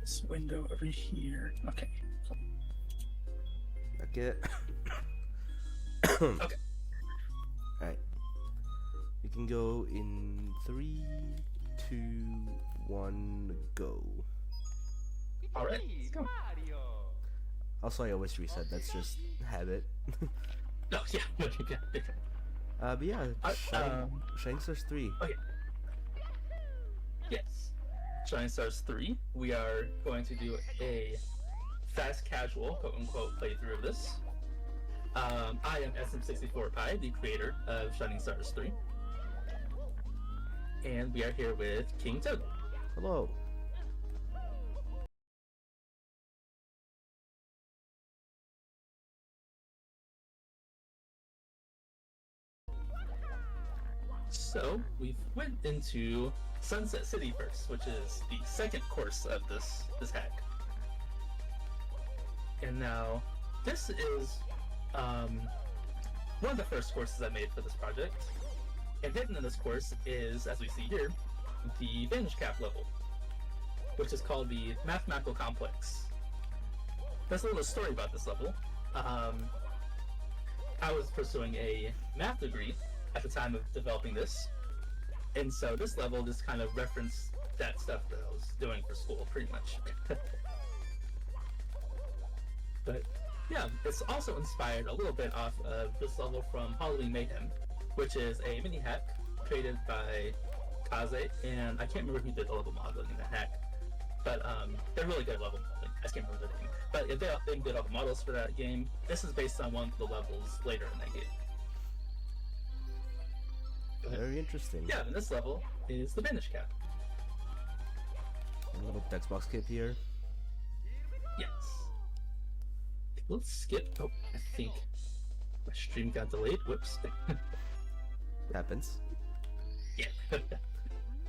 this window over here. Okay. Okay. Okay. Alright. You can go in 3, 2, 1, go. All right. Let's go. Also, I always reset. That's just habit. No, yeah. No, you can. But yeah, Shining Stars 3. Okay. Yes. Shining Stars 3. We are going to do a fast casual, quote unquote, playthrough of this. I am SM64Pi, the creator of Shining Stars 3. And we are here with King Toad. Hello. So we went into Sunset City first, which is the second course of this hack. And now this is one of the first courses I made for this project. And hidden in this course is, as we see here, the Vantage Cap level, which is called the Mathematical Complex. There's a little story about this level. I was pursuing a math degree at the time of developing this, and so this level just kind of referenced that stuff that I was doing for school, pretty much. But yeah, it's also inspired a little bit off of this level from Halloween Mayhem, which is a mini hack created by Kaze, and I can't remember who did the level modeling in the hack, but they're really good at level modeling. I just can't remember their name. But if they did all the models for that game, this is based on one of the levels later in that game. Very interesting. Yeah, and this level is the Vanish Cap. A little text box kit here. Yes. Let's skip. Oh, I think my stream got delayed. Whoops. Happens. Yeah.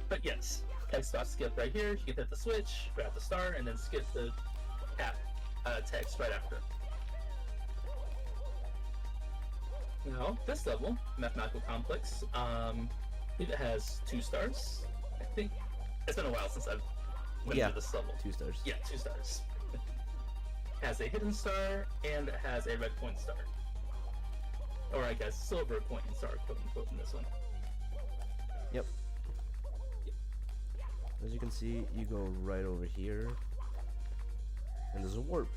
But yes, text box skip right here. You can hit the switch, grab the star, and then skip the cap text right after. Now, this level, Mathematical Complex, it has 2 stars, I think. It's been a while since I've went through this level. 2 stars. Yeah, 2 stars. It has a hidden star, and it has a red point star. Or I guess silver point star, quote unquote, in this one. Yep. As you can see, you go right over here, and there's a warp.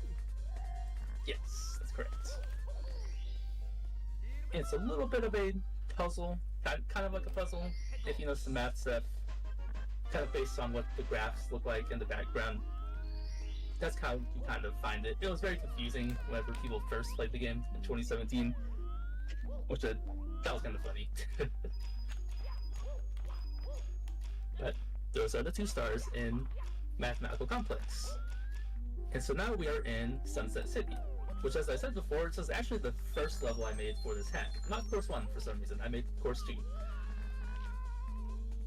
Yes, that's correct. It's a little bit of a puzzle, kind of like a puzzle, if you know some math stuff, kind of based on what the graphs look like in the background. That's how you kind of find it. It was very confusing whenever people first played the game in 2017, which that was kind of funny. But those are the 2 stars in Mathematical Complex. And so now we are in Sunset City, which, as I said before, this is actually the first level I made for this hack. Not course 1 for some reason, I made course 2.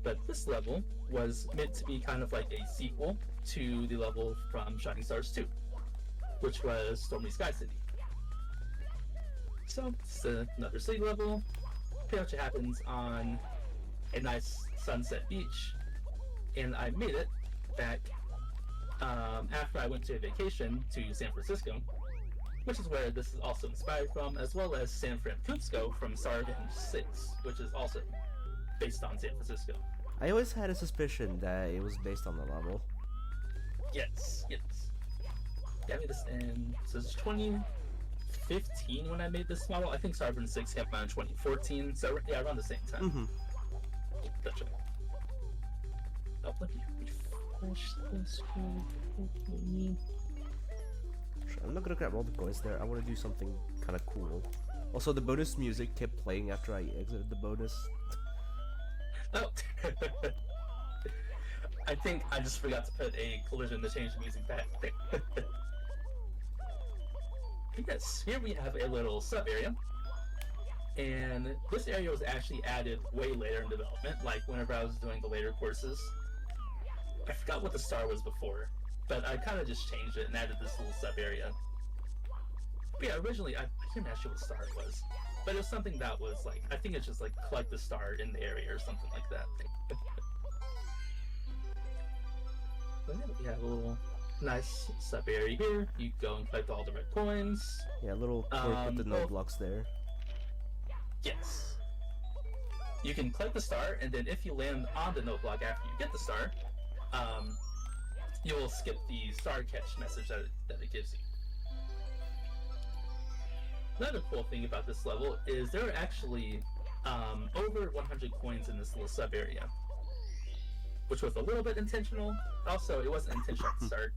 But this level was meant to be kind of like a sequel to the level from Shining Stars 2, which was Stormy Sky City. So, it's another city level. Pretty much it happens on a nice sunset beach, and I made it back after I went to a vacation to San Francisco, which is where this is also inspired from, as well as San Francisco from Star Revenge 6, which is also based on San Francisco. I always had a suspicion that it was based on the level. Yes, yes. Yeah, I made this in, so it's 2015 when I made this model. I think Star Revenge 6 came out in 2014, so yeah, around the same time. Mm-hmm. That's right. Oh, let me refresh this quickly. I'm not gonna grab all the coins there. I want to do something kind of cool. Also, the bonus music kept playing after I exited the bonus. Oh! I think I just forgot to put a collision to change the music back. Yes, here we have a little sub area. And this area was actually added way later in development, like whenever I was doing the later courses. I forgot what the star was before, but I kind of just changed it and added this little sub area. But yeah, originally, I can't actually what star it was, but it was something that was like, I think it's just like collect the star in the area or something like that. But yeah, we have a little Nice sub area here. You go and collect all the red coins. Yeah, a little quirk with the no blocks there. Yes. You can collect the star, and then if you land on the no block after you get the star, you will skip the star catch message that it gives you. Another cool thing about this level is there are actually over 100 coins in this little sub area, which was a little bit intentional. Also, it wasn't intentional at the start,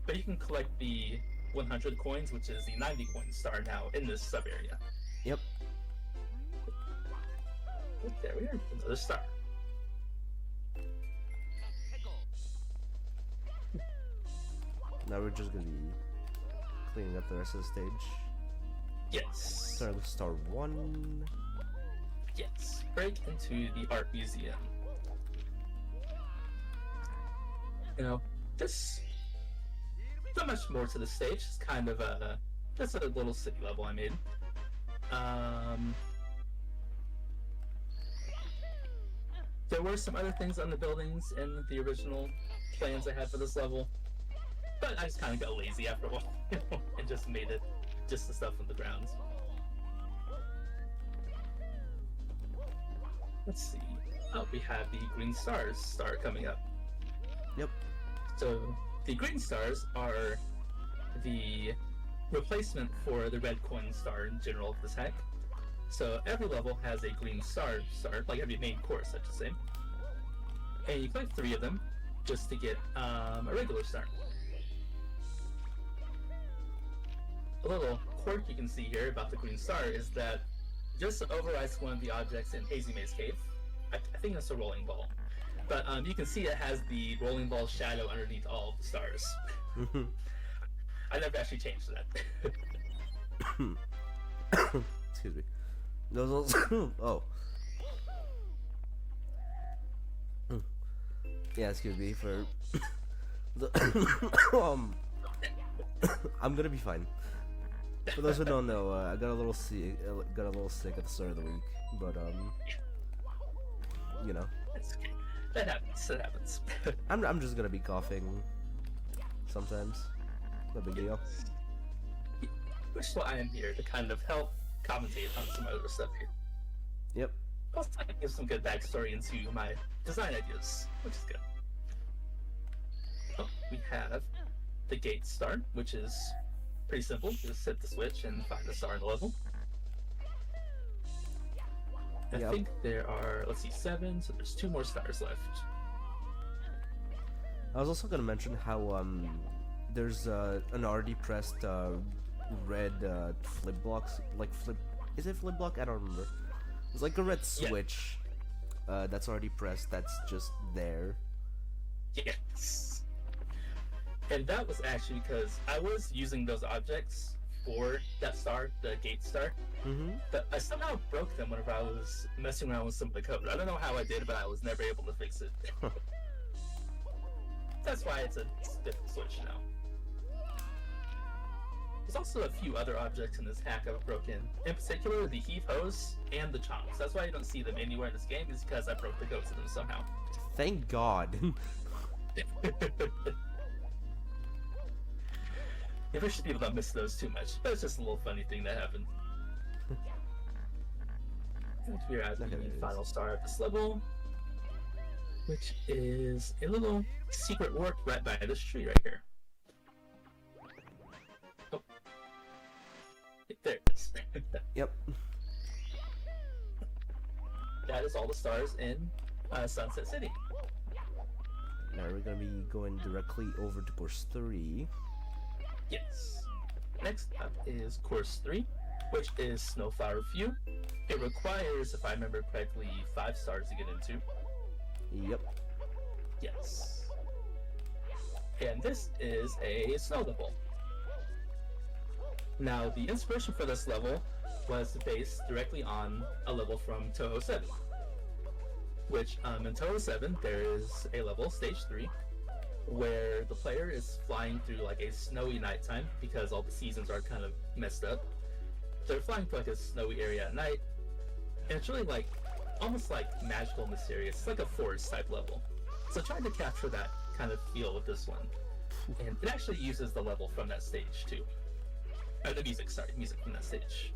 but you can collect the 100 coins, which is the 90 coin star now in this sub area. Yep. There we are, another star. Now we're just gonna be cleaning up the rest of the stage. Yes. Start with star 1. Yes. Break into the art museum. You know, this not much more to the stage. It's kind of just a little city level I made. There were some other things on the buildings in the original plans I had for this level, but I just kind of got lazy after a while and just made it just the stuff on the grounds. Let's see. Oh, we have the Green Stars star coming up. Yep. So the Green Stars are the replacement for the Red Coin star in general of this hack. So every level has a green star, like every main course, I should say. And you collect 3 of them just to get a regular star. A little quirk you can see here about the green star is that just overrides one of the objects in Hazy Maze Cave. I think that's a rolling ball. But you can see it has the rolling ball shadow underneath all of the stars. I never actually changed that. Excuse me. Those also oh. Yeah, excuse me for the I'm gonna be fine. For those who don't know, I got a little sick at the start of the week, but you know, that happens. That happens. I'm just gonna be coughing sometimes. No big deal. Which is why I am here to kind of help commentate on some other stuff here. Yep. Also, I can give some good backstory into my design ideas, which is good. Oh, we have the gate star, which is pretty simple. Just hit the switch and find the star in the level. I think there are, let's see, 7, so there's 2 more stars left. I was also gonna mention how there's an already pressed red flip blocks, like is it flip block? I don't remember. It's like a red switch that's already pressed, that's just there. Yes. And that was actually because I was using those objects for that star, the gate star, but I somehow broke them whenever I was messing around with some of the code. I don't know how I did, but I was never able to fix it. That's why it's a different switch now. There's also a few other objects in this hack I've broken. In particular, the heave hose and the chomps. That's why you don't see them anywhere in this game, is because I broke the code to them somehow. Thank God. I wish people don't miss those too much, but it's just a little funny thing that happened. And we're at the final star of this level, which is a little secret warp right by this tree right here. Oh. There it is. Yep. That is all the stars in Sunset City. Now we're gonna be going directly over to course 3. Yes. Next up is course 3, which is Snowflower View. It requires, if I remember correctly, 5 stars to get into. Yep. Yes. And this is a snow level. Now, the inspiration for this level was based directly on a level from Touhou 7. Which, in Touhou 7, there is a level, stage 3, where the player is flying through like a snowy nighttime because all the seasons are kind of messed up. They're flying through like a snowy area at night, and it's really like almost like magical, mysterious. It's like a forest type level. So trying to capture that kind of feel with this one. And it actually uses the level from that stage too. The music, sorry, music from that stage.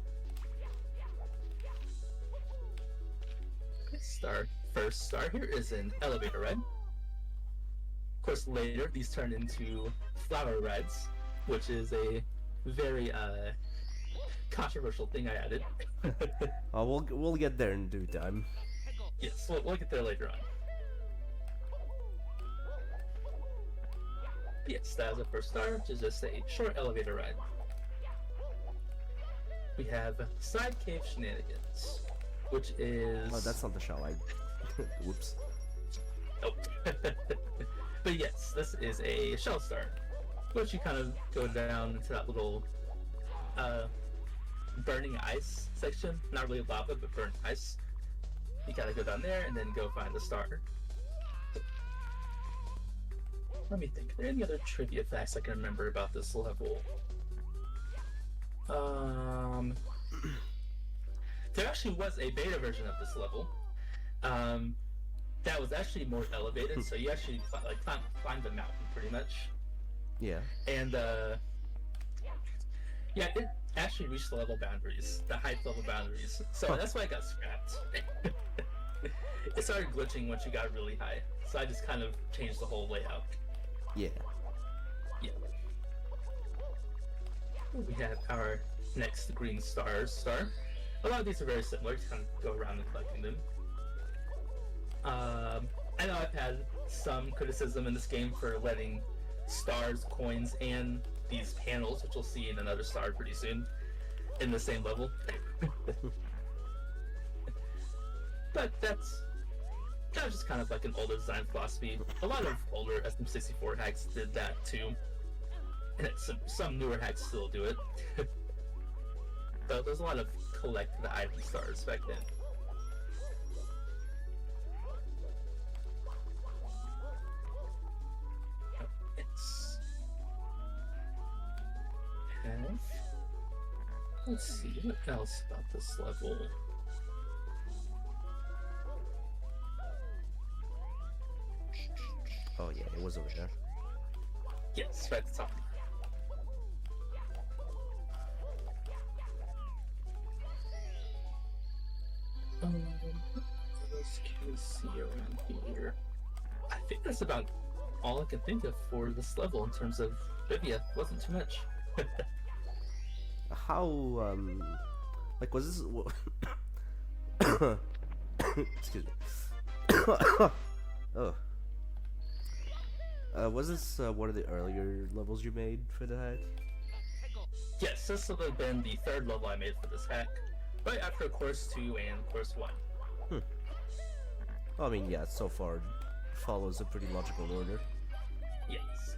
First star here is an elevator ride. Of course, later these turn into flower rides, which is a very controversial thing I added. We'll get there in due time. Yes, we'll get there later on. Yes, that is a first star, which is just a short elevator ride. We have Side Cave Shenanigans, which is... Oh, that's not the shell. Whoops. Nope. But yes, this is a shell star, which you kind of go down into that little burning ice section. Not really lava, but burning ice. You gotta go down there and then go find the star. Let me think. Are there any other trivia facts I can remember about this level? There actually was a beta version of this level. That was actually more elevated, so you actually climbed the mountain pretty much. Yeah. And yeah, it actually reached the level boundaries, the height level boundaries. So that's why it got scrapped. It started glitching once you got really high, so I just kind of changed the whole layout. Yeah. Yeah. We have our next green star. A lot of these are very similar, just kind of go around and collecting them. I know I've had some criticism in this game for letting stars, coins, and these panels, which we'll see in another star pretty soon, in the same level. But that was just kind of like an older design philosophy. A lot of older SM64 hacks did that too. And some newer hacks still do it. But there's a lot of collect the item stars back then. Let's see, what else about this level? Oh yeah, it was over there. Yes, right at the top. What else can we see around here? I think that's about all I can think of for this level in terms of trivia. Wasn't too much. How, like, was this... Excuse me. Oh. Was this one of the earlier levels you made for the hack? Yes, this would have been the third level I made for this hack, right after Course 2 and Course 1. Well, I mean, yeah, so far it follows a pretty logical order. Yes.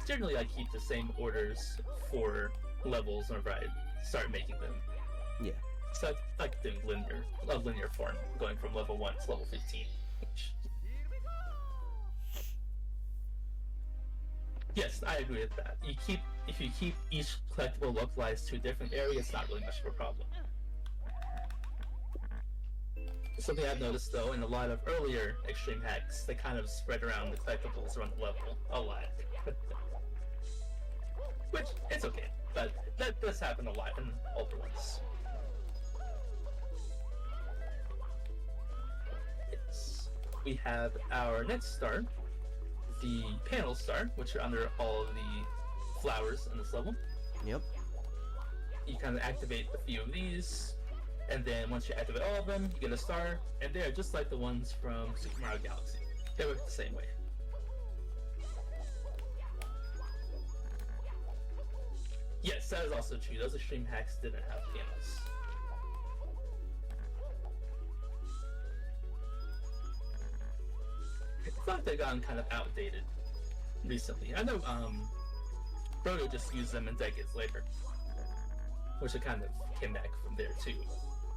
Generally, I keep the same orders for levels whenever I start making them. Yeah. So I like doing linear form, going from level 1 to level 15. Yes, I agree with that. If you keep each collectible localized to a different area, it's not really much of a problem. Something I've noticed though, in a lot of earlier extreme hacks, they kind of spread around the collectibles around the level a lot. Which, it's okay, but that does happen a lot in older ones. Yes. We have our next star, the panel star, which are under all of the flowers in this level. Yep. You kind of activate a few of these, and then once you activate all of them, you get a star, and they're just like the ones from Super Mario Galaxy. They work the same way. Yes, that is also true. Those extreme hacks didn't have panels. I feel like they've gotten kind of outdated recently. I know Proto just used them in decades later, which it kind of came back from there too.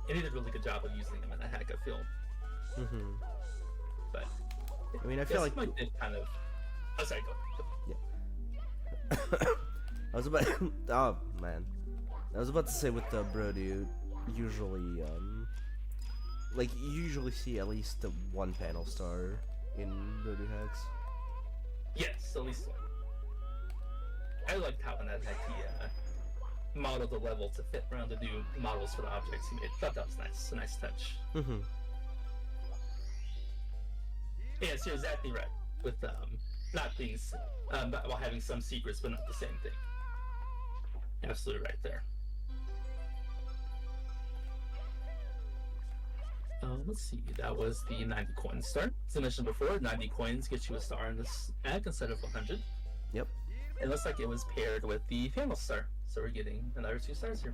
And he did a really good job of using them in the hack, I feel. But I mean, I feel like it kind of. Oh, sorry, go. Yeah. I was about. Oh man, I was about to say with the Brody, usually like you usually see at least one panel star in Brody hacks. Yes, at least one. I liked how in that heck he modeled the level to fit around the new models for the objects he made. Thought that was nice. A nice touch. Mm-hmm. Yes, you're exactly right. With not being while having some secrets, but not the same thing. Absolutely right there. Let's see, that was the 90 coin star. As I mentioned before, 90 coins get you a star in this act instead of 100. Yep. It looks like it was paired with the Famous Star, so we're getting another 2 stars here.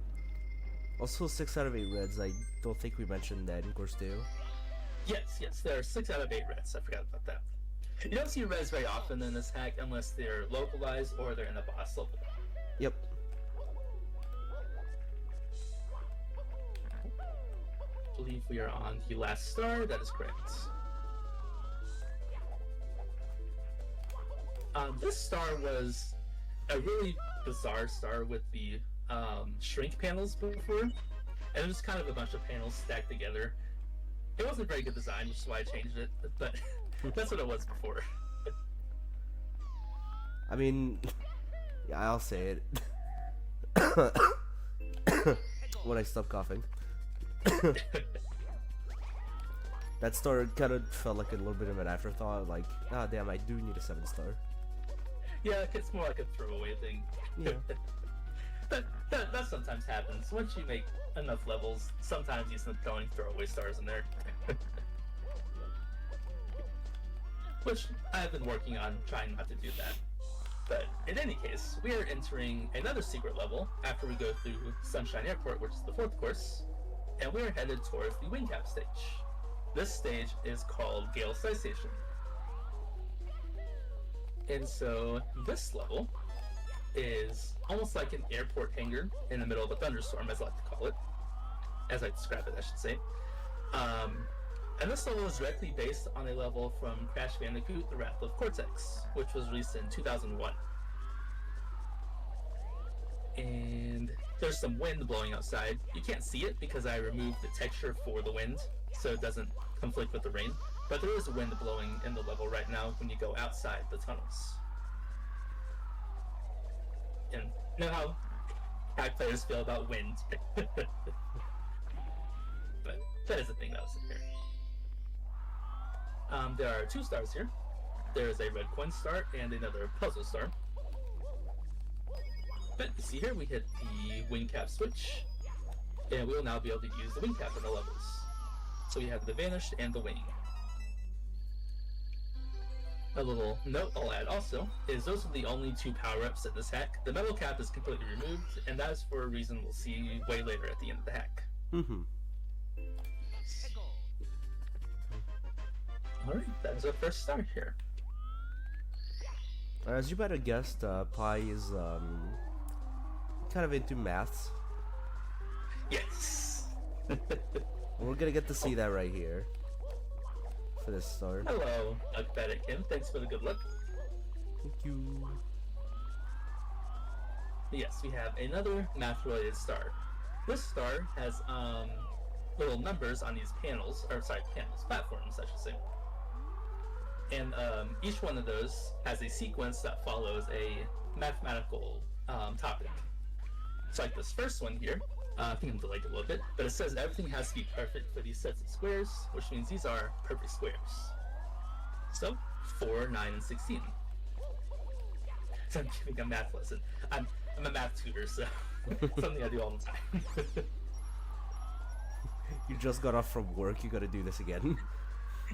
Also, 6 out of 8 reds. I don't think we mentioned that in course 2. Yes, there are 6 out of 8 reds. I forgot about that. You don't see reds very often in this hack unless they're localized or they're in a boss level. Yep. I believe we are on the last star. That is correct. This star was a really bizarre star with the shrink panels before, and it was kind of a bunch of panels stacked together. It wasn't a very good design, which is why I changed it, but that's what it was before. I mean, yeah, I'll say it. When I stop coughing. That star kind of felt like a little bit of an afterthought, like, ah, damn, I do need a 7 star. Yeah, it's more like a throwaway thing. Yeah. that sometimes happens. Once you make enough levels, sometimes you end up throwing throwaway stars in there. Which I've been working on trying not to do that. But in any case, we are entering another secret level after we go through Sunshine Airport, which is the 4th course, and we are headed towards the wing cap stage. This stage is called Gale Side Station. And so this level is almost like an airport hangar in the middle of a thunderstorm, as I like to call it. As I describe it, I should say. And this level is directly based on a level from Crash Bandicoot: The Wrath of Cortex, which was released in 2001. And there's some wind blowing outside. You can't see it because I removed the texture for the wind, so it doesn't conflict with the rain. But there is a wind blowing in the level right now when you go outside the tunnels. And you know how hack players feel about wind. But that is a thing that was in here. There are 2 stars here. There is a red coin star and another puzzle star. But you see here, we hit the wing cap switch, and we will now be able to use the wing cap in the levels. So we have the vanish and the wing. A little note I'll add also is those are the only 2 power-ups in this hack. The metal cap is completely removed, and that is for a reason we'll see way later at the end of the hack. Mm-hmm. Alright, that is our first star here. As you might have guessed, Pi is kind of into maths. Yes! We're gonna get to see that right here. For this star. Hello, Pathetic Kim. Thanks for the good luck. Thank you. Yes, we have another math-related star. This star has little numbers on these panels, or sorry, platforms, I should say. And each one of those has a sequence that follows a mathematical topic. So like this first one here, I think I'm delayed a little bit, but it says everything has to be perfect for these sets of squares, which means these are perfect squares. So, 4, 9, and 16. So I'm giving a math lesson. I'm a math tutor, so something I do all the time. You just got off from work, you gotta do this again.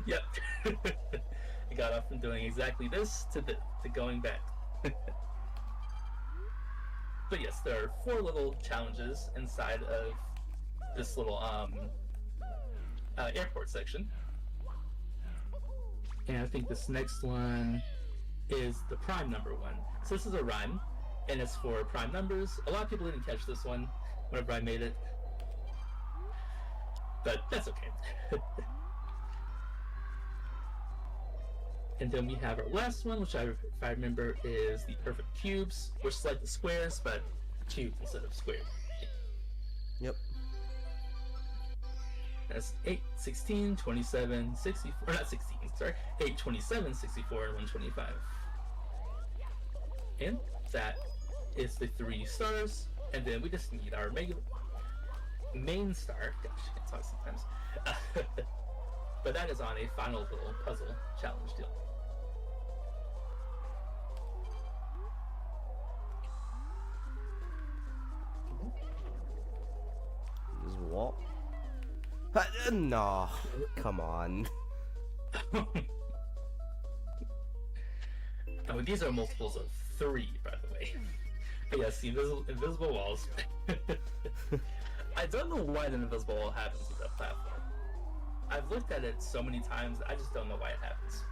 Yep. I got off from doing exactly this to going back. But yes, there are 4 little challenges inside of this little airport section. And I think this next one is the prime number one. So this is a rhyme, and it's for prime numbers. A lot of people didn't catch this one whenever I made it, but that's okay. And then we have our last one, which if I remember is the perfect cubes, which is like the squares, but cubes instead of squared. Yep. That's 8, 16, 27, 64, or not 16, sorry, 8, 27, 64, and 125. And that is the 3 stars, and then we just need our main star. Gosh, I can't talk sometimes. But that is on a final little puzzle challenge deal. This wall. No, come on. Oh, these are multiples of 3, by the way. But yes, the invisible walls. I don't know why the invisible wall happens with that platform. I've looked at it so many times, I just don't know why it happens.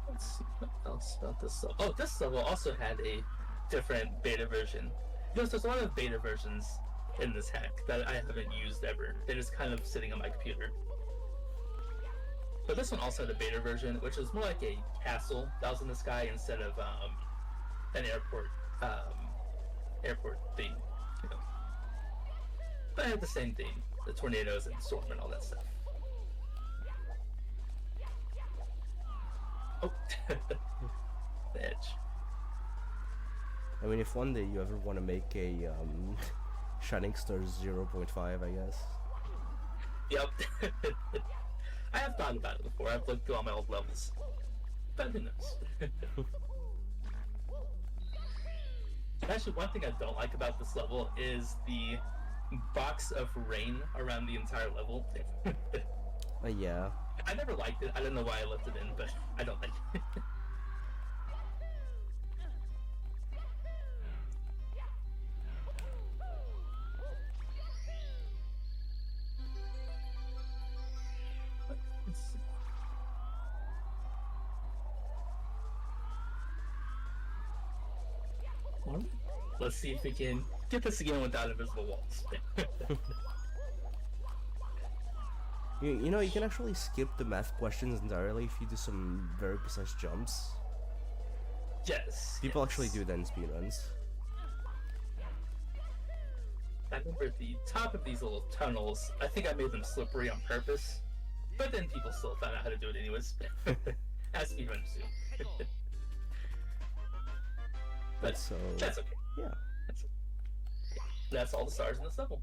Let's see what else about this level. Oh, this level also had a different beta version. You know, there's a lot of beta versions in this hack that I haven't used ever. They're just kind of sitting on my computer. But this one also had a beta version, which was more like a castle that was in the sky instead of an airport thing. You know. But I had the same thing: the tornadoes and storm and all that stuff. Oh, the edge. I mean, if one day you ever want to make a Shining Stars 0.5, I guess. Yep. I have thought about it before. I've looked through all my old levels. But who knows? Actually, one thing I don't like about this level is the box of rain around the entire level. Yeah. I never liked it. I don't know why I left it in, but I don't like it. Let's see if we can get this again without invisible walls. You know, you can actually skip the math questions entirely if you do some very precise jumps. Yes. People actually do that in speedruns. I remember at the top of these little tunnels, I think I made them slippery on purpose, but then people still found out how to do it anyways. As speedrunners do. But So that's okay. yeah. That's all the stars in this level.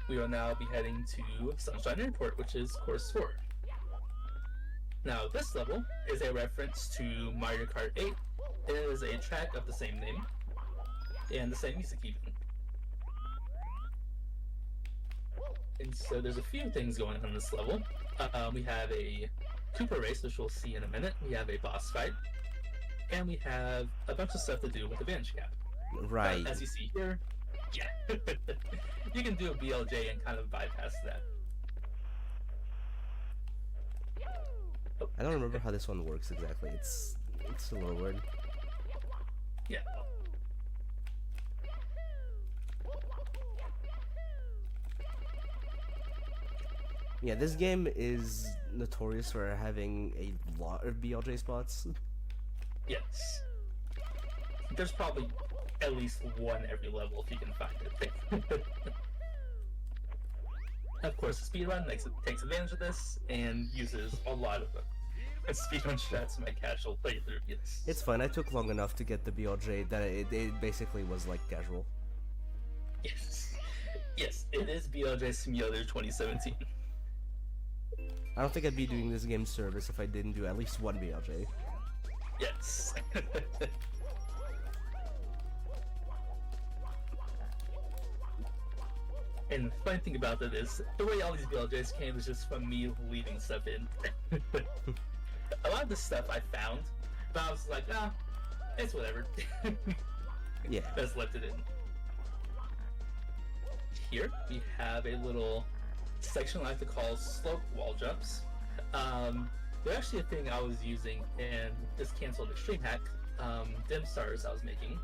We will now be heading to Sunshine Airport, which is course 4. Now, this level is a reference to Mario Kart 8. It is a track of the same name, and the same music even. And so there's a few things going on in this level. We have a Koopa race, which we'll see in a minute. We have a boss fight, and we have a bunch of stuff to do with the Vantage Gap. Right. But as you see here, yeah, you can do a BLJ and kind of bypass that. Oh. I don't remember how this one works exactly. It's a little weird. Yeah. Yeah, this game is notorious for having a lot of BLJ spots. Yes. There's probably at least one every level if you can find it. Of course, the speedrun takes advantage of this and uses a lot of them. Speedrun strats in my casual playthrough, yes. It's fun. I took long enough to get the BLJ that it basically was like casual. Yes. Yes, it is BLJ Simulator 2017. I don't think I'd be doing this game service if I didn't do at least one BLJ. Yes. And the funny thing about that is, the way all these BLJs came was just from me leaving stuff in. A lot of the stuff I found, but I was like, it's whatever. Yeah. Just left it in. Here, we have a little section I like to call slope wall jumps. They're actually a thing I was using in this canceled extreme hack, dim stars I was making.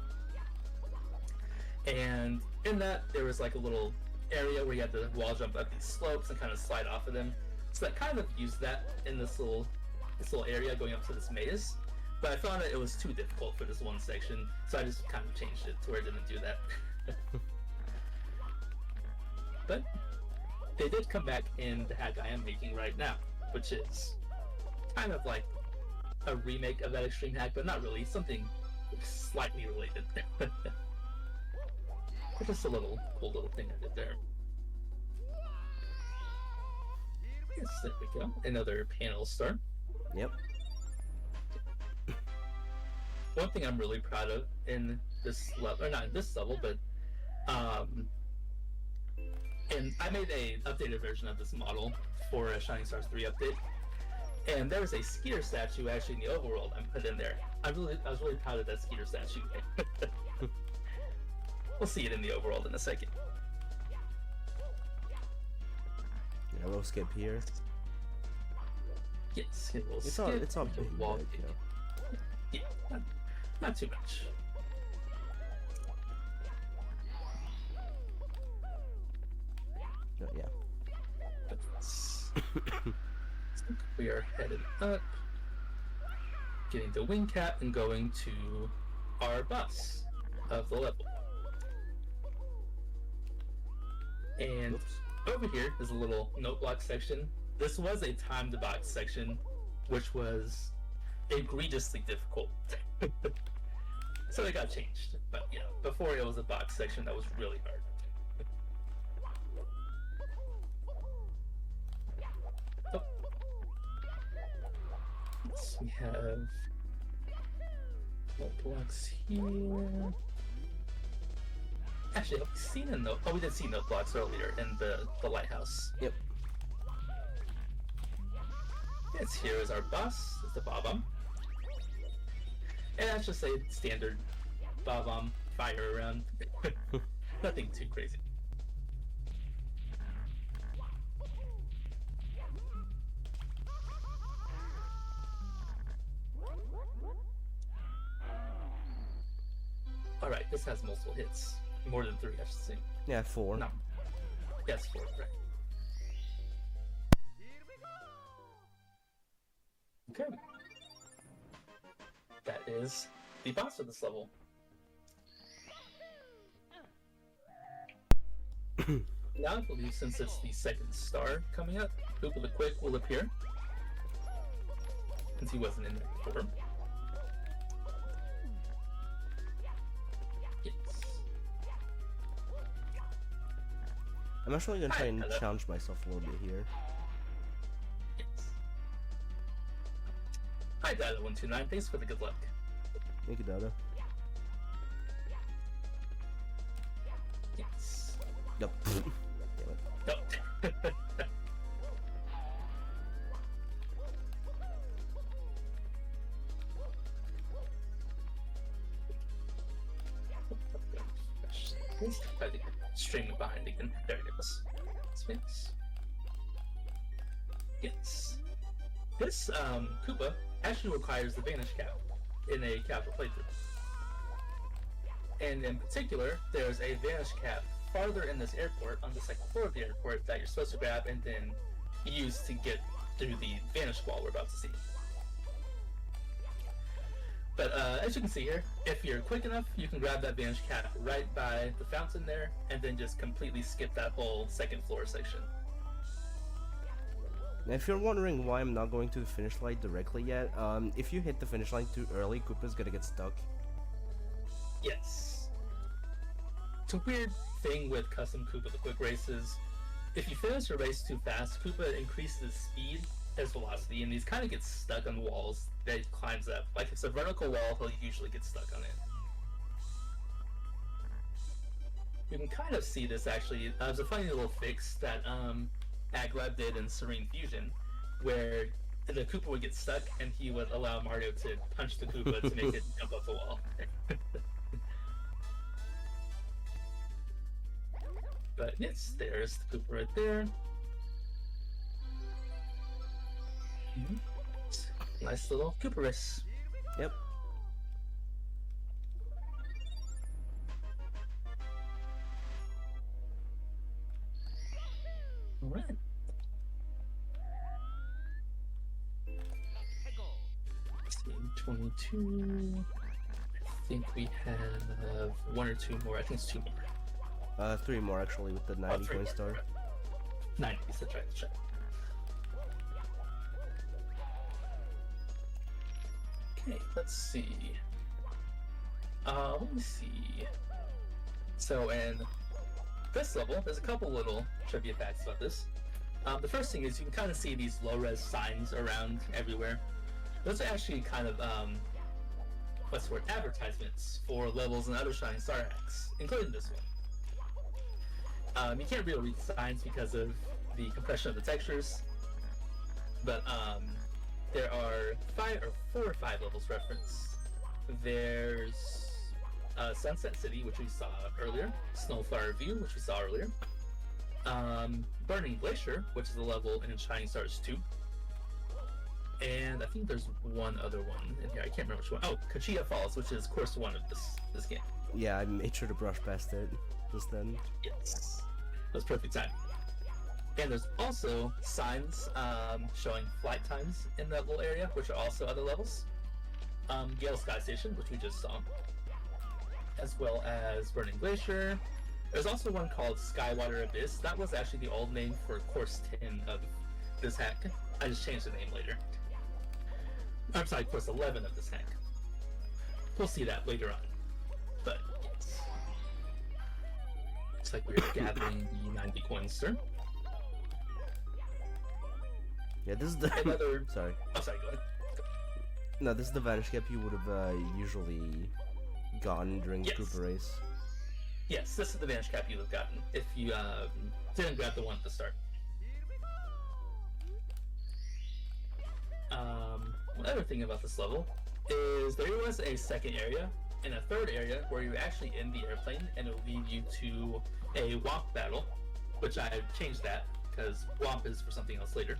And in that, there was like a little area where you had to wall jump up these slopes and kind of slide off of them. So I kind of used that in this little area going up to this maze. But I found that it was too difficult for this one section, so I just kind of changed it to where it didn't do that. but they did come back in the hack I am making right now, which is kind of like a remake of that extreme hack, but not really. Something slightly related. Just a little cool little thing I did there. Yes, there we go. Another panel star. Yep. One thing I'm really proud of in this level, or not in this level, but and I made a updated version of this model for a Shining Stars 3 update, and there was a Skeeter statue actually in the overworld I put in there. I was really proud of that Skeeter statue. We'll see it in the overworld in a second. Yeah, we'll skip here. Yes, it will It's skip. all big, wall like, you know. Yeah, not too much. Yeah. But we are headed up, getting the wing cap and going to our boss of the level. And over here is a little note block section. This was a timed box section, which was egregiously difficult. So it got changed. But yeah, before it was a box section that was really hard. Oh. We have note blocks here. Actually, have we seen a note? Oh, we did see note blocks earlier in the lighthouse. Yep. Yes, here is our boss. It's the Bob-omb. And that's just a standard Bob-omb fire around. Nothing too crazy. Alright, this has multiple hits. More than 3, I should say. Yeah, 4. No. Yes, 4, right. Okay. That is the boss of this level. Now I believe since it's the second star coming up, Koopa the Quick will appear. Since he wasn't in there before. Yes. I'm actually gonna try and challenge myself a little bit here. Yes. Hi Dada129, thanks for the good luck. Thank you, Dada. Yes. Nope. No. I think streaming behind again. There it is. Space. Yes. This Koopa actually requires the Vanish Cap in a casual playthrough. And in particular, there's a Vanish Cap farther in this airport on the second floor of the airport that you're supposed to grab and then use to get through the Vanish Wall we're about to see. But as you can see here, if you're quick enough, you can grab that Vanish Cap right by the fountain there and then just completely skip that whole second floor section. Now, if you're wondering why I'm not going to the finish line directly yet, if you hit the finish line too early, Koopa's gonna get stuck. Yes. It's a weird thing with custom Koopa the Quick races. If you finish a race too fast, Koopa increases speed as velocity, and he kind of gets stuck on walls that he climbs up. Like if it's a vertical wall, he'll usually get stuck on it. You can kind of see this actually. There's a funny little fix that Aglab did in Serene Fusion, where the Koopa would get stuck and he would allow Mario to punch the Koopa to make it jump off the wall. But yes, there's the Koopa right there. Nice little Koopa race. Yep. Alright. 22. I think we have 1 or 2 more. I think it's 2 more. 3 more actually with the 90 3 coin more. star. 90, that's right, that's right. Okay, let's see. Let me see. So in this level, there's a couple little trivia facts about this. The first thing is you can kind of see these low-res signs around everywhere. Those are actually kind of, what's the word, advertisements for levels and other Shining Star hacks, including this one. You can't really read the signs because of the compression of the textures, but there are 4 or 5 levels referenced. There's Sunset City, which we saw earlier, Snowflower View, which we saw earlier, Burning Glacier, which is a level in Shining Stars 2, and I think there's one other one in here. I can't remember which one. Oh, Kachia Falls, which is course 1 of this game. Yeah, I made sure to brush past it just then. Yes, that's perfect time. And there's also signs showing flight times in that little area, which are also other levels. Gale Sky Station, which we just saw, as well as Burning Glacier. There's also one called Skywater Abyss. That was actually the old name for Course 10 of this hack. I just changed the name later. I'm sorry, Course 11 of this hack. We'll see that later on. But, yes. Looks like we're gathering the 90 coins, sir. Yeah, this is the... Another... Sorry. Oh, sorry, go ahead. No, this is the Vanish Gap you would have usually gotten during the Koopa race. Yes, this is the Vanish Cap you would have gotten if you didn't grab the one at the start. Another thing about this level is there was a second area and a third area where you're actually in the airplane and it'll lead you to a Womp battle, which I've changed that because Womp is for something else later.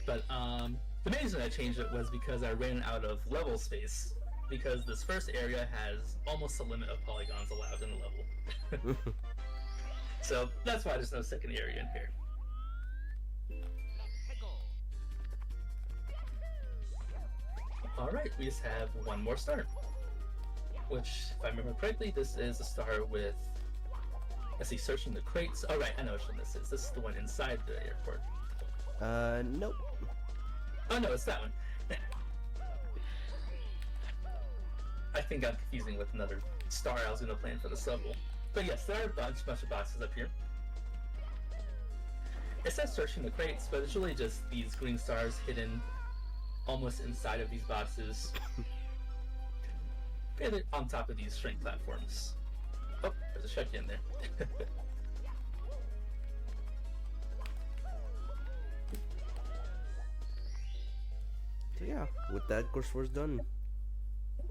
But the main reason I changed it was because I ran out of level space, because this first area has almost a limit of polygons allowed in the level. So that's why there's no second area in here. Alright, we just have one more star. Which, if I remember correctly, this is a star with... Let's see, searching the crates. Oh right, I know which one this is. This is the one inside the airport. Nope. Oh no, it's that one. I think I'm confusing with another star I was going to plan for this level. But yes, there are a bunch of boxes up here. It says searching the crates, but it's really just these green stars hidden almost inside of these boxes. And on top of these shrink platforms. Oh, there's a check in there. So yeah, with that, course 4 is done.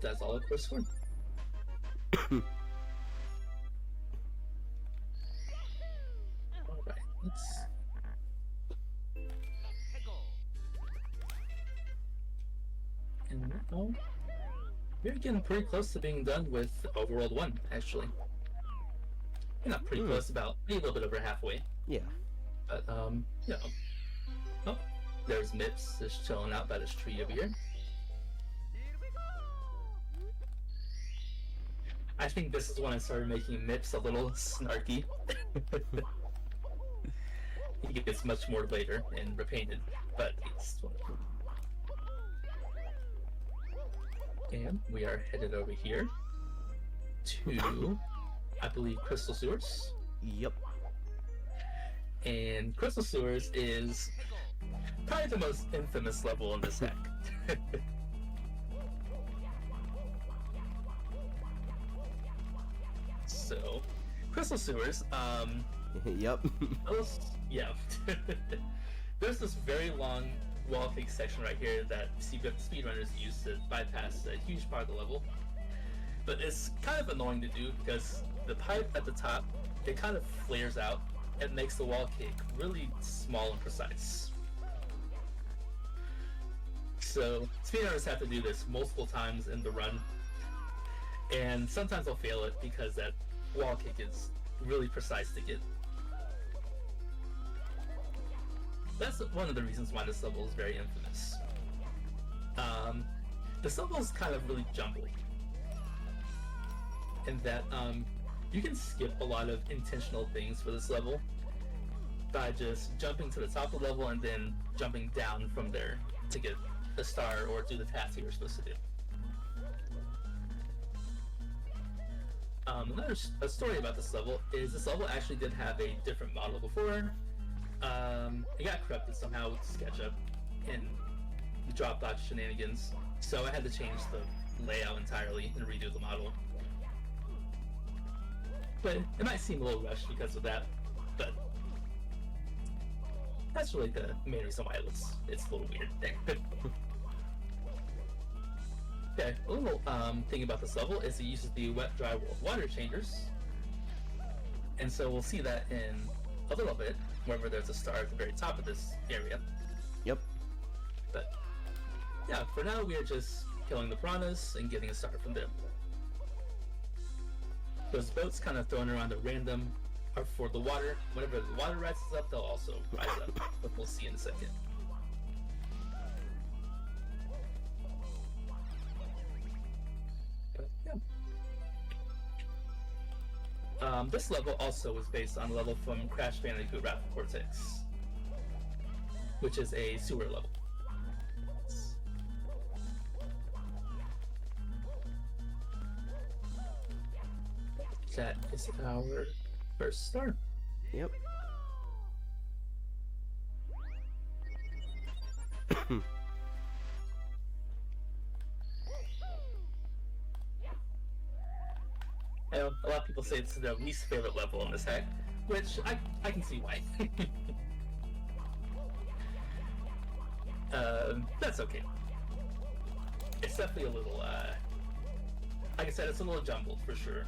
That's all of course 4. Alright, let's... And now, we're getting pretty close to being done with Overworld 1, actually. We're not pretty close, about maybe a little bit over halfway. Yeah. But, you know. Oh, there's Mips just chilling out by this tree over here. I think this is when I started making Mips a little snarky. He gets much more later and repainted, but it's wonderful. And we are headed over here to, I believe, Crystal Sewers. Yep. And Crystal Sewers is probably the most infamous level in this hack. So, Crystal Sewers, Yep. yeah. There's this very long wall cake section right here that speedrunners use to bypass a huge part of the level. But it's kind of annoying to do because the pipe at the top, it kind of flares out and makes the wall cake really small and precise. So speedrunners have to do this multiple times in the run, and sometimes they'll fail it because that wall cake is really precise to get. That's one of the reasons why this level is very infamous. This level is kind of really jumbled in that you can skip a lot of intentional things for this level by just jumping to the top of the level and then jumping down from there to get the star or do the task that you're supposed to do. Another story about this level is this level actually did have a different model before. It got corrupted somehow with SketchUp and the Dropbox shenanigans, so I had to change the layout entirely and redo the model. But it might seem a little rushed because of that, but that's really the main reason why it's a little weird there. Okay, a little thing about this level is it uses the wet, dry, water changers. And so we'll see that in a little bit, whenever there's a star at the very top of this area. Yep. But yeah, for now we are just killing the piranhas and getting a star from them. Those boats kind of thrown around at random are for the water. Whenever the water rises up, they'll also rise up, but we'll see in a second. This level also was based on a level from Crash Bandicoot Rapid Cortex, which is a sewer level. That is our first star. Yep. I know a lot of people say it's their least favorite level in this hack, which I can see why. That's okay. It's definitely a little, like I said, it's a little jumbled for sure.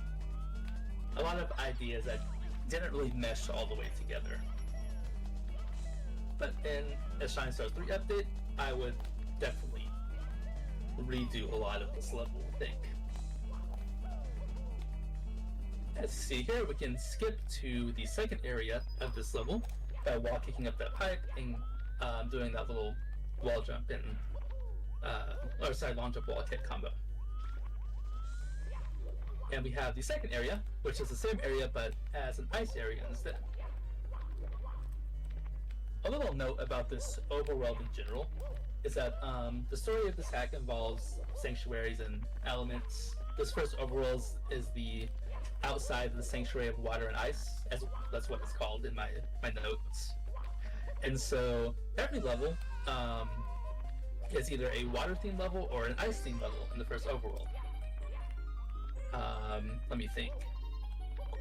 A lot of ideas that didn't really mesh all the way together. But in a Shining Stars 3 update, I would definitely redo a lot of this level, I think. Let's see here, we can skip to the second area of this level while kicking up that pipe and doing that little wall jump and, long jump wall kick combo. And we have the second area, which is the same area but as an ice area instead. A little note about this overworld in general is that the story of this hack involves sanctuaries and elements. This first overworld is the outside of the sanctuary of water and ice, as that's what it's called in my notes. And so every level is either a water themed level or an ice themed level in the first overworld. Let me think.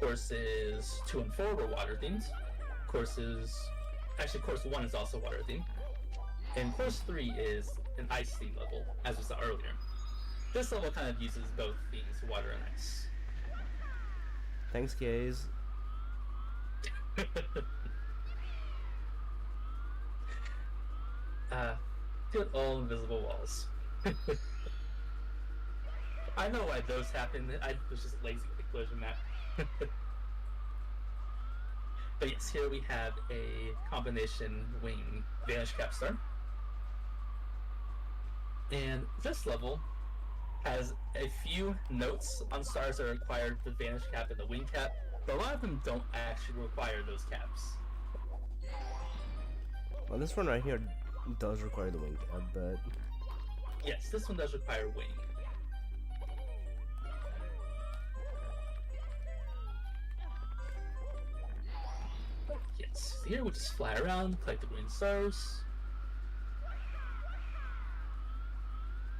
Courses 2 and 4 were water themed. Course 1 is also water themed. And course 3 is an ice themed level, as we saw earlier. This level kind of uses both themes, water and ice. Thanks, guys. Good old invisible walls. I know why those happened. I was just lazy with the collision map. But yes, here we have a combination wing Vanish Cap star. And this level has a few notes on stars that are required the Vanish Cap and the Wing Cap, but a lot of them don't actually require those caps. Well, this one right here does require the wing cap, but... Yes, this one does require wing. But yes, here we'll just fly around, collect the green stars.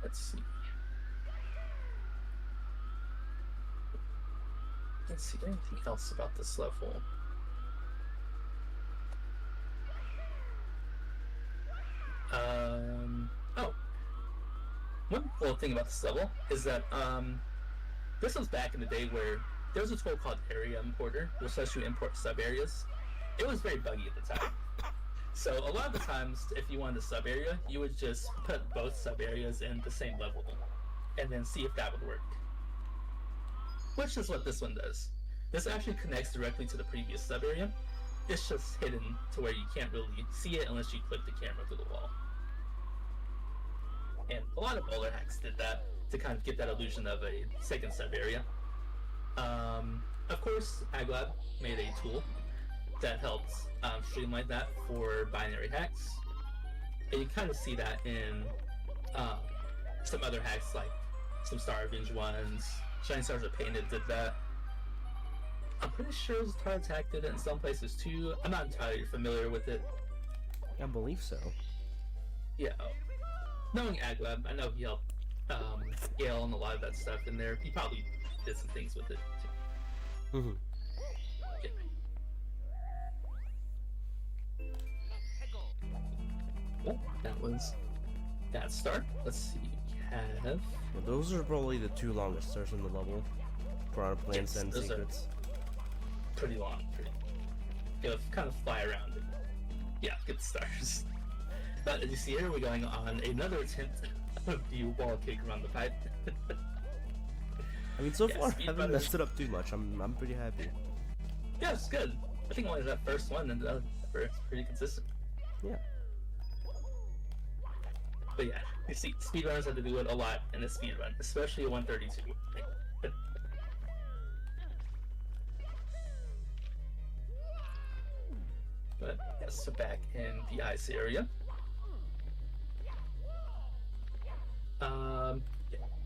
Let's see. Let's see, anything else about this level? Oh. One cool thing about this level is that, this was back in the day where there was a tool called Area Importer, which lets you import sub-areas. It was very buggy at the time. So a lot of the times, if you wanted a sub-area, you would just put both sub-areas in the same level, and then see if that would work. Which is what this one does. This actually connects directly to the previous sub-area. It's just hidden to where you can't really see it unless you clip the camera through the wall. And a lot of older hacks did that to kind of get that illusion of a second sub-area. Of course, AgLab made a tool that helps streamline that for binary hacks. And you kind of see that in some other hacks, like some Star Revenge ones. Shining Stars Are Painted did that. I'm pretty sure Star Attack did it in some places too. I'm not entirely familiar with it. I believe so. Yeah. Knowing AgLab, I know he helped Gale and a lot of that stuff in there. He probably did some things with it too. Mm-hmm. Yeah. Well, that was that start. Let's see. We have. Well, those are probably the 2 longest stars in the level for our plans and those secrets. Are pretty long. Gotta kind of fly around it. Yeah, get the stars. But as you see here, we're going on another attempt of the wall kick around the pipe. I mean, so Yeah, far I speed haven't runners- messed it up too much. I'm pretty happy. Yeah, it's good. I think only that first one and the other were pretty consistent. Yeah. But yeah, you see, speedrunners have to do it a lot in a speedrun, especially a 132. But yes, so back in the ice area.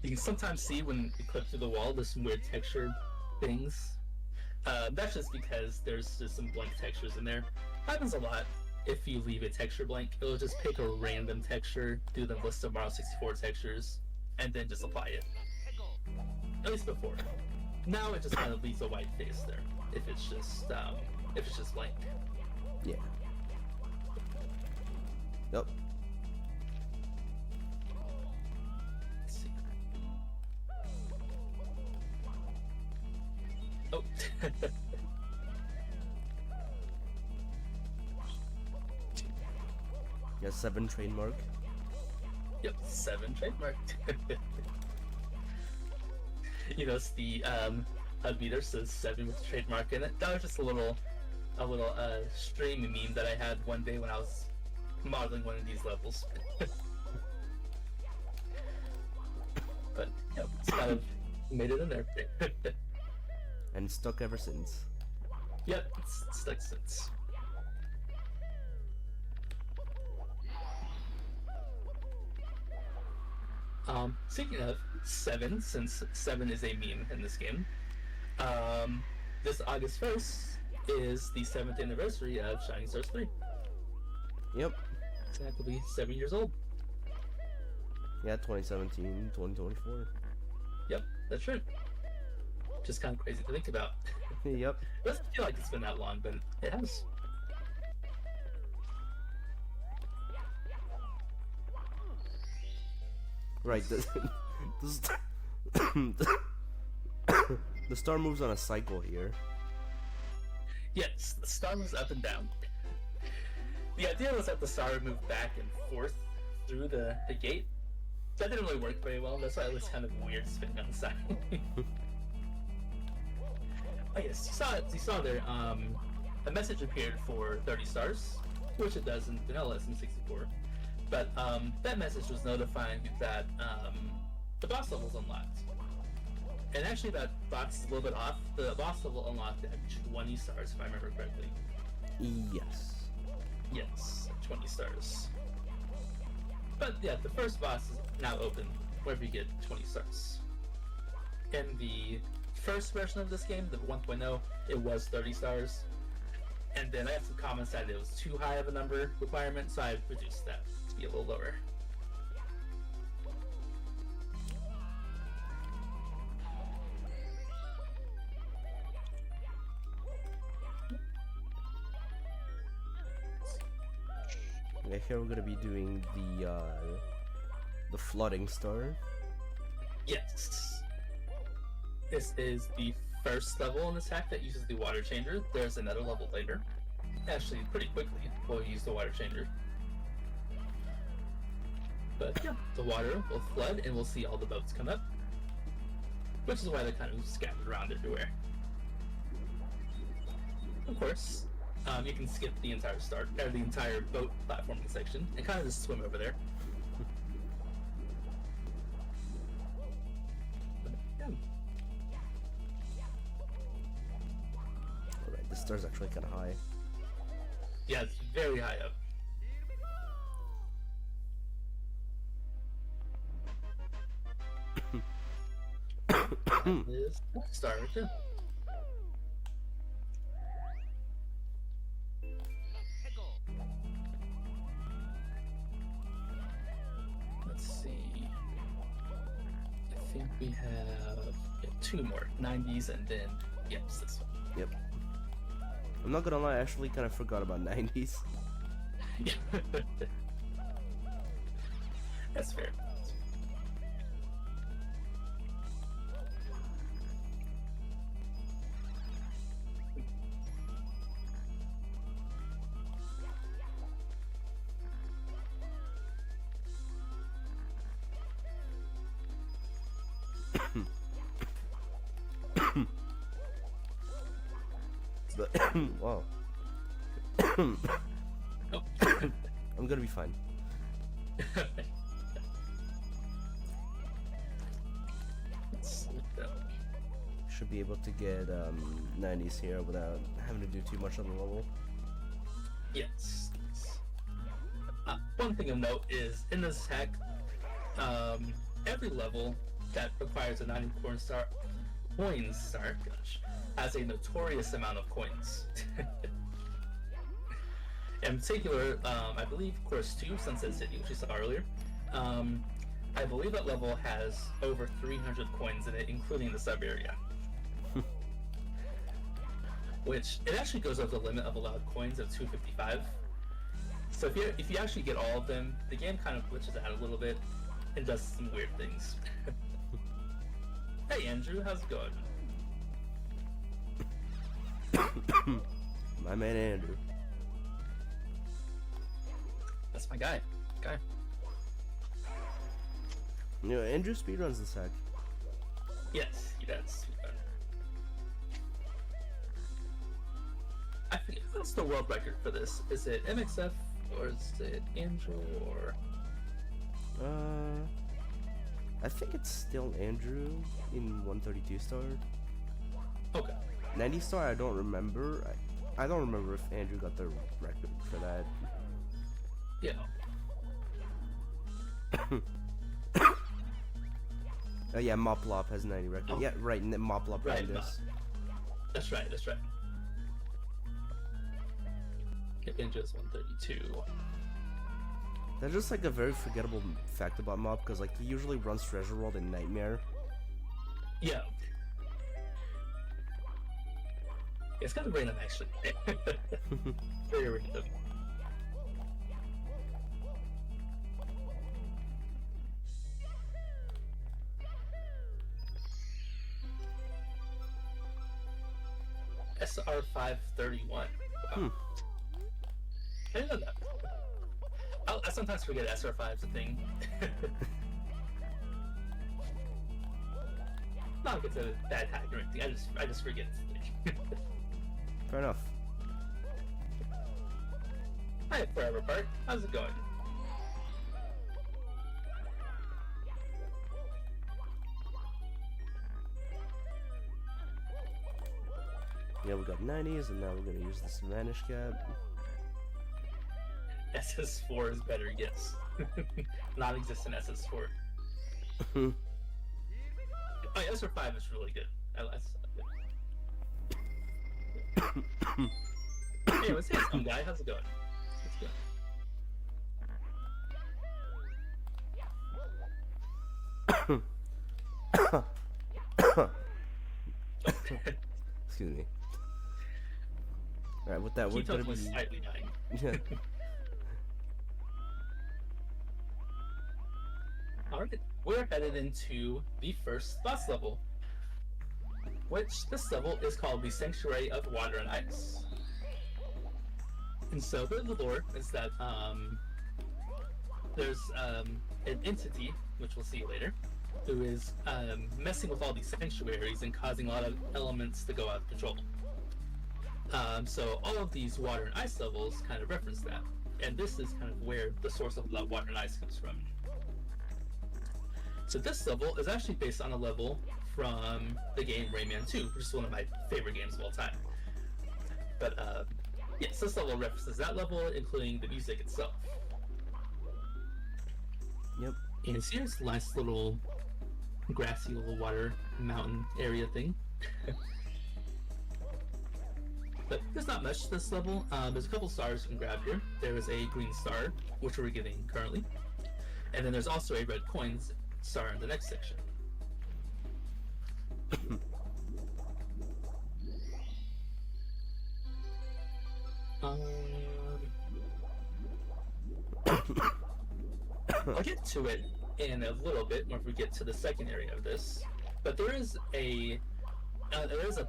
You can sometimes see when you clip through the wall, there's some weird textured things. That's just because there's just some blank textures in there. Happens a lot. If you leave a texture blank, it'll just pick a random texture, do the list of Mario 64 textures, and then just apply it. At least before. Now it just kind of leaves a white face there. If it's just blank. Yeah. Yep. Let's see. Oh. Yeah, 7 trademark. Yep, 7 trademark. You know, it's the meter says 7 with the trademark in it. That was just a little stream meme that I had one day when I was modeling one of these levels. But yeah, it's kind of made it in there. And it's stuck ever since. Yep, it's stuck since. Speaking of 7, since 7 is a meme in this game, this August 1st is the 7th anniversary of Shining Stars 3. Yep. It's going to be 7 years old. Yeah, 2017, 2024. Yep, that's right. Just kind of crazy to think about. Yep. It doesn't feel like it's been that long, but it has. Right. The star moves on a cycle here. Yes, the star moves up and down. The idea was that the star would move back and forth through the gate. That didn't really work very well. That's why it looks kind of weird spinning on the side. Oh yes, you saw there. A message appeared for 30 stars, which it does in vanilla SM64. But that message was notifying you that the boss level is unlocked. And actually, that box is a little bit off. The boss level unlocked at 20 stars, if I remember correctly. Yes. Yes, 20 stars. But yeah, the first boss is now open, wherever you get 20 stars. In the first version of this game, the 1.0, it was 30 stars. And then I have some comments that it was too high of a number requirement, so I reduced that to be a little lower. Okay, here we're gonna be doing the flooding star. Yes. This is the first level in this hack that uses the water changer. There's another level later. Actually, pretty quickly we'll use the water changer. But yeah, the water will flood and we'll see all the boats come up. Which is why they're kind of scattered around everywhere. Of course, you can skip the entire the entire boat platforming section and kind of just swim over there. But, yeah. star is actually kind of high. Yeah, it's very high up. That is star right there. Let's see. I think we have two more, 90s, and then yes, this one. Yep. I'm not gonna lie, I actually kind of forgot about 90s. Yeah. That's fair. But wow. Oh. I'm gonna be fine. Should be able to get 90s here without having to do too much on the level. Yes. One thing of note is in this hack, every level that requires a 90 coins star, has a notorious amount of coins. In particular, I believe course 2, Sunset City, which we saw earlier, I believe that level has over 300 coins in it, including the sub area. Which, it actually goes over the limit of allowed coins of 255. So if you actually get all of them, the game kind of glitches out a little bit and does some weird things. Hey Andrew, how's it going? My man Andrew. That's my guy. You know, Andrew speedruns this hack. Yes, he does. I forget what's the world record for this. Is it MXF or is it Andrew or? I think it's still Andrew in 132 star. Okay. 90 star, I don't remember. I don't remember if Andrew got the record for that. Yeah. Oh yeah, Moplop has 90 record. Oh. Yeah, right. Moplop Right, ran this. That's right. Andrew is 132. That's just like a very forgettable fact about Mop, because like he usually runs Treasure World in Nightmare. Yeah. It's kind of random actually. Very random. SR 531. Wow. I didn't know that. I sometimes forget SR5 is a thing. Not like it's a bad hack or anything. I just forget it's a thing. Fair enough. Hi, Forever Park. How's it going? Yeah, we got 90s, and now we're gonna use this Vanish Cap. SS4 is better, yes. Non-existent SS4. Oh, yeah, SR5 is really good. Hey, what's this some guy? How's it going? Excuse me. Alright, with that, we're gonna be... slightly dying. Yeah. Alright, we're headed into the first boss level, which this level is called the Sanctuary of Water and Ice. And so the lore is that there's an entity, which we'll see later, who is messing with all these sanctuaries and causing a lot of elements to go out of control. So all of these water and ice levels kind of reference that, and this is kind of where the source of water and ice comes from. So this level is actually based on a level from the game Rayman 2, which is one of my favorite games of all time. But yes, this level references that level, including the music itself. Yep. And here's a nice little grassy little water mountain area thing. But there's not much to this level. There's a couple stars you can grab here. There is a green star, which we're getting currently. And then there's also a red coins star in the next section. I'll get to it in a little bit when we get to the second area of this. But there is a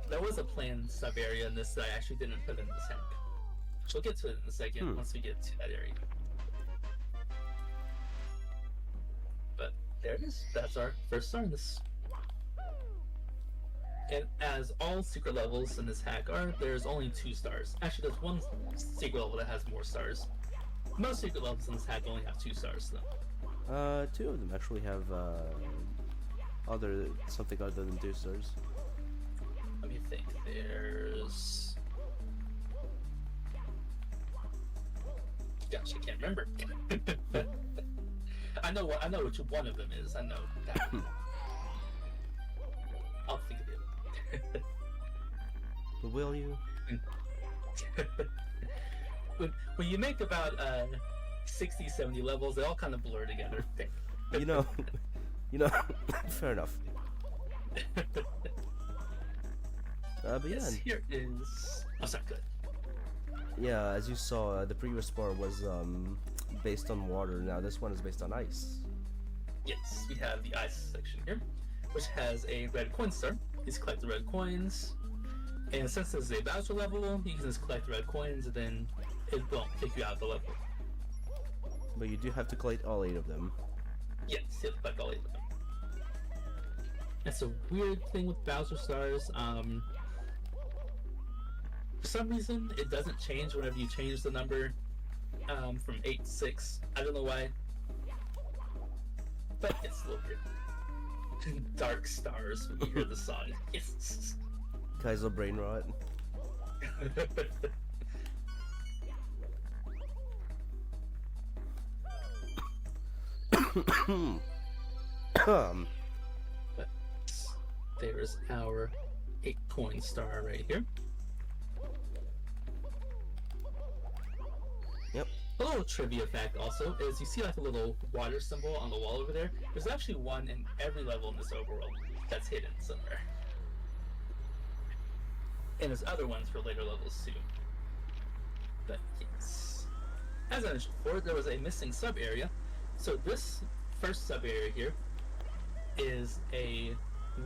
there was a planned sub area in this that I actually didn't put in this hack. We'll get to it in a second once we get to that area. But there it is. That's our first star in this. And as all secret levels in this hack are, there's only 2 stars. Actually, there's one secret level that has more stars. Most secret levels in this hack only have 2 stars, though. 2 of them actually have something other than 2 stars. Let me think. There's. Gosh, I can't remember. I know which one of them is. I know that. I'll think of it. But will you? when you make about 60, 70 levels, they all kind of blur together. you know, fair enough. But yeah. Yes, here is. Oh, sorry, good. Yeah, as you saw, the previous bar was based on water. Now this one is based on ice. Yes, we have the ice section here, which has a red coin star. You just collect the red coins, and since this is a Bowser level, you can just collect the red coins, and then it won't kick you out of the level. But you do have to collect all 8 of them. Yes, you have to collect all 8 of them. That's a weird thing with Bowser stars. For some reason, it doesn't change whenever you change the number from 8 to 6. I don't know why. But it's a little weird. Dark stars when you hear the song. Yes. Kaizo brain rot. But there's our 8 coin star right here. Yep. A little trivia fact also is you see like a little water symbol on the wall over there. There's actually one in every level in this overworld that's hidden somewhere. And there's other ones for later levels too. But yes. As I mentioned before, there was a missing sub area. So this first sub area here is a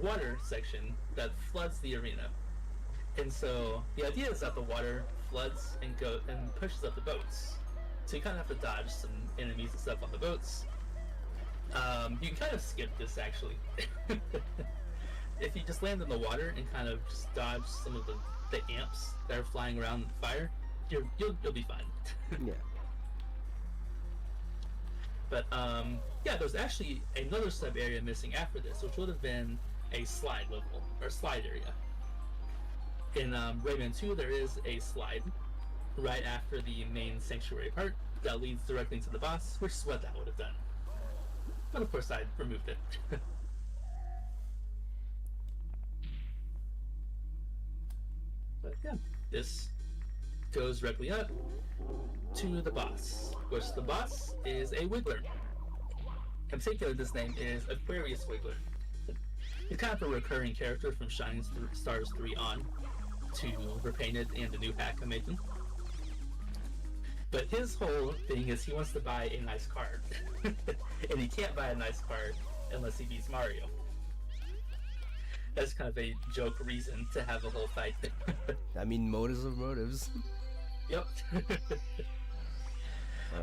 water section that floods the arena. And so the idea is that the water floods and pushes up the boats. So you kind of have to dodge some enemies and stuff on the boats. You can kind of skip this actually. If you just land in the water and kind of just dodge some of the amps that are flying around in the fire, you'll be fine. Yeah. But yeah, there's actually another sub area missing after this, which would have been a slide level or slide area. In Rayman 2, there is a slide right after the main sanctuary part that leads directly into the boss, which is what that would have done. But of course, I removed it. But yeah, this goes directly up to the boss, which the boss is a Wiggler. In particular, this name is Aquarius Wiggler. He's kind of a recurring character from Shining Stars 3 on to Repainted and the new hack I'm making. But his whole thing is he wants to buy a nice card. And he can't buy a nice card unless he beats Mario. That's kind of a joke reason to have a whole fight. I mean, motives of motives. Yep. Right.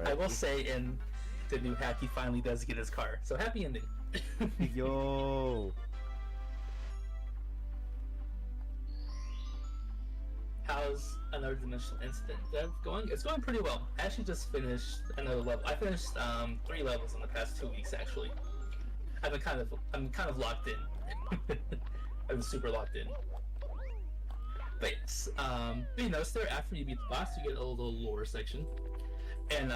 I will say in the new hack he finally does get his car. So happy ending. Yo. How's another dimensional incident dev going? It's going pretty well. I actually just finished another level. I finished 3 levels in the past 2 weeks actually. I'm kind of locked in. I'm super locked in. But yes, but you notice there after you beat the boss, you get a little lore section, and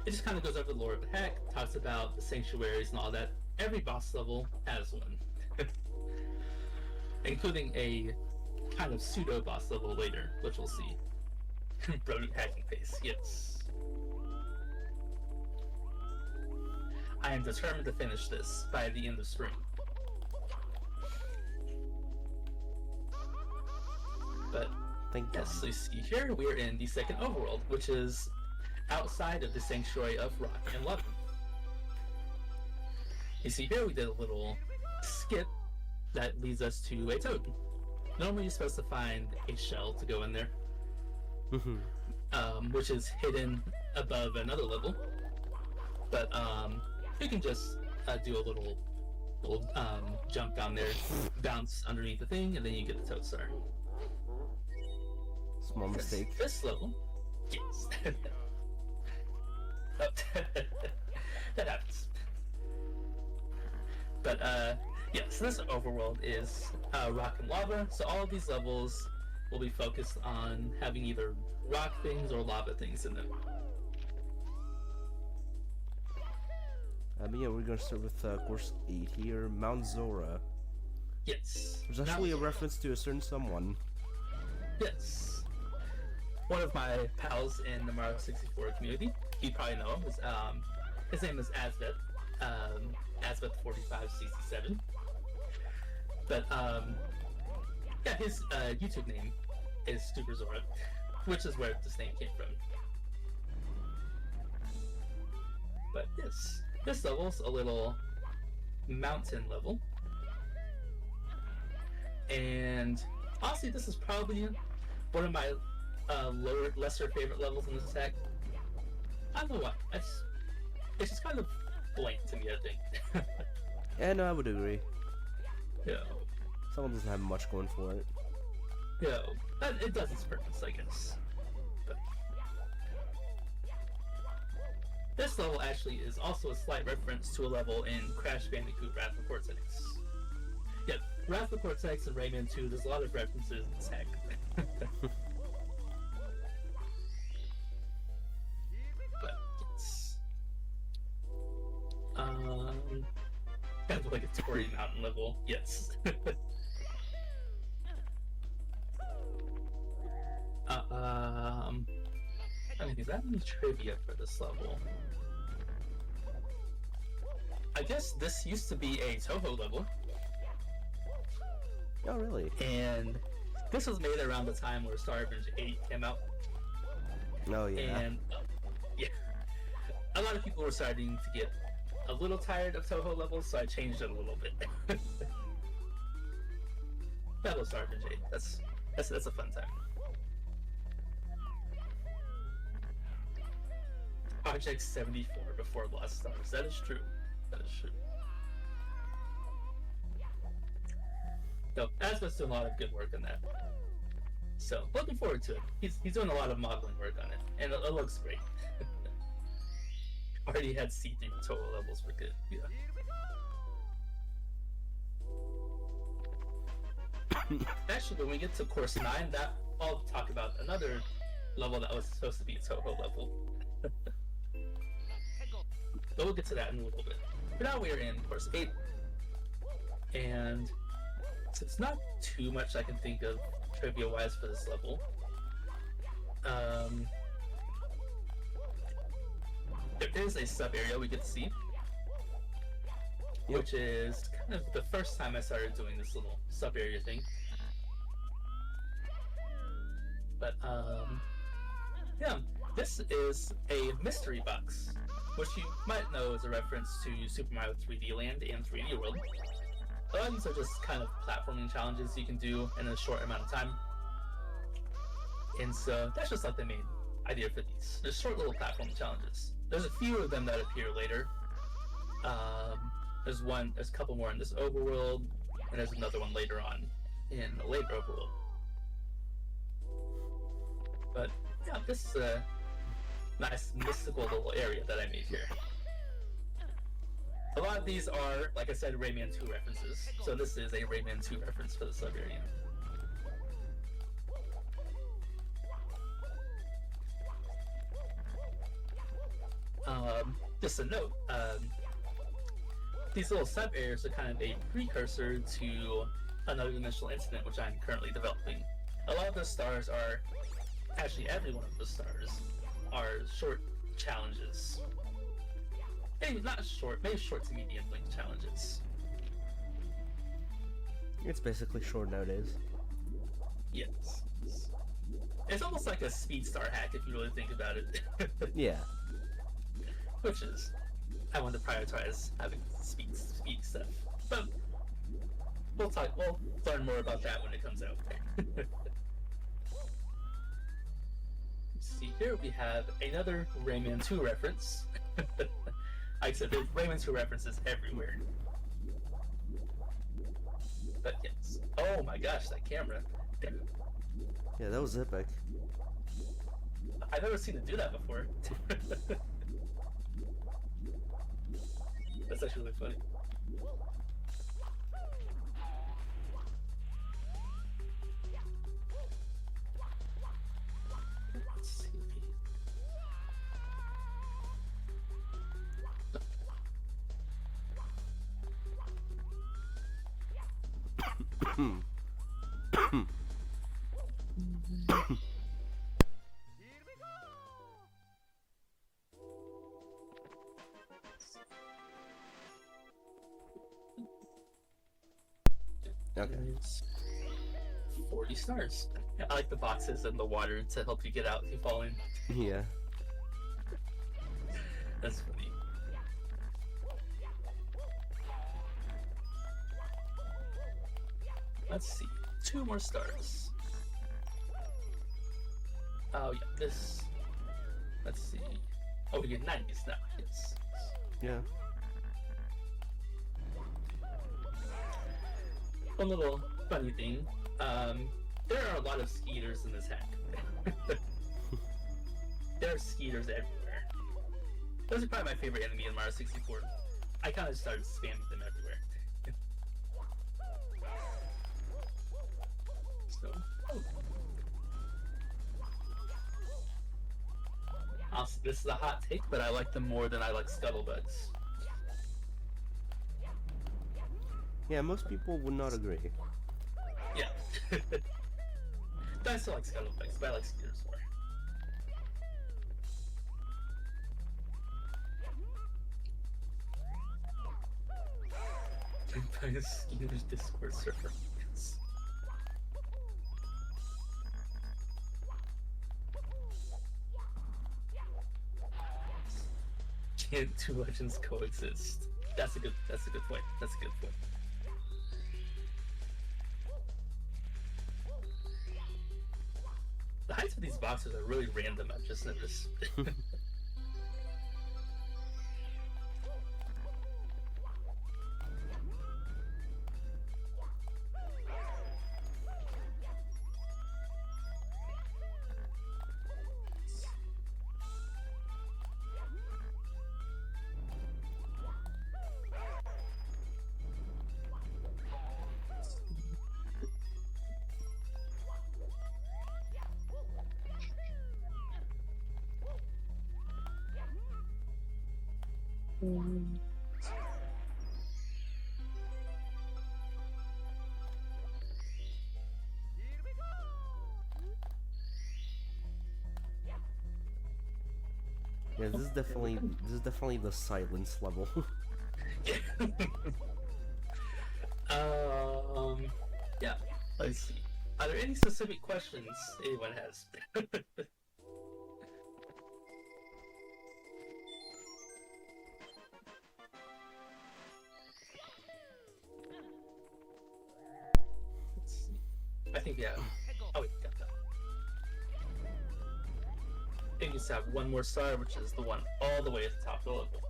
it just kind of goes over the lore of the hack, talks about the sanctuaries and all that. Every boss level has one, including a kind of pseudo boss level later, which we'll see. Brody hacking face, yes. I am determined to finish this by the end of spring. But Thank God. yes, so you see here we're in the second overworld, which is outside of the sanctuary of rock and lava. You see here we did a little skip that leads us to a toad. Normally you're supposed to find a shell to go in there, which is hidden above another level. But you can just do a little jump down there, bounce underneath the thing, and then you get the toad star. Small mistake. This level, yes. That happens. But yeah, so this overworld is rock and lava. So all of these levels will be focused on having either rock things or lava things in them. Yeah, we're gonna start with course 8 here, Mount Zora. Yes. There's actually a reference to a certain someone. Yes. One of my pals in the Mario 64 community, you probably know him, his name is Azbeth, Azbeth4567. But, yeah, his YouTube name is Super Zora, which is where this name came from. But this level's a little mountain level. And honestly, this is probably one of my lesser favorite levels in this hack. I don't know why. It's just kind of blank to me, I think. Yeah, no, I would agree. Yeah. Someone doesn't have much going for it. Yeah. It does its purpose, I guess. But this level actually is also a slight reference to a level in Crash Bandicoot Wrath of Cortex. Yeah, Wrath of Cortex and Rayman 2, there's a lot of references in this hack. But it's kind of like a Tory Mountain level, yes. I mean, is that any trivia for this level? I guess this used to be a Toho level. Oh, really? And this was made around the time where Star Revenge 8 came out. Oh, yeah. And yeah, a lot of people were starting to get a little tired of Toho levels, so I changed it a little bit. That was Star Revenge 8. That's a fun time. Project 74 before Lost Stars. That is true. That is true. So Asma's doing a lot of good work on that. So looking forward to it. He's doing a lot of modeling work on it, and it looks great. Already had see-through total levels were good. Yeah. Actually, when we get to course 9, that I'll talk about another level that was supposed to be a Toho level. But we'll get to that in a little bit. But now we're in course 8, and so it's not too much I can think of trivia-wise for this level. There is a sub-area we get to see, which is kind of the first time I started doing this little sub-area thing. But, yeah, this is a mystery box, which you might know is a reference to Super Mario 3D Land and 3D World. A lot of these are just kind of platforming challenges you can do in a short amount of time. And so that's just like the main idea for these. They're short little platform challenges. There's a few of them that appear later. There's a couple more in this overworld, and there's another one later on in the later overworld. But yeah, this is a nice mystical little area that I made here. A lot of these are, like I said, Rayman 2 references, so this is a Rayman 2 reference for the sub-area. just a note, these little sub areas are kind of a precursor to another dimensional incident which I'm currently developing. A lot of those stars are, actually every one of those stars, are short challenges. Maybe not short, maybe short to medium length challenges. It's basically short nowadays. Yes. It's almost like a speed star hack if you really think about it. Yeah. Which is, I want to prioritize having speed stuff. But we'll learn more about that when it comes out. See, here we have another Rayman 2 reference. Like I said, there's Rayman 2 references everywhere. But yes. Oh my gosh, that camera. Yeah, that was epic. I've never seen it do that before. That's actually really funny. Let's see. Okay. There's 40 stars. I like the boxes and the water to help you get out if you fall in. Yeah. That's funny. Let's see. 2 more stars. Oh yeah, this. Let's see. Oh, we get 90s now. Yes. Yeah. One little funny thing. There are a lot of skeeters in this hack. There are skeeters everywhere. Those are probably my favorite enemy in Mario 64. I kind of started spamming them everywhere. So, also, this is a hot take, but I like them more than I like scuttlebugs. Yeah, most people would not agree. Yeah. But I still like scuttlebugs, but I like skeeters more. Vampire Skeeters Discord server. Yes. Can't 2 legends coexist? That's a good point. That's a good point. The heights of these boxes are really random, I've just noticed. Yeah, this is definitely the silence level. Yeah. Let's see. Are there any specific questions anyone has? Let's see. I think yeah. Oh wait, got that. I think you just have 1 more star, which is the one all the way at the top of the level.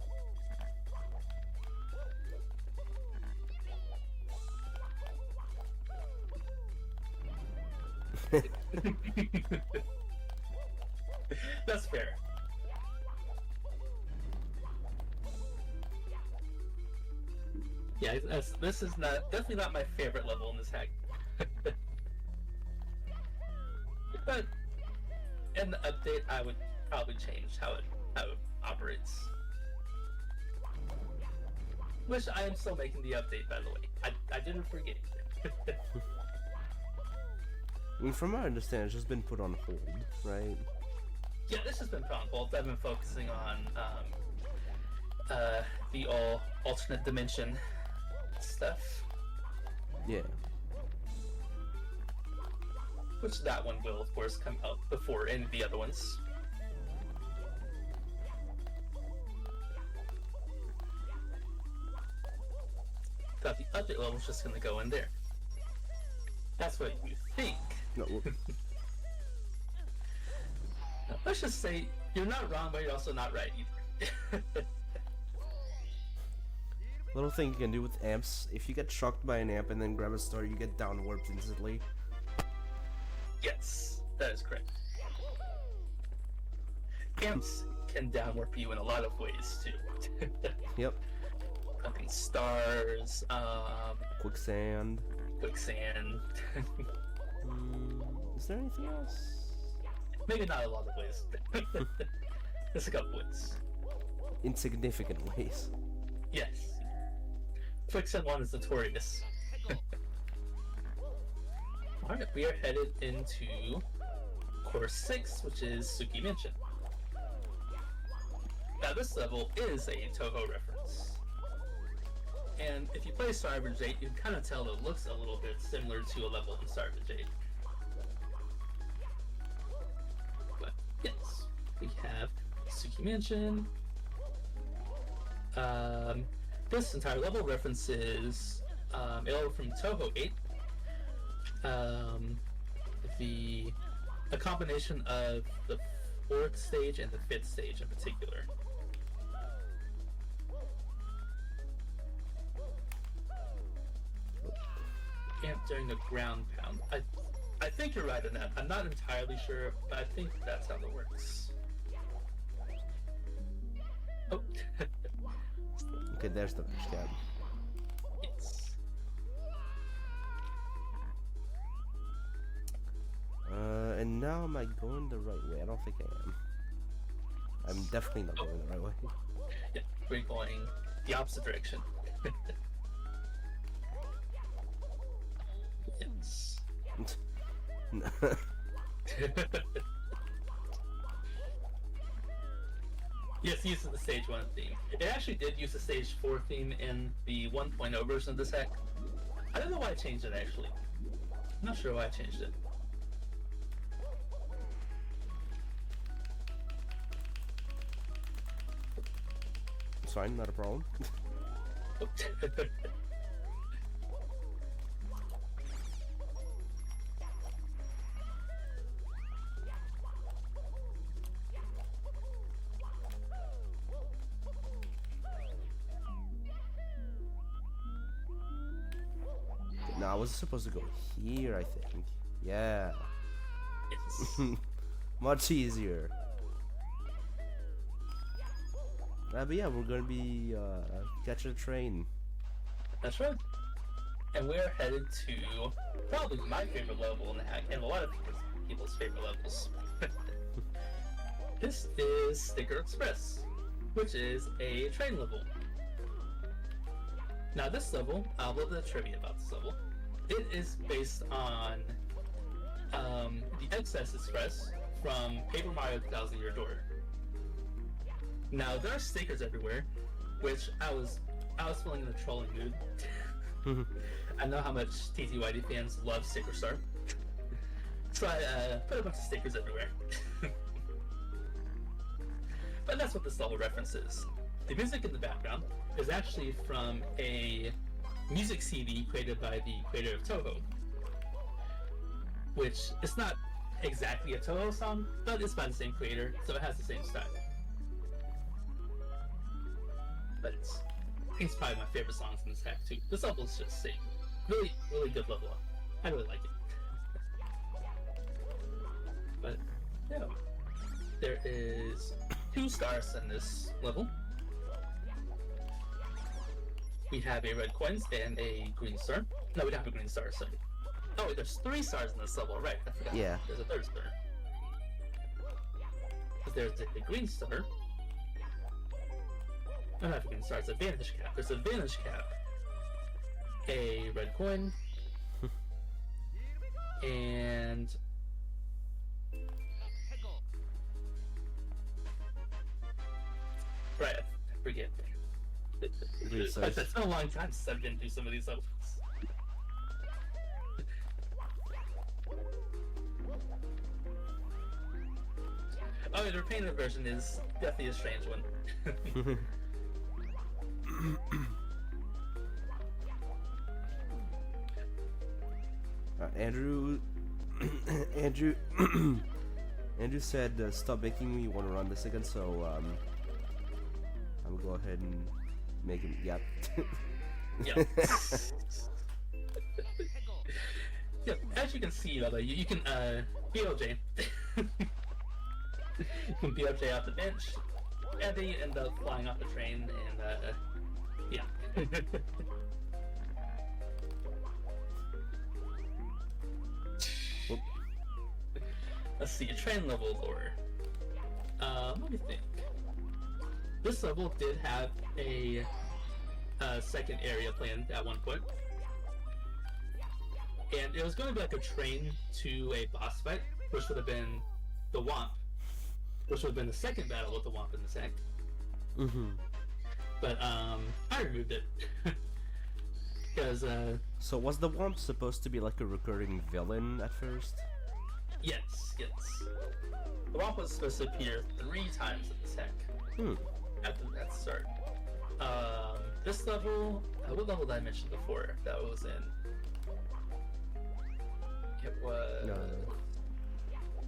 That's fair. Yeah, this is definitely not my favorite level in this hack. But in the update, I would probably change how it operates. Which I am still making the update, by the way. I didn't forget. I mean, from what I understand, it's just been put on hold, right? Yeah, this has been put on hold. I've been focusing on the alternate dimension stuff. Yeah. Which that one will, of course, come out before any of the other ones. Thought the update level was just going to go in there. That's what you think. No. Let's just say you're not wrong, but you're also not right either. Little thing you can do with amps: if you get shocked by an amp and then grab a star, you get downwarped instantly. Yes, that is correct. Amps can downwarp you in a lot of ways too. Yep. Fucking stars, Quicksand. quicksand. Is there anything else? Maybe not a lot of ways. There's a couple ways. Insignificant ways. Yes. Quicksand one is notorious. Alright, we are headed into Course 6, which is Suki Mansion. Now this level is a Toho reference. And if you play Star River Jade, you can kind of tell it looks a little bit similar to a level in Star River Jade. But yes, we have Suki Mansion. This entire level references a level from Toho 8. A combination of the 4th stage and the 5th stage in particular. And during the ground pound. I think you're right on that. I'm not entirely sure, but I think that's how it works. Oh. Okay, there's the fish cab. Yes. And now am I going the right way? I don't think I am. I'm definitely not going the right way. Yeah, we're going the opposite direction. Yes. Yes, uses the stage 1 theme. It actually did use the stage 4 theme in the 1.0 version of this hack. I don't know why I changed it actually. I'm not sure why I changed it. It's fine, not a problem. No, I was supposed to go here, I think. Yeah. Yes. Much easier. But yeah, we're gonna be catching a train. That's right. And we're headed to probably my favorite level in the hack, and a lot of people's favorite levels. This is Sticker Express, which is a train level. Now this level, a little bit of trivia about this level. It is based on the Excess Express from Paper Mario 1000 Year Door. Now there are stickers everywhere, which I was feeling in a trolling mood. I know how much TTYD fans love Sticker Star, so I put a bunch of stickers everywhere. But that's what this level references. The music in the background is actually from a music CD created by the creator of Toho, which is not exactly a Toho song, but it's by the same creator, so it has the same style. But it's probably my favorite songs in this hack too. This level is just a really, really good level up. I really like it. But yeah, there is 2 stars in this level. We have a red coins and a green star. No, we don't have a green star, sorry. Oh, wait, there's 3 stars in this level, right? I forgot. Yeah. There's a 3rd star. Because there's a green star. I don't know if you can start. It's a vanish cap. There's a vanish cap, a red coin, and right, I forget. It's been a long time since I've been through some of these levels. Oh, the repainted version is definitely a strange one. Andrew Andrew said stop making me want to run this again, so I'm gonna go ahead and make him. Yep. Yep. Yep. As you can see, you can BLJ. You can BLJ off the bench, and then you end up flying off the train, and yeah. Let's see, train level lore. Let me think. This level did have a second area planned at one point. And it was going to be like a train to a boss fight, which would have been the Womp, which would have been the second battle with the Womp in the sack. Mm-hmm. But I removed it. Because So was the Womp supposed to be like a recurring villain at first? Yes. The Womp was supposed to appear 3 times in the sack. At the start. This level, what level did I mention before that was in? It was... No.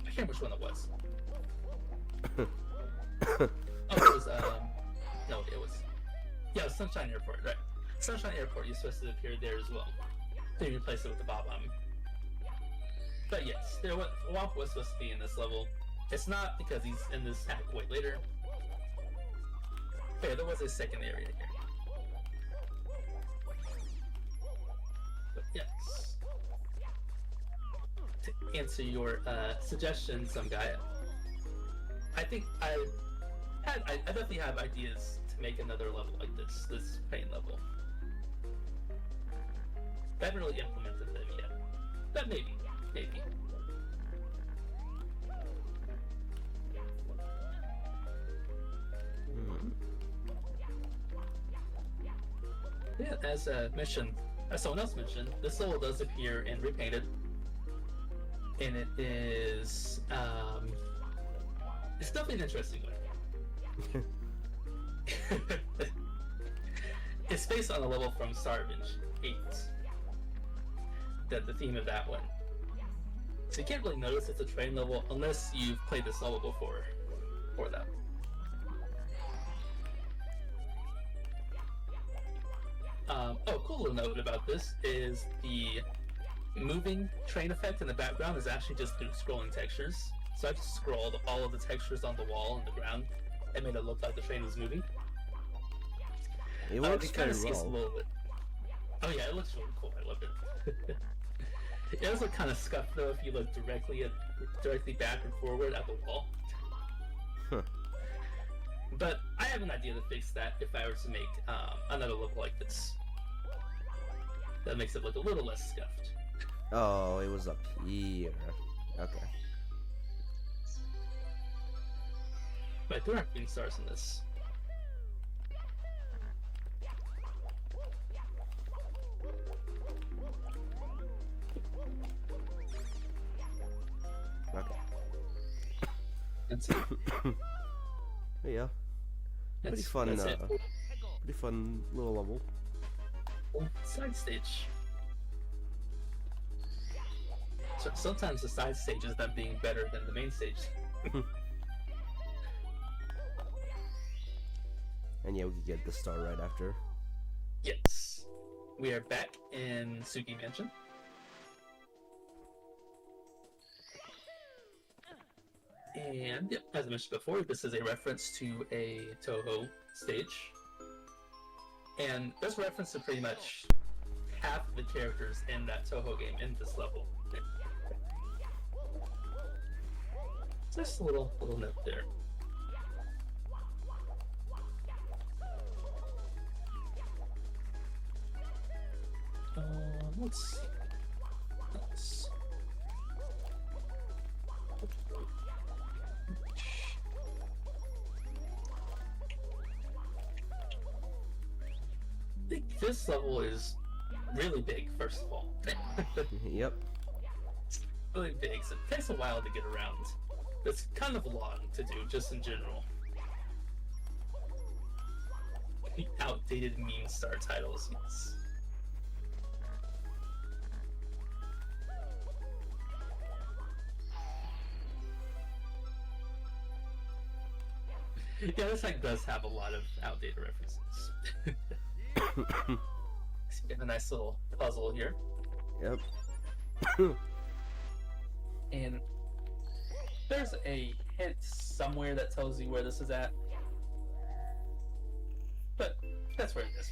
I can't remember which one it was. Oh, it was, no, it was... Yeah, it was Sunshine Airport, right. Sunshine Airport, you're supposed to appear there as well. Then you replace it with the Bob-Omb. But yes, Womp was supposed to be in this level. It's not because he's in this hack way later. But yeah, there was a second area here. But yes. To answer your suggestion, some guy, I think I definitely have ideas to make another level like this pain level. I haven't really implemented them yet. But maybe. Yeah, as someone else mentioned, this level does appear in Repainted, and it is it's definitely an interesting one. It's based on a level from Starvage 8. The theme of that one. So you can't really notice it's a train level unless you've played this level before for that. Cool little note about this is the moving train effect in the background is actually just through scrolling textures. So I just scrolled all of the textures on the wall and the ground and made it look like the train was moving. It works it kind of very skips well. a little bit. Oh yeah, it looks really cool. I love it. It does look kind of scuffed though if you look directly back and forward at the wall. Huh. But I have an idea to fix that if I were to make another level like this. That makes it look a little less scuffed. Oh, it was up here. Okay. But there aren't green stars in this. Okay. That's it. Yeah. Pretty fun. That's it. Pretty fun little level. Side stage. So sometimes the side stage is them being better than the main stage. And yeah, we could get the star right after. Yes. We are back in Suki Mansion. And yep, as I mentioned before, this is a reference to a Toho stage. And this reference to pretty much half of the characters in that Toho game in this level. Just a little note there. Let's see. Let's... I think this level is really big, first of all. Yep. It's really big, so it takes a while to get around. It's kind of long to do, just in general. Outdated meme star titles, yes. Yeah, this hack does have a lot of outdated references. So we have a nice little puzzle here. Yep. And there's a hint somewhere that tells you where this is at. But that's where it is.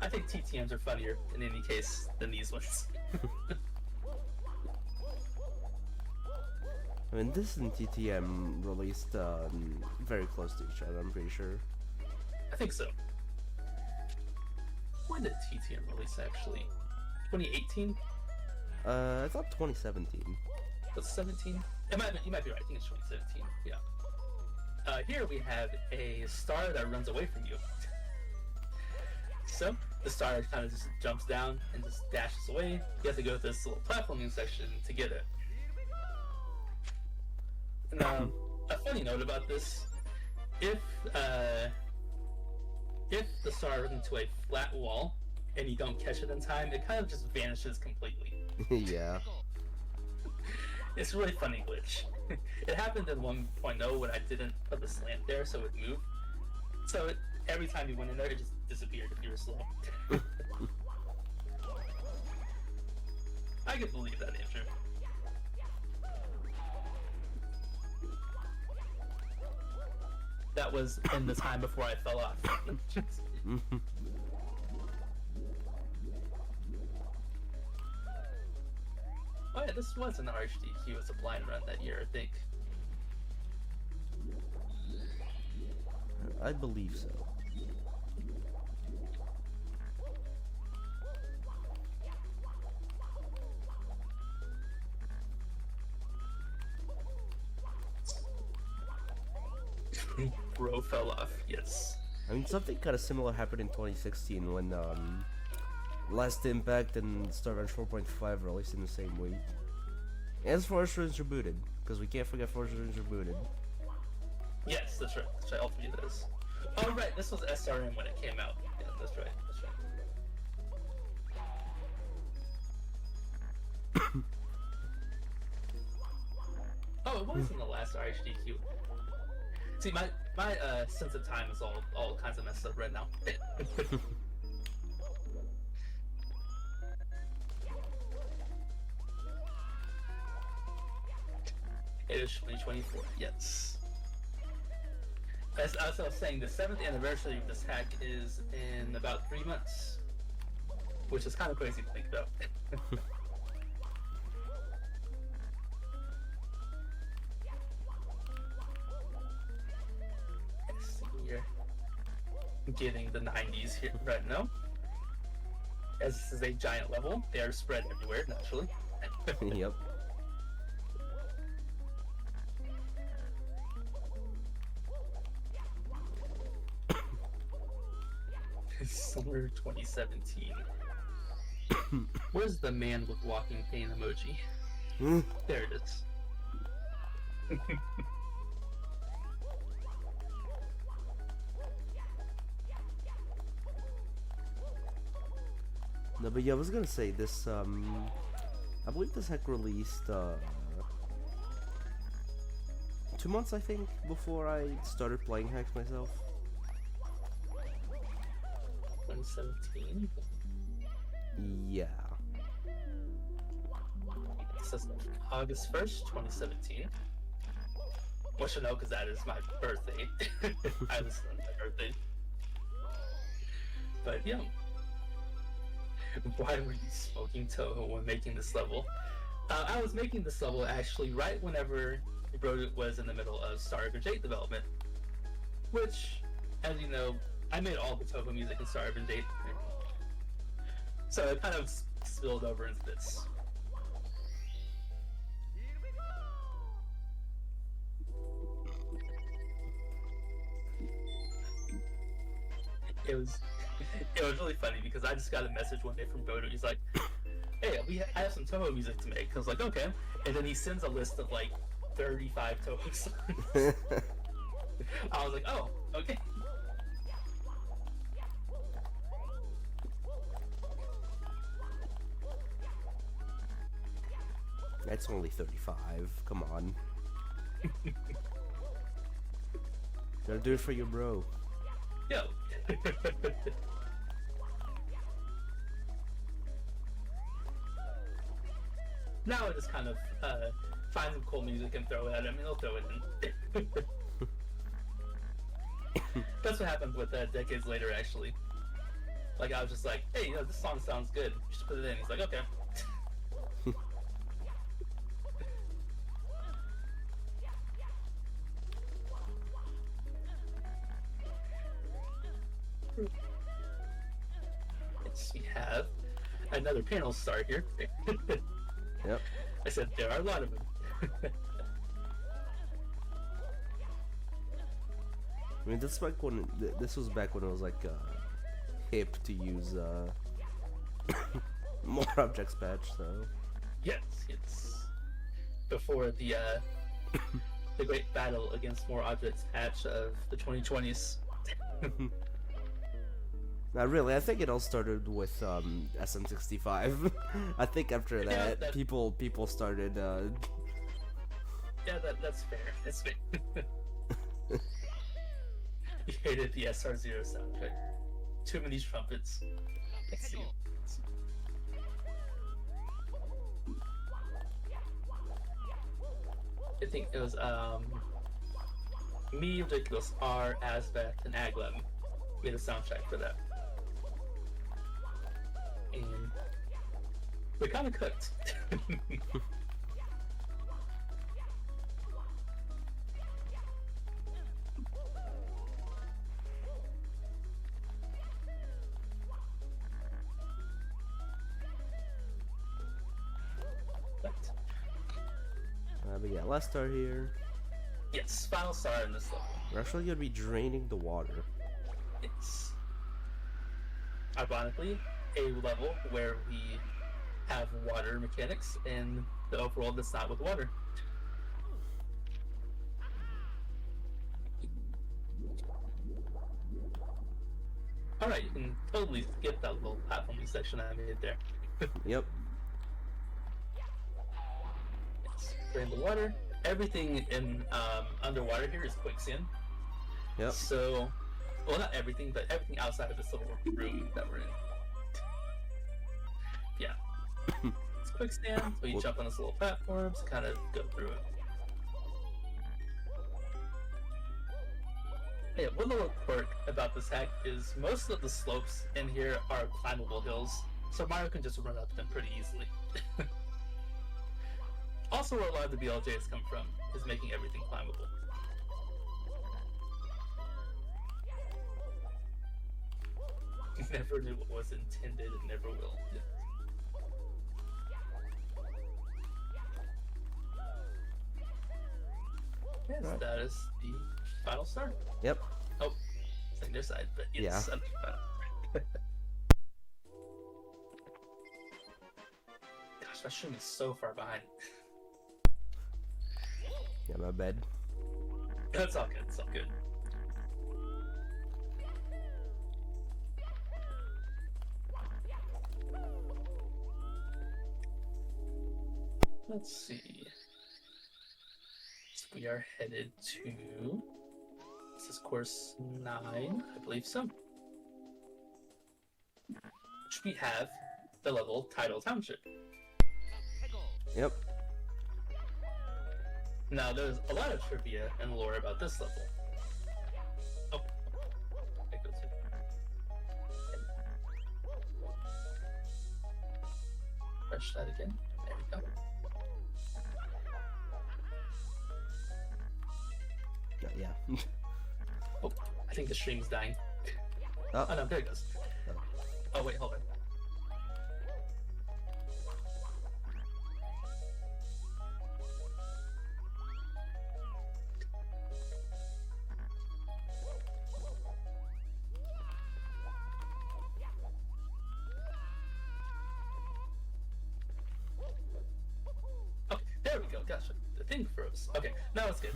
I think TTMs are funnier in any case than these ones. I mean, this and TTM released very close to each other, I'm pretty sure. I think so. When did TTM release actually? 2018? I thought 2017. Was it 17? You might be right. I think it's 2017. Yeah. Here we have a star that runs away from you. So the star kind of just jumps down and just dashes away. You have to go to this little platforming section to get it. Now, a funny note about this: if the star runs into a flat wall and you don't catch it in time, it kind of just vanishes completely. Yeah. It's a really funny glitch. It happened in 1.0 when I didn't put the slant there, so it moved. So every time you went in there, it just disappeared if you were slow. I could believe that, Andrew. That was in the time before I fell off. Oh yeah, this was an RHDQ as a blind run that year, I think. I believe so. Bro fell off, yes. I mean, something kind of similar happened in 2016 when Last Impact and Star Wars 4.5 released in the same week. And Forest Ruins Rebooted, because we can't forget Forest Ruins Rebooted. Yes, that's right. That's right. All three of those. Oh right, this was SRM when it came out. Yeah, that's right. That's right. Oh, it was in the last RHDQ. See, my sense of time is all kinds of messed up right now. It is 2024, yes. As I was saying, the 7th anniversary of this hack is in about 3 months, which is kind of crazy to think about. Let's see here. Getting the 90s here right now. As this is a giant level, they are spread everywhere, naturally. Yep. Summer 2017. Where's the man with walking pain emoji? There it is. No, but yeah, I was gonna say this. I believe this hack released 2 months, I think, before I started playing hacks myself. 2017. Yeah. It says August 1st, 2017. Which I know because that is my birthday. I listen on my birthday. But yeah. Why were you smoking Toho when making this level? I was making this level actually right whenever Bro was in the middle of Star Wars 8 development. Which, as you know, I made all the Toho music in Star Urban Date. So it kind of spilled over into this. It was really funny because I just got a message one day from Bodo. He's like, "Hey, I have some Toho music to make." I was like, "Okay," and then he sends a list of like 35 Toho songs. I was like, "Oh, okay." That's only 35. Come on. Gotta do it for your bro. Yo. Now I just kind of find some cool music and throw it at him, and he'll throw it in. That's what happened with Decades Later, actually. Like, I was just like, "Hey, this song sounds good. You should put it in." He's like, "Okay." Yes, we have another panel star here. Yep. I said there are a lot of them. I mean, this like when this was back when it was like hip to use more objects patch. So Yes, it's before the the great battle against more objects patch of the 2020s. not really. I think it all started with SM65. I think after that, that- people started. Yeah, that's fair. That's fair. You hated the SR0 soundtrack. Too many trumpets. Let's see. I think it was me, Ridiculous R, Asbeth, and Aglem made a soundtrack for that. And we kind of cooked. But yeah, let's start here. Yes, final star in this level. We're actually gonna be draining the water. It's ironically a level where we have water mechanics in the overworld that's not with water. Alright, you can totally skip that little platforming section I made there. Yep. Yes, drain the water. Everything in underwater here is quicksand. Yep. So, well, not everything, but everything outside of this little room that we're in. Yeah. It's quicksand, so you jump on this little platform to kind of go through it. Yeah, one little quirk about this hack is most of the slopes in here are climbable hills, so Mario can just run up them pretty easily. Also, where a lot of the BLJs come from is making everything climbable. Never knew what was intended and never will. Yeah. Yes, Right. that is the final star. Yep. Oh, it's on their side, but it's Yeah. on the final. Gosh, my stream is so far behind. Yeah, my bad. That's all good. It's all good. Let's see. So we are headed to. This is course 9, I believe so. Which we have the level Tidal Township. Yep. Now, there's a lot of trivia and lore about this level. Oh, there goes it. Refresh that again. There we go. Yeah. Oh, I think the stream's dying. Oh. Oh no, there it goes. Oh wait, hold on. Okay, there we go. Gotcha. The thing froze. Okay, now it's good.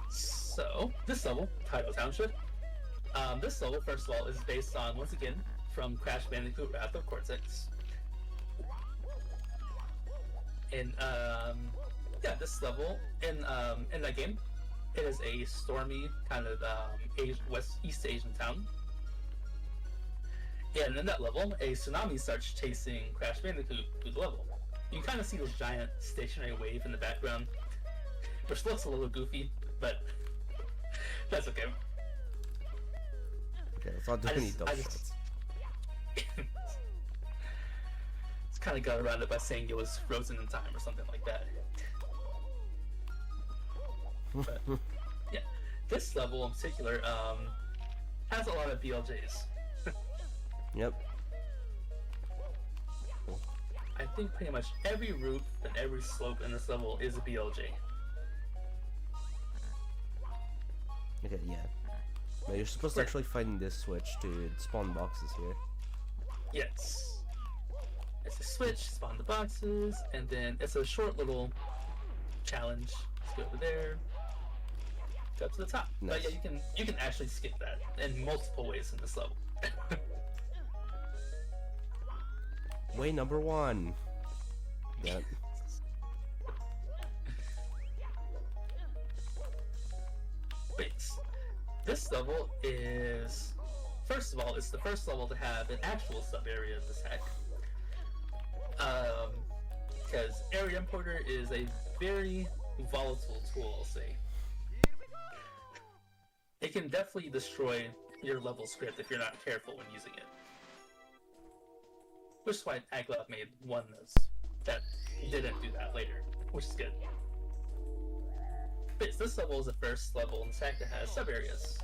So, this level, Tidal Township, this level, first of all, is based on, once again, from Crash Bandicoot Wrath of Cortex. And, yeah, this level, in that game, it is a stormy, kind of, East Asian town. And in that level, a tsunami starts chasing Crash Bandicoot through the level. You kind of see this giant stationary wave in the background, which looks a little goofy, but that's okay. Okay, let's not do any dumb shots. It's kind of got around it by saying it was frozen in time or something like that. But, yeah, this level in particular has a lot of BLJs. Yep. I think pretty much every roof and every slope in this level is a BLJ. Okay, yeah. Now you're supposed to actually find this switch to spawn boxes here. Yes. It's a switch, spawn the boxes, and then it's a short little challenge. Let's go over there. Go up to the top. Nice. But yeah, you can actually skip that in multiple ways in this level. Way number 1. Yep. Wait, this level is, first of all, it's the first level to have an actual sub area of this hack. Because Area Importer is a very volatile tool, I'll say. It can definitely destroy your level script if you're not careful when using it. Which is why Aglov made one that didn't do that later, which is good. But this level is the first level in this hack that has sub-areas.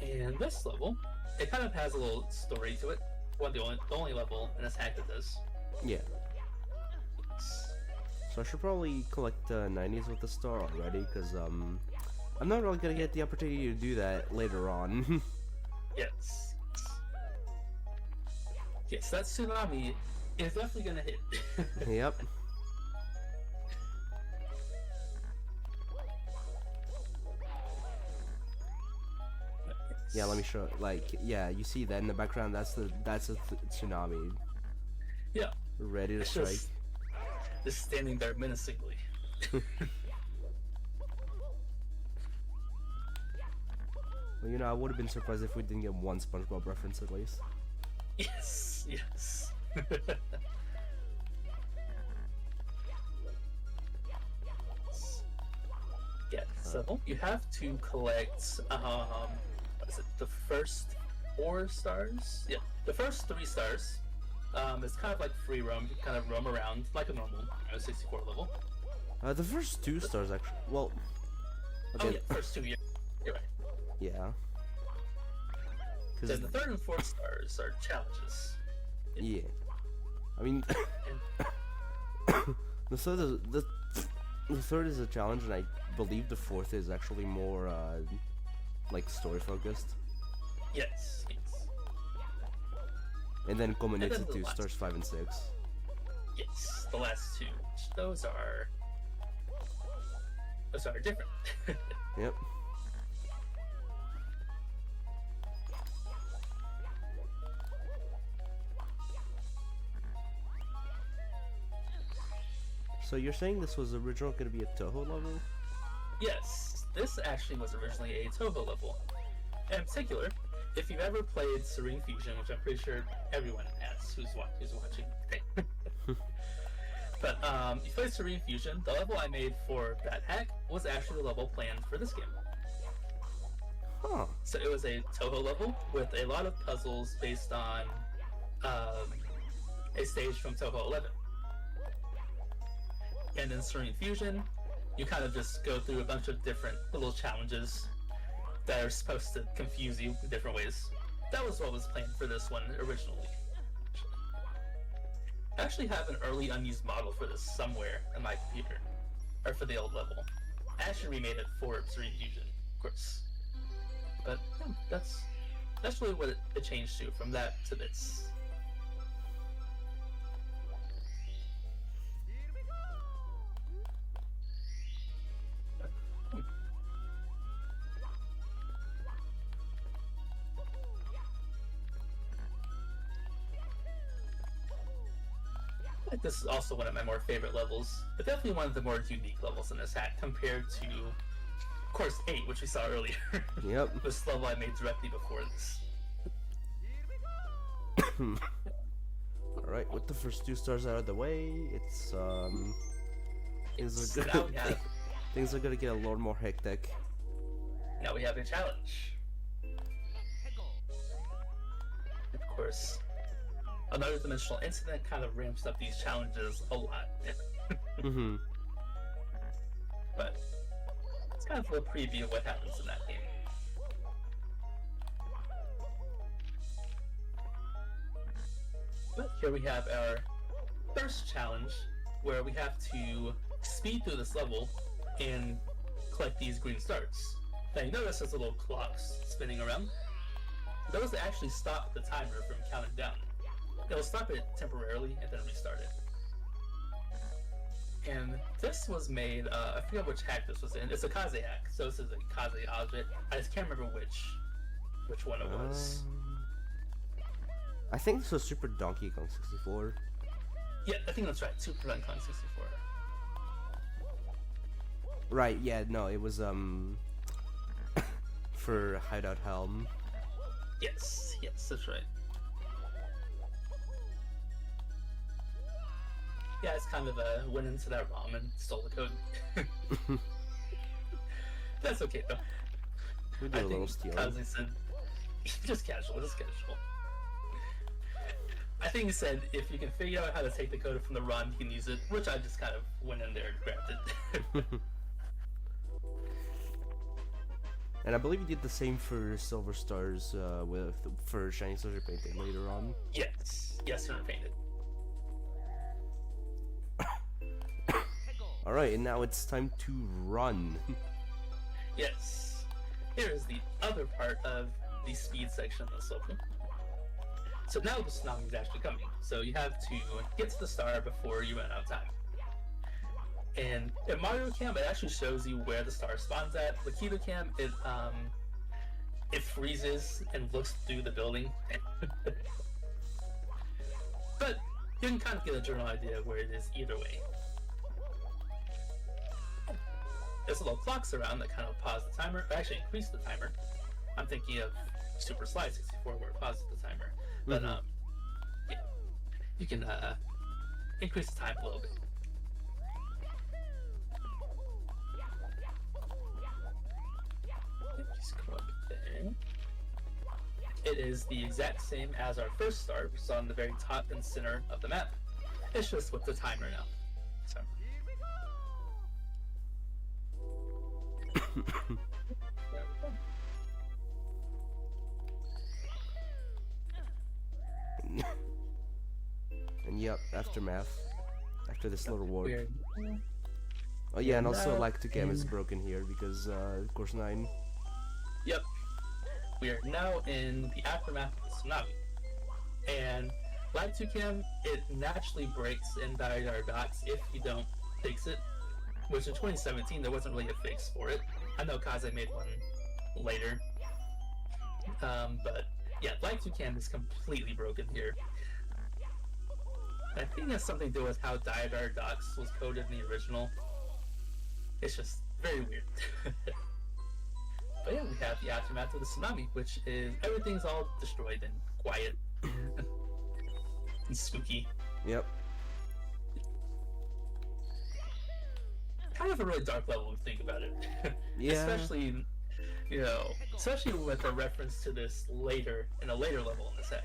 And this level, it kind of has a little story to it. The only level in this hack that does. Yeah. So I should probably collect 90s with the star already, because I'm not really gonna get the opportunity to do that later on. Yes. Yes, that tsunami is definitely gonna hit. Yep. Yeah, let me show. Like, yeah, you see that in the background? That's a tsunami. Yeah. Ready to strike. Just standing there menacingly. Well, you know, I would have been surprised if we didn't get one SpongeBob reference at least. Yes, yes. Yeah, so you have to collect, what is it, the first 4 stars? Yeah, the first 3 stars. It's kind of like free roam. You kind of roam around like a normal 64 level. The first 2 stars actually. Well. Okay. Oh yeah, first 2. Yeah, you're right. Yeah. Then the 3rd and 4th stars are challenges. Yeah. I mean, the third is a challenge, and I believe the 4th is actually more like story focused. Yes. Yes. And then culminates And then into stars 5 and 6. Yes, the last 2. Those are different. Yep. So you're saying this was originally going to be a Toho level? Yes, this actually was originally a Toho level. In particular, if you've ever played Serene Fusion, which I'm pretty sure everyone has who's watching today. But you played Serene Fusion, the level I made for that hack was actually the level planned for this game. Huh. So it was a Toho level with a lot of puzzles based on a stage from Toho 11. And in Serene Fusion, you kind of just go through a bunch of different little challenges that are supposed to confuse you in different ways. That was what was planned for this one originally. I actually have an early unused model for this somewhere in my computer, or for the old level. I actually remade it for Obsidian Fusion, of course. But yeah, that's really what it changed to, from that to this. This is also one of my more favorite levels, but definitely one of the more unique levels in this hack compared to, of course, 8, which we saw earlier. Yep. This level I made directly before this. Alright, with the first 2 stars out of the way, it's things are gonna get a lot more hectic. Now we have a challenge. Of course, another dimensional incident kind of ramps up these challenges a lot. Mm-hmm. But it's kind of a preview of what happens in that game. But here we have our first challenge, where we have to speed through this level and collect these green stars. Now you notice there's little clocks spinning around. Those actually stop the timer from counting down. It'll stop it temporarily and then restart it. And this was made, I forget which hack this was in. It's a Kaze hack, so this is a Kaze object. I just can't remember which one it was. I think this was Super Donkey Kong 64. Yeah, I think that's right, Super Donkey Kong 64. Right, yeah, no, it was, for Hideout Helm. Yes, that's right. Yeah, it's kind of went into that ROM and stole the code. That's okay though. We did a little stealing. As I said, just casual. I think he said if you can figure out how to take the code from the ROM, you can use it, which I just kind of went in there and grabbed it. And I believe you did the same for Silver Stars for Shiny Silver Painted later on. Yes, Silver Painted. Alright, and now it's time to run. Yes. Here is the other part of the speed section of this level. So now the tsunami is actually coming. So you have to get to the star before you run out of time. And in Mario Cam, it actually shows you where the star spawns at. With Kito Cam, it freezes and looks through the building. But you can kind of get a general idea of where it is either way. There's little clocks around that kind of pause the timer, or actually increase the timer. I'm thinking of Super Slide 64 where it pauses the timer. But yeah, you can increase the time a little bit. Just come up there. It is the exact same as our first star, which is on the very top and center of the map. It's just with the timer now. So. And yep, aftermath. After this little warp. Weird. Oh yeah, and also like to cam is broken here because course 9. Yep. We are now in the aftermath of the tsunami. And Live 2 Cam, it naturally breaks in Dire Dots if you don't fix it. Which in 2017 there wasn't really a fix for it. I know Kaze made one later. But yeah, Live 2 Cam is completely broken here. I think that's something to do with how Dire Dots was coded in the original. It's just very weird. But yeah, we have the aftermath of the tsunami, which is everything's all destroyed and quiet and spooky. Yep. Kind of a really dark level if you think about it. Yeah. Especially with a reference to this later in a later level in the sec.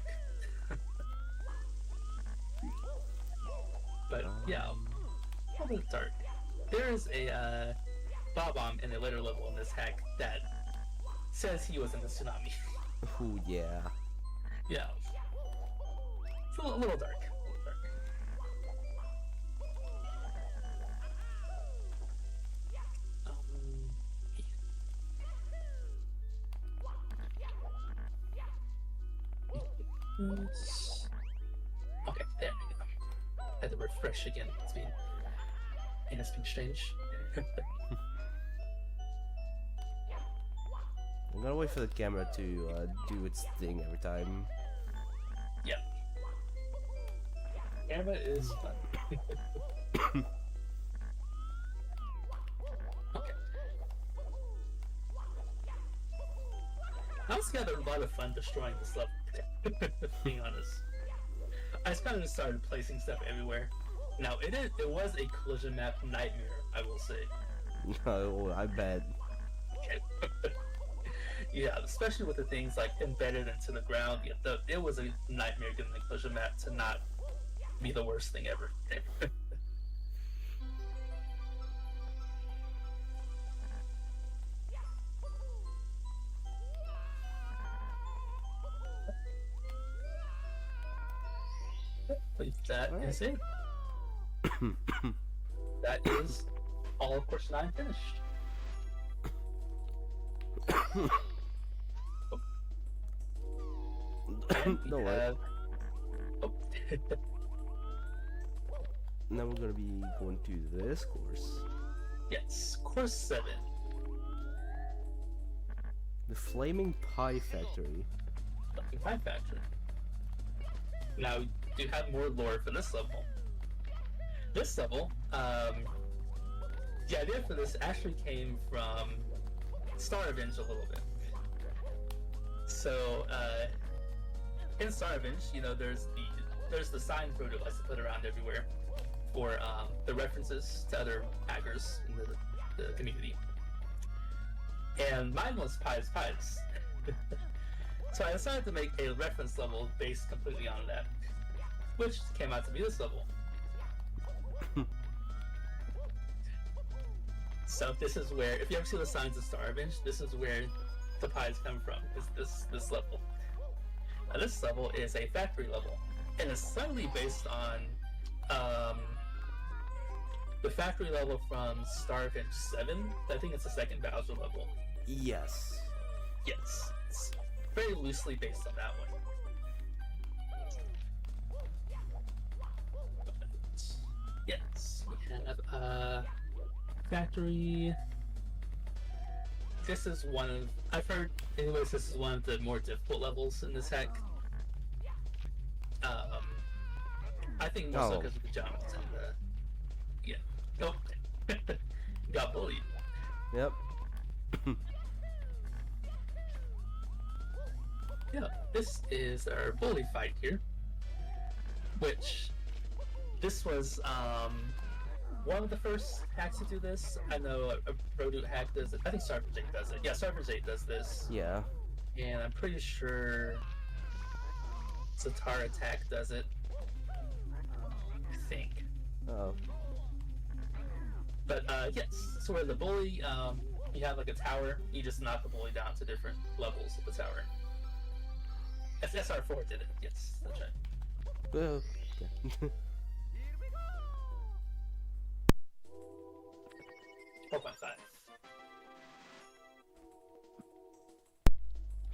But yeah, a little dark. There is a Bob-omb in a later level in this hack that says he was in the tsunami. Ooh, yeah. Yeah. It's a little dark. A little dark. Okay, there we go. I had to refresh again. It's been strange. I'm gonna wait for the camera to do its thing every time. Yeah. Camera is fun. Okay. I was having a lot of fun destroying this level. Being honest, I just kind of started placing stuff everywhere. Now it was a collision map nightmare, I will say. Oh, I bet. Okay. Yeah, especially with the things like embedded into the ground. Yeah, it was a nightmare getting the collision map to not be the worst thing ever. That is it. That is all of course 9 finished. No way. Oh. Now we're gonna be going to this course. Yes, course 7. The Flaming Pie Factory. Flaming Pie Factory. Now, we do have more lore for this level. This level, the idea for this actually came from Star Revenge a little bit. So, in Star Revenge, you know, there's the sign Frodo likes to put around everywhere for the references to other hackers in the community. And mine was Pies Pies. So I decided to make a reference level based completely on that, which came out to be this level. So this is where, if you ever see the signs of Star Revenge, this is where the pies come from, is this level. Now this level is a factory level, and it's slightly based on the factory level from Star Revenge 7. I think it's the second Bowser level. Yes. Yes, it's very loosely based on that one. Yes, we have factory. This is one of, I've heard, anyways, this is one of the more difficult levels in this hack. I think more so because of the jumps and yeah. Oh, got bullied. Yep. Yeah, this is our bully fight here, which this was one of the first hacks to do this. I know a Produce hack does it. I think Starfish 8 does it. Yeah, Starfish 8 does this. Yeah. And I'm pretty sure Zatar Attack does it. I think. Oh. But yes, so where the bully, you have like a tower, you just knock the bully down to different levels of the tower. SR4 did it, yes, that's right. Well, okay. 4.5.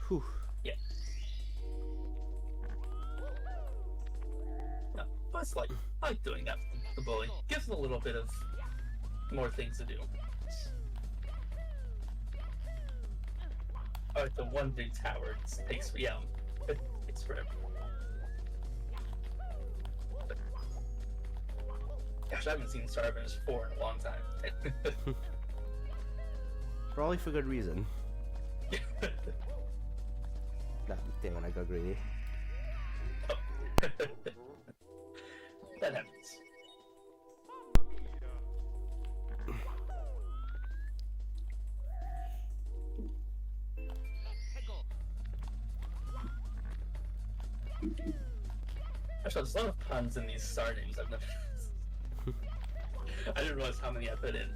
Whew. Yeah. No, but it's like, I like doing that for the bully. Gives it a little bit of more things to do. Oh, the one big tower takes, yeah, it takes forever. Gosh, I haven't seen Star Revenge 4 in a long time. Probably for good reason. Nah, damn it, I got greedy. Oh. That happens. Gosh, there's a lot of puns in these star names I've never. I didn't realize how many I put in.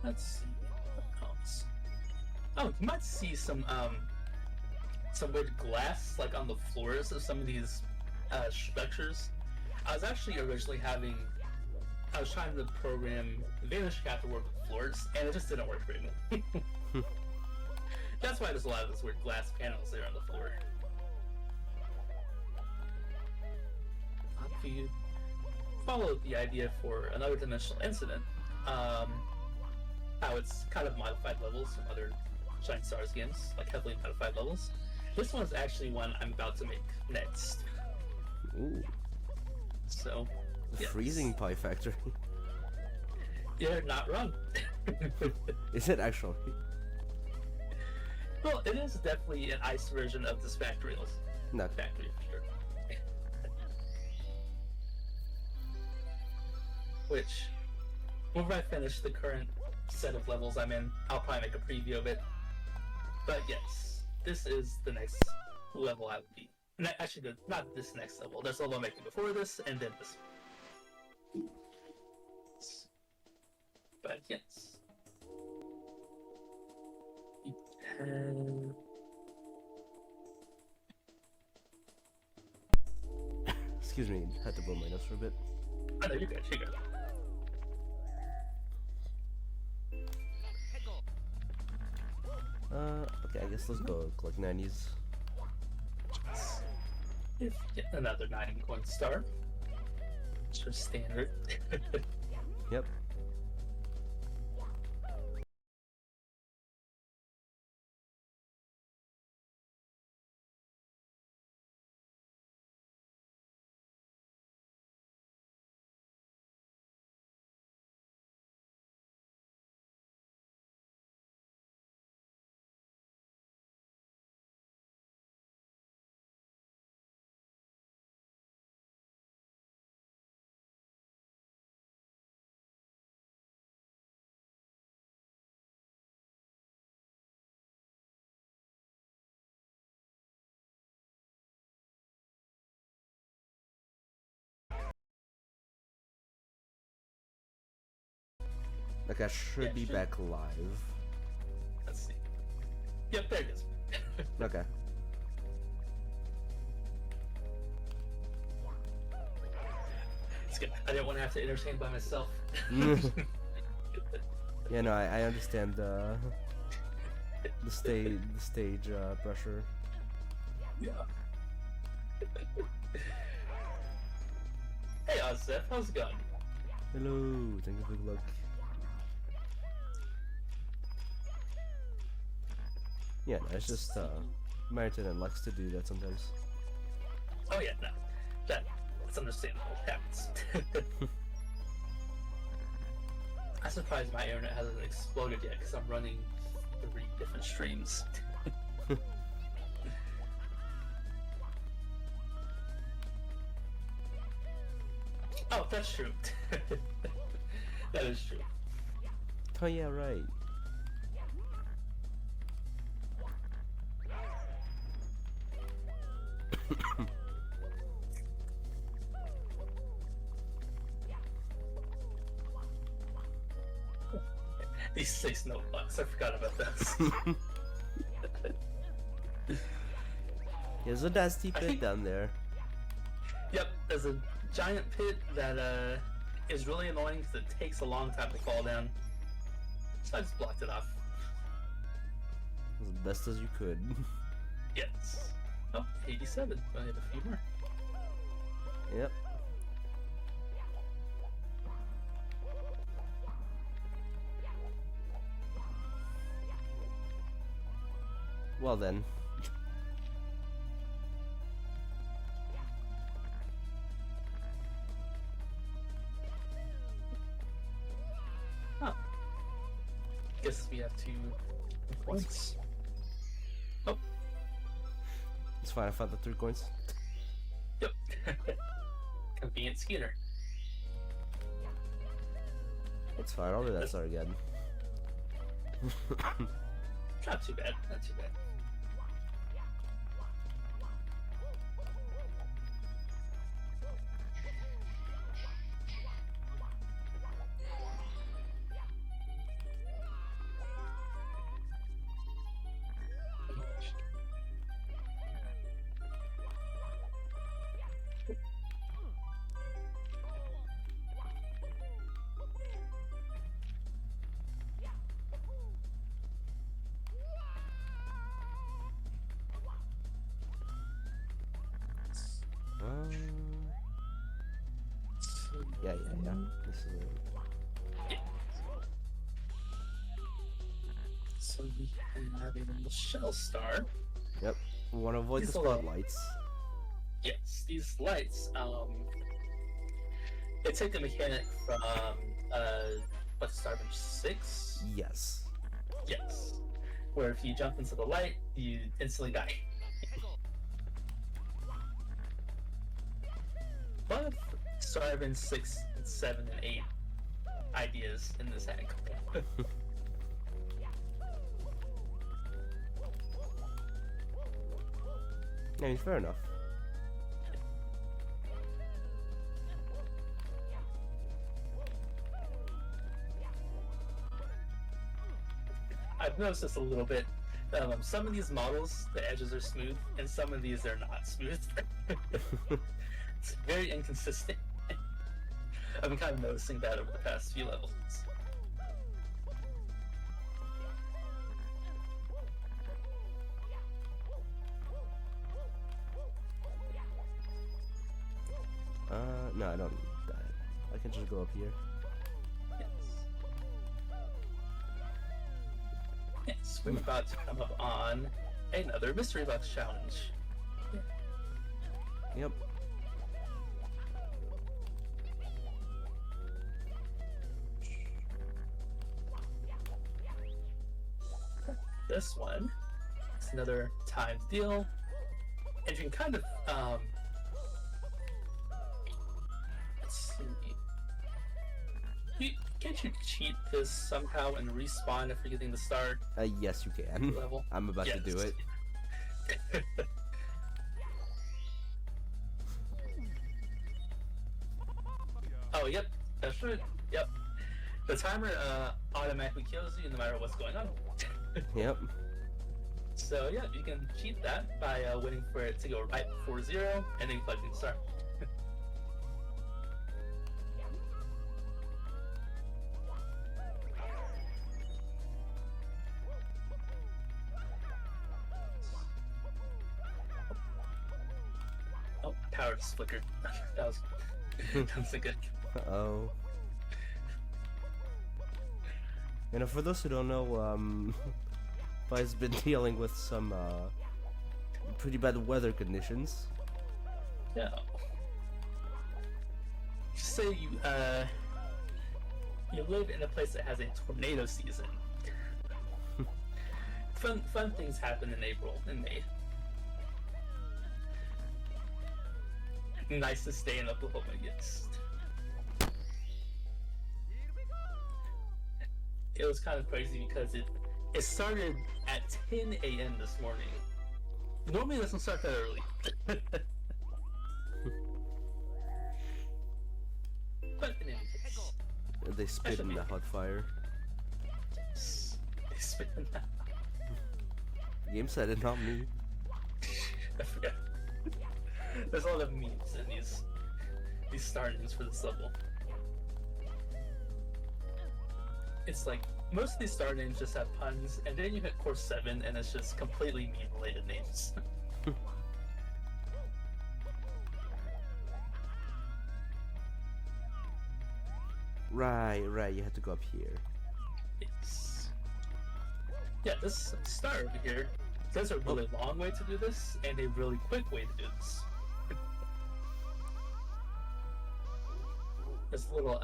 Let's see what else. Oh, you might see some weird glass like on the floors of some of these structures. I was actually originally I was trying to program Vanish Cat to work with floors, and it just didn't work very well. That's why there's a lot of those weird glass panels there on the floor. If you follow the idea for another dimensional incident, how it's kind of modified levels from other Shining Stars games, like heavily modified levels. This one's actually one I'm about to make next. Ooh. So, The yes. freezing pie factory. You're not wrong. Is it actually? Well, it is definitely an ice version of this factory. No. Factory for sure. Which, whenever I finish the current set of levels I'm in, I'll probably make a preview of it. But yes, this is the next level I would be. Actually, not this next level. There's a level I'm making before this, and then this. But yes. Excuse me, had to blow my nose for a bit. I know, you're good, you're good. Okay, I guess let's go collect 90s. If yet another 9 coin star. Just standard. Yep. Like I should be back live. Let's see. Yep, there it is. Okay. It's good. I didn't want to have to entertain by myself. Yeah, no, I understand the stage pressure. Yeah. Hey, Ozef, how's it going? Hello, thank you for the luck. Yeah, no, it's just Meriton and Lex to do that sometimes. Oh yeah, no, that's understandable. It happens. I'm surprised my internet hasn't exploded yet because I'm running 3 different streams. Oh, that's true. That is true. Oh yeah, right. These 6 notebooks, I forgot about those. There's a dusty pit down there. Yep, there's a giant pit that is really annoying because it takes a long time to fall down. So I just blocked it off. As best as you could. Yes. Oh, 87. I have a few more. Yep. Well then. Oh. Guess we have 2 points. Oh. It's fine, I found the 3 coins. Yep. Convenient skeeter. It's fine, I'll do that start again. Not too bad, not too bad. Yeah. This is it. Yeah. So we have a little shell star. Yep. We want to avoid These the little- spotlights. Yes, these lights, they take the mechanic from, what's Starbench 6? Yes. Yes. Where if you jump into the light, you instantly die. But Starbench 6, 7, and 8 ideas in this hack. I mean, fair enough. I've noticed this a little bit. Some of these models, the edges are smooth, and some of these are not smooth. It's very inconsistent. I've been kind of noticing that over the past few levels. No, I don't need that. I can just go up here. Yes, we're about to come up on another mystery box challenge. Yep. This one is another timed deal, and you can kind of let's see. Can't you cheat this somehow and respawn after getting the start Yes, you can. level? I'm about to do it. Oh, yep, that's right. Yep. The timer automatically kills you no matter what's going on. Yep. So, yeah, you can cheat that by waiting for it to go right before 0 and then collecting the star. Oh, power just flickered. That was good. Uh-oh. You know, for those who don't know, Vi's been dealing with some, pretty bad weather conditions. Yeah. Just say you live in a place that has a tornado season. Fun things happen in April and May. Nice to stay in Oklahoma, yes. It was kind of crazy because it started at 10 a.m. this morning. Normally it doesn't start that early. But in any case, They spit in the hot fire. they spit in that. The game said it, not me. I forgot. There's a lot of memes in these star names for this level. It's like most of these star names just have puns, and then you hit course 7 and it's just completely meme-related names. Right, you had to go up here. Yes. Yeah, this star over here, there's a really long way to do this, and a really quick way to do this. There's a little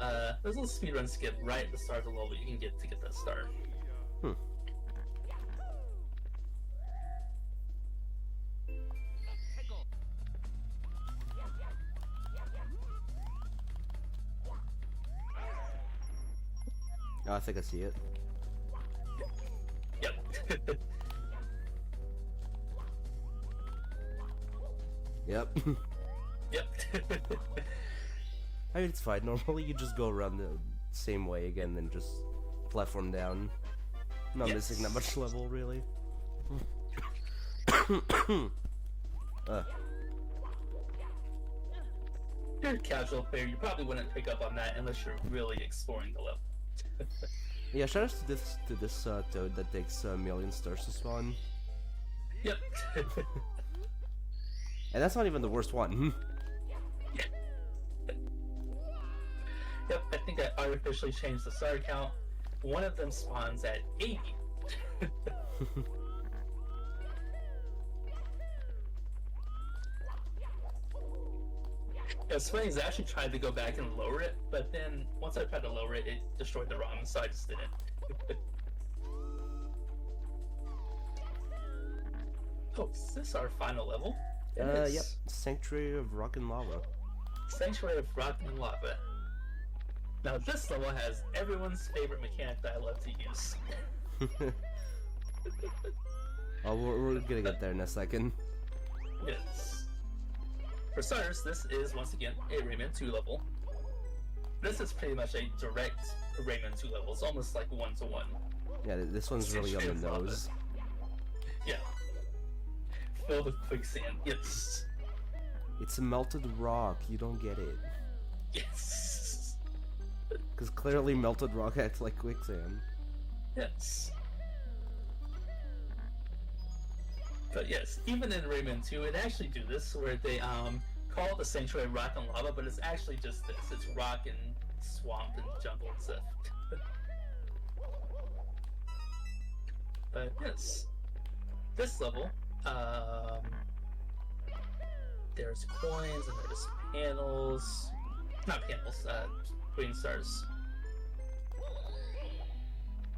speedrun skip right at the start of the level you can get to get that star. Oh, I think I see it. Yep. Yep. Yep. I mean, it's fine. Normally, you just go around the same way again, then just platform down. Not missing that much level, really. If you're a casual player, you probably wouldn't pick up on that unless you're really exploring the level. Yeah, shout out to this toad that takes a million stars to spawn. Yep. And that's not even the worst one. Yep, I think I artificially changed the star count. One of them spawns at 80. It's funny, I actually tried to go back and lower it, but then once I tried to lower it, it destroyed the ROM, so I just didn't. Oh, is this our final level? Yep. Sanctuary of Rock and Lava. Sanctuary of Rock and Lava. Now this level has everyone's favorite mechanic that I love to use. Oh, we're gonna get there in a second. Yes. For starters, this is once again a Rayman 2 level. This is pretty much a direct Rayman 2 level. It's almost like 1-to-1. Yeah, this one's really on the nose. Yeah. Filled with quicksand. Yes. It's a melted rock. You don't get it. Yes. Because clearly melted rock acts like quicksand. Yes. But yes, even in Rayman 2, it actually do this where they call it the Sanctuary Rock and Lava, but it's actually just this. It's rock and swamp and jungle and stuff. But yes, this level, there's coins and there's panels. Not panels, green stars.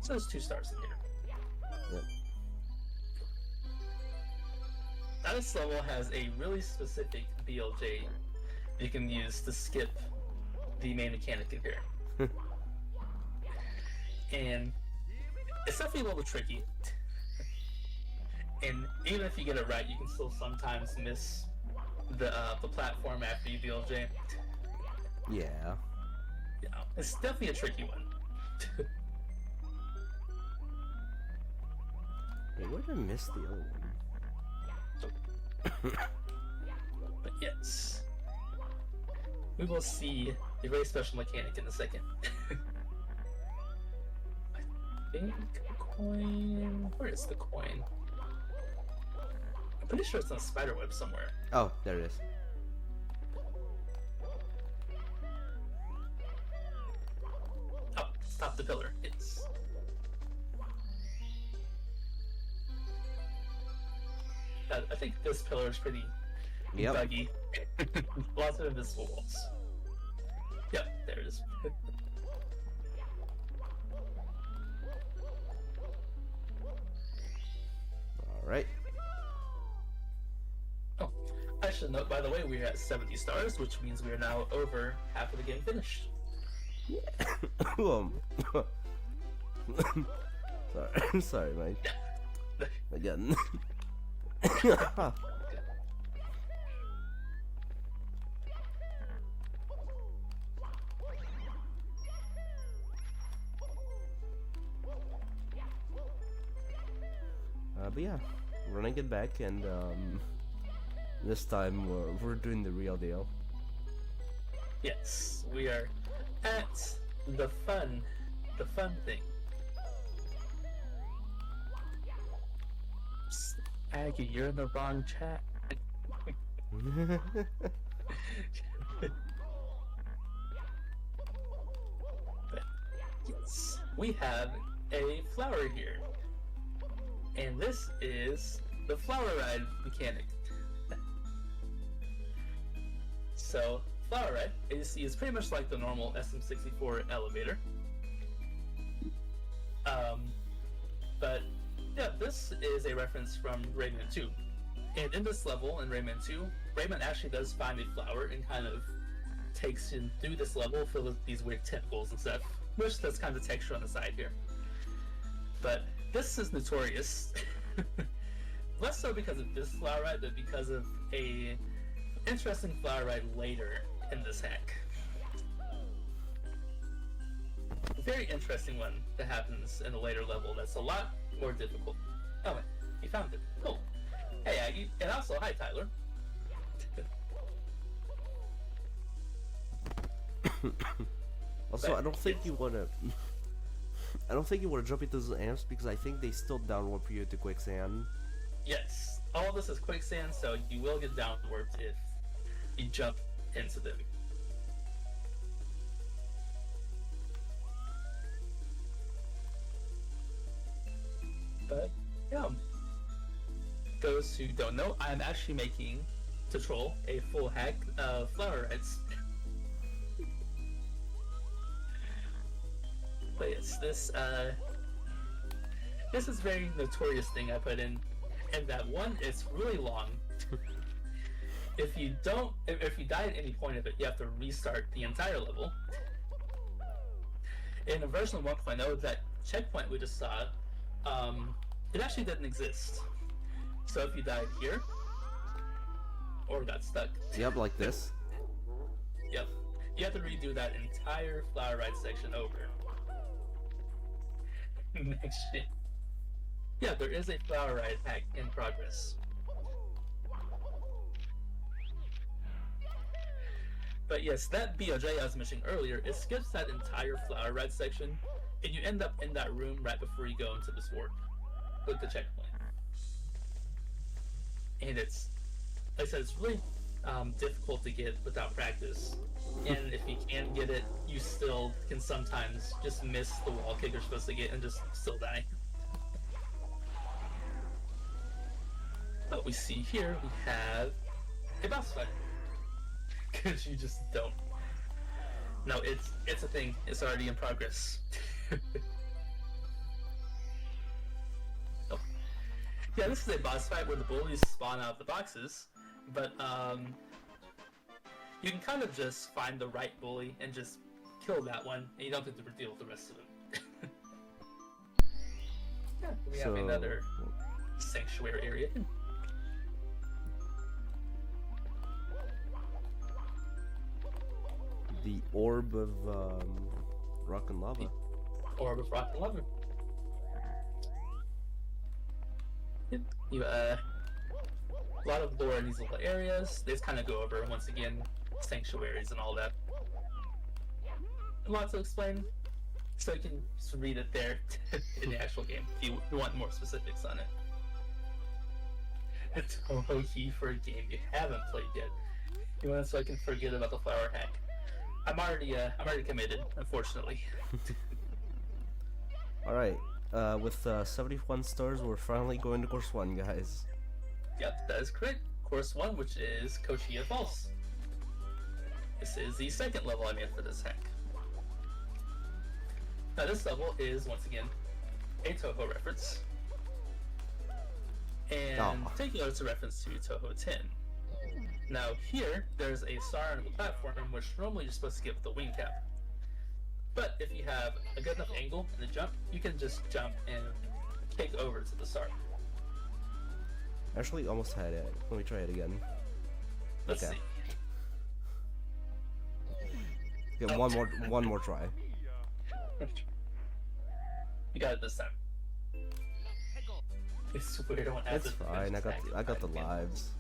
So there's 2 stars in here. Yep. Now this level has a really specific BLJ you can use to skip the main mechanic in here. And it's definitely a little tricky. And even if you get it right, you can still sometimes miss the platform after you BLJ. Yeah. You know, it's definitely a tricky one. Wait, where did I miss the other one? But yes, we will see a very special mechanic in a second. I think the coin. Where is the coin? I'm pretty sure it's on a spider web somewhere. Oh, there it is. Oh, stop the pillar. It's. I think this pillar is pretty buggy. Lots of invisible walls. Yep, there it is. Alright. Oh, I should note, by the way, we're at 70 stars, which means we are now over half of the game finished. Yeah. Sorry, sorry, mate. Again. But yeah, running it back, and this time we're doing the real deal. Yes, we are at the fun thing. Aggie, you're in the wrong chat. But yes, we have a flower here. And this is the flower ride mechanic. So, flower ride, as you see, is pretty much like the normal SM64 elevator. But yeah, this is a reference from Rayman 2. And in this level, in Rayman 2, Rayman actually does find a flower and kind of takes him through this level filled with these weird tentacles and stuff, which does kind of texture on the side here. But this is notorious, less so because of this flower ride, but because of a interesting flower ride later in this hack. A very interesting one that happens in a later level that's a lot more difficult. Oh wait, you found it. Cool. Hey Aggie, and also hi Tyler. Also, I don't think you wanna. I don't think you wanna jump into those amps because I think they still downwarp you to quicksand. Yes, all of this is quicksand, so you will get downwarped if you jump into them. But yeah, those who don't know, I'm actually making to troll a full hack of flower rides. But yes, this is a very notorious thing I put in, and that one is really long. If you die at any point of it, you have to restart the entire level. In a version 1.0, that checkpoint we just saw, it actually didn't exist. So if you died here, or got stuck. Yep, like this. Yep. You have to redo that entire flower ride section over. Next shit. Yeah, there is a flower ride hack in progress. But yes, that BOJ I was mentioning earlier, it skips that entire flower ride section, and you end up in that room right before you go into this warp with the checkpoint. And it's, like I said, it's really difficult to get without practice. And if you can get it, you still can sometimes just miss the wall kick you're supposed to get and just still die. But we see here, we have a boss fight. Because you just don't. No, it's a thing. It's already in progress. Oh. Yeah, this is a boss fight where the bullies spawn out of the boxes, but you can kind of just find the right bully and just kill that one, and you don't have to deal with the rest of them. Yeah, we have another sanctuary area. The orb of rock and lava. The orb of rock and lava. Yep. You a lot of lore in these little areas. They just kind of go over once again sanctuaries and all that. A lot to explain, so you can just read it there in the actual game if you want more specifics on it. It's Toho key for a game you haven't played yet. You want so I can forget about the flower hack. I'm already committed, unfortunately. Alright, with 71 stars, we're finally going to course 1, guys. Yep, that is correct. Course 1, which is Kochia Falls. This is the second level I made for this hack. Now this level is, once again, a Toho reference. And particular, it's a reference to Toho 10. Now here, there's a star on the platform, which normally you're supposed to get with the wing cap. But if you have a good enough angle and a jump, you can just jump and kick over to the star. Actually, almost had it. Let me try it again. Let's see. Get one more try. You got it this time. It's weird when It's fine. I got the lives.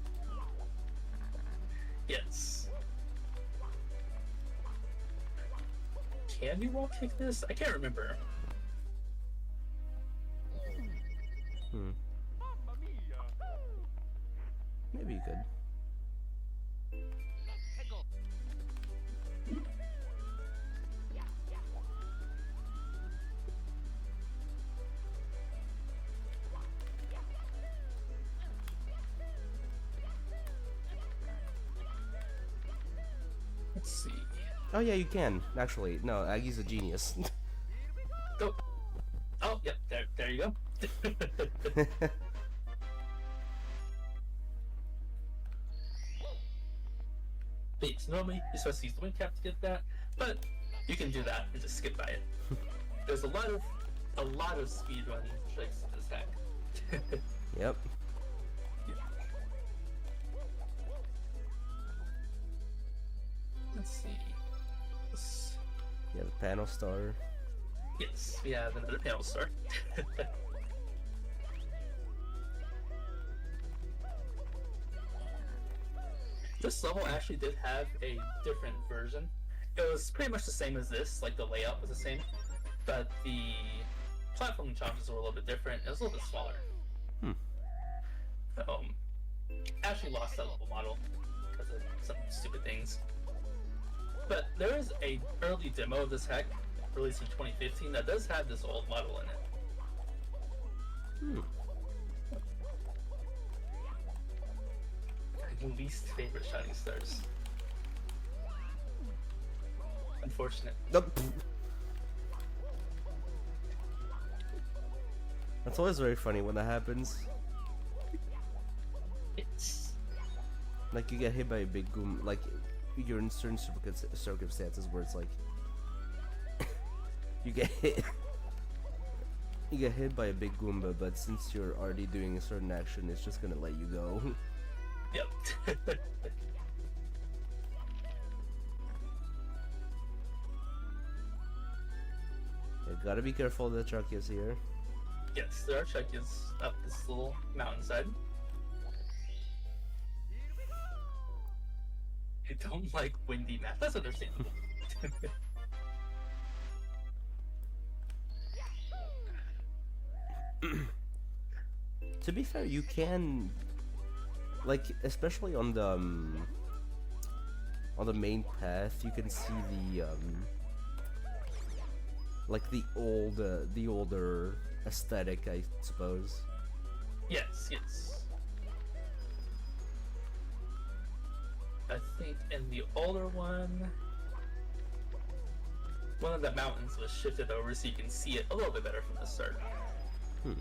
Yes. Can you wall kick this? I can't remember. Maybe you could. Let's see. Oh yeah, you can. Actually, no, Aggie's a genius. Go. Oh, yep. There you go. But yes, normally you're supposed to use the wing cap to get that, but you can do that and just skip by it. There's a lot of speedrunning tricks to this hack. Yep. Let's see. Yeah, the panel star. Yes, we have another panel star. This level actually did have a different version. It was pretty much the same as this, like the layout was the same, but the platform challenges were a little bit different. It was a little bit smaller. Actually lost that level model because of some stupid things. But there is a early demo of this hack released in 2015 that does have this old model in it. Hmm. My least favorite shining stars. Unfortunate. Nope. That's always very funny when that happens. It's Like you get hit by a big goom, like you're in certain circumstances where it's like you get hit. You get hit by a big Goomba, but since you're already doing a certain action, it's just gonna let you go. yep. You gotta be careful of the truck is here. Yes, there are Chuckies up this little mountainside. I don't like windy maps. That's understandable. To be fair, you can, like, especially on the main path, you can see the like the older aesthetic, I suppose. Yes, yes. I think in the older one of the mountains was shifted over so you can see it a little bit better from the start. Hmm.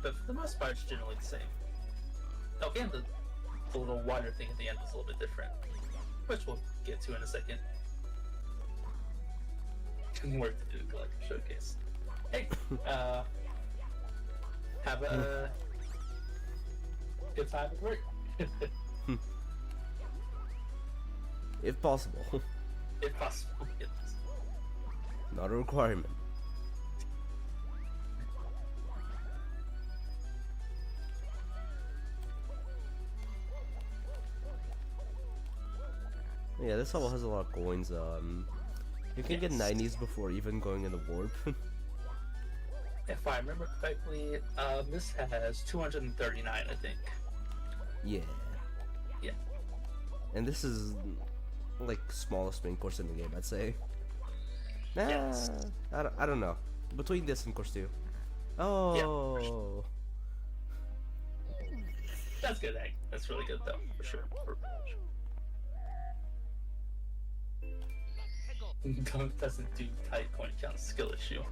But for the most part, it's generally the same. Oh, and the little water thing at the end is a little bit different, which we'll get to in a second. Work to do to collect a showcase. Hey, have a good time at work. If possible. If possible, yes. Not a requirement. Yeah, this level has a lot of coins. You can get 90s before even going in the warp. If I remember correctly, this has 239, I think. Yeah. Yeah. And this is like smallest main course in the game, I'd say. Nah, Yes. I don't know. Between this and course 2. Oh. That's good, Hank. That's really good, though, for sure. Doesn't do tight coin count skill issue.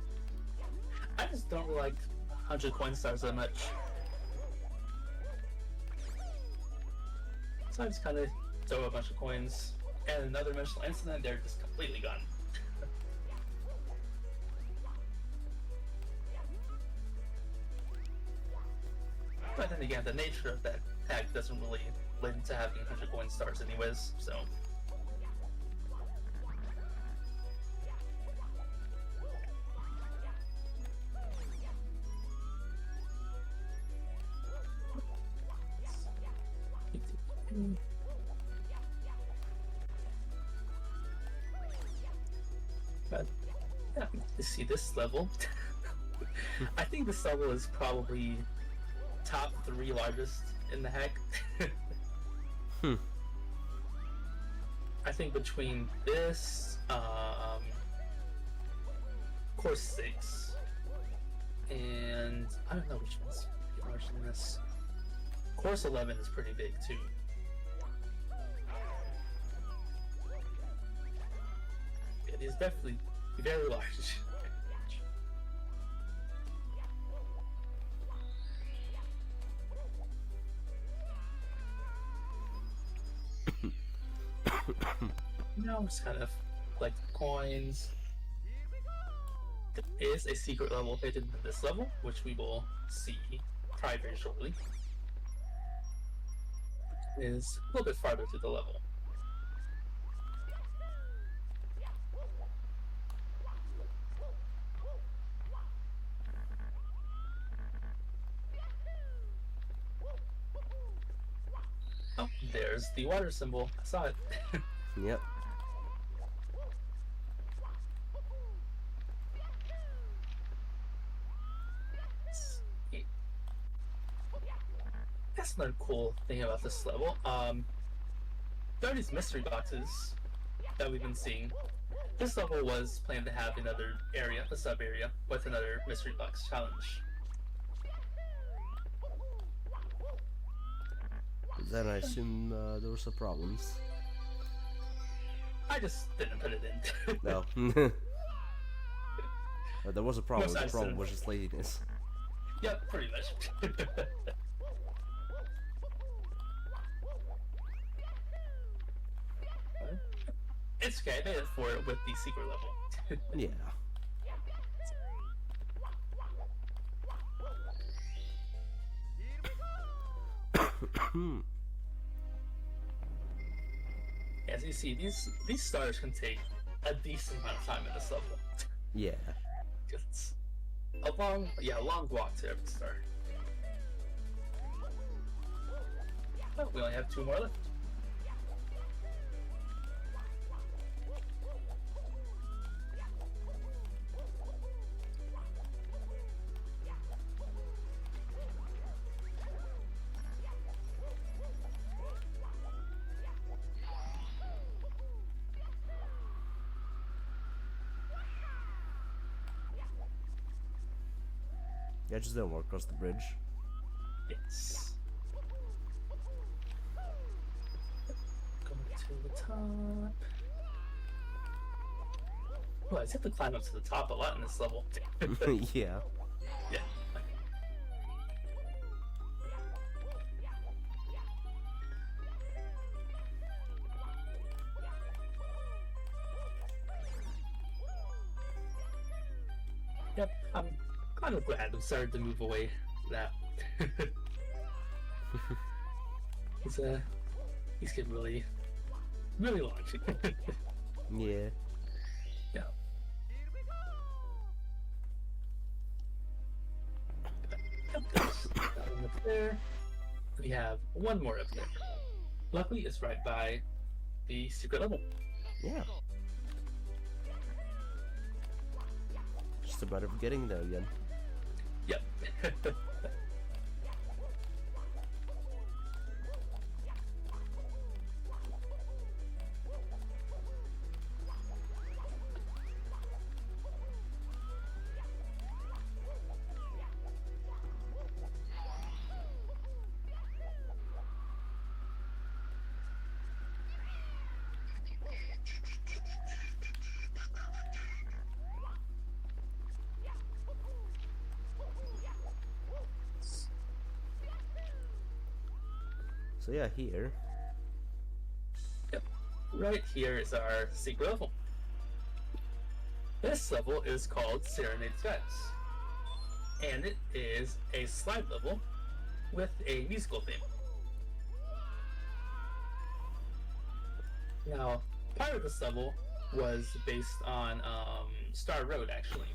I just don't like 100 coin stars that much. So I just kind of throw a bunch of coins, and another dimensional incident, they're just completely gone. But then again, the nature of that pack doesn't really lend to having 100 coin stars anyways, so... But yeah, to see this level, I think this level is probably top 3 largest in the hack. I think between this, course 6, and I don't know which one's larger than this. Course 11 is pretty big too. It is definitely very large. Now it's kind of like coins. There is a secret level hidden in this level, which we will see probably very shortly. It is a little bit farther through the level. Oh, there's the water symbol. I saw it. Yep. That's another cool thing about this level. There are these mystery boxes that we've been seeing. This level was planned to have another area, a sub area, with another mystery box challenge. Then I assume there were some problems. I just didn't put it in. No. There was a problem. Most The problem accidents. was just laziness. Yep, pretty much. It's okay, I made it for it with the secret level. Yeah. As you see, these stars can take a decent amount of time in this level. Yeah. It's a long walk to every star. Oh, we only have 2 more left. Yeah, just don't walk across the bridge. Yes. Going to the top. Oh, I just have to climb up to the top a lot in this level. Yeah. Yeah. Yep, I'm kind of glad we started to move away from that. These get really long. Yeah. Yeah. Yep, there's that one up there. We have one more up there. Luckily, it's right by the secret level. Yeah. Just a matter of getting there again. Yep. So yeah, here. Yep. Right here is our secret level. This level is called Serenade Skies. And it is a slide level with a musical theme. Now, part of this level was based on Star Road, actually.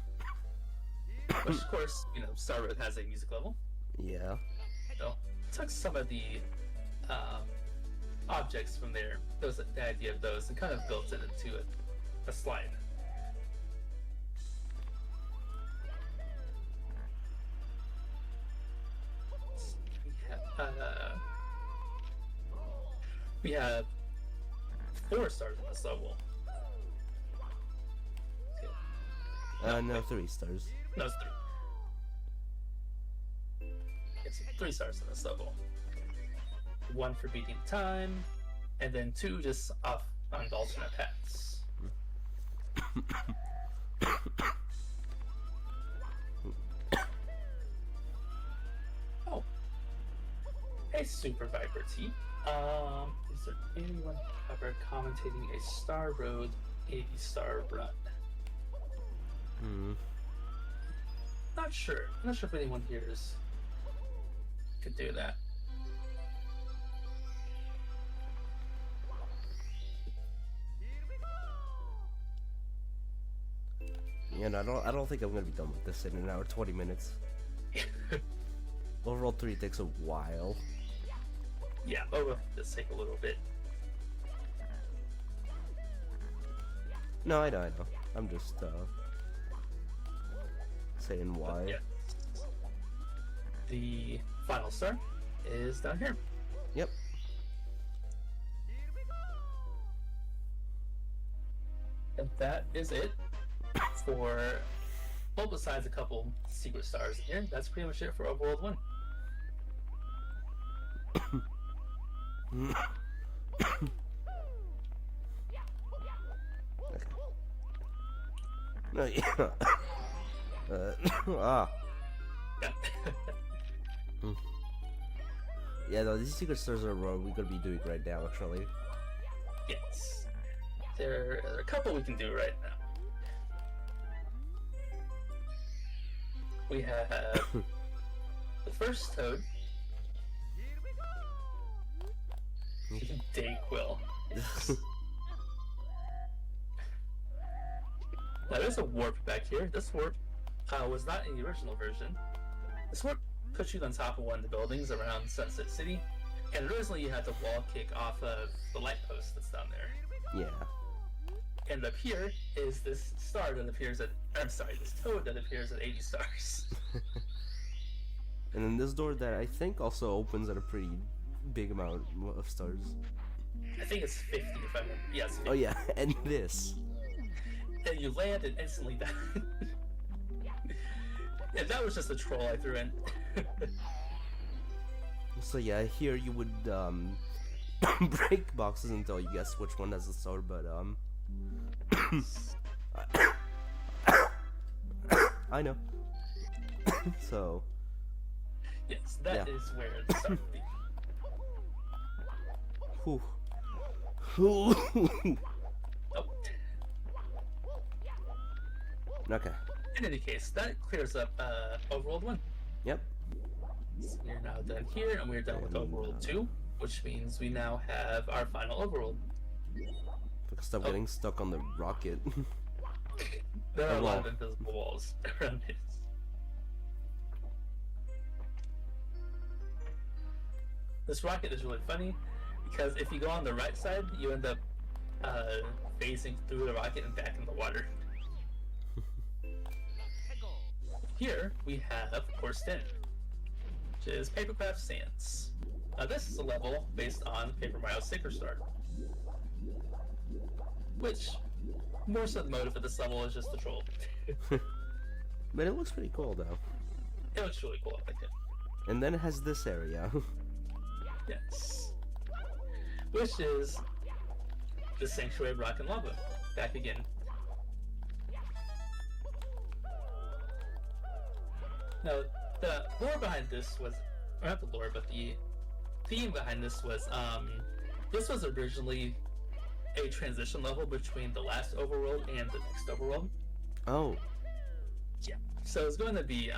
Which, of course, Star Road has a music level. Yeah. So, took some of the objects from there, the idea of those, and kind of built it into a slide. We have 4 stars in this level. No, 3 stars. No, it's 3. It's 3 stars in this level. 1 for beating time, and then 2 just off on alternate paths. Oh. Hey, Super Viper T. Is there anyone ever commentating a Star Road 80-star run? Not sure. I'm not sure if anyone here could do that. Yeah, no, I don't think I'm gonna be done with this in an hour 20 minutes. Overall 3 takes a while. Yeah, oh, this take a little bit. No, I know. I'm just saying why. Yeah. The final star is down here. Yep. And that is it for, well, besides a couple secret stars here, that's pretty much it for Overworld 1. Okay. No, yeah. Ah. Yeah. Yeah, no, these secret stars are what we're gonna be doing right now, actually. Yes. There are a couple we can do right now. We have the first toad. Dayquil. Now there's a warp back here. This warp was not in the original version. This warp puts you on top of one of the buildings around Sunset City, and originally you had to wall kick off of the light post that's down there. Yeah. And up here is this star that appears at, I'm sorry, this toad that appears at 80 stars. And then this door that I think also opens at a pretty big amount of stars. I think it's 50 if I remember. Yes. 50. Oh yeah, and this. And you land and instantly die. Yeah, that was just a troll I threw in. So yeah, here you would break boxes until you guess which one has the star, but I know. So Yes, that yeah. is where the star would be. Whew. Oh. Okay. In any case, that clears up Overworld 1. Yep. So we're now done here, and we're done with Overworld 2, which means we now have our final Overworld. Stop getting stuck on the rocket. There are a lot of invisible walls around it. This rocket is really funny because if you go on the right side, you end up phasing through the rocket and back in the water. Here we have, of course, 10, which is Papercraft Sands. This is a level based on Paper Mario's Sticker Star, which more so the motive of this level is just the troll. But it looks pretty cool though. It looks really cool, I like it. And then it has this area. Yes. Which is the Sanctuary of Rock and Lava. Back again. Now, the lore behind this was, or not the lore, but the theme behind this was originally a transition level between the last overworld and the next overworld. Oh. Yeah. So it's going to be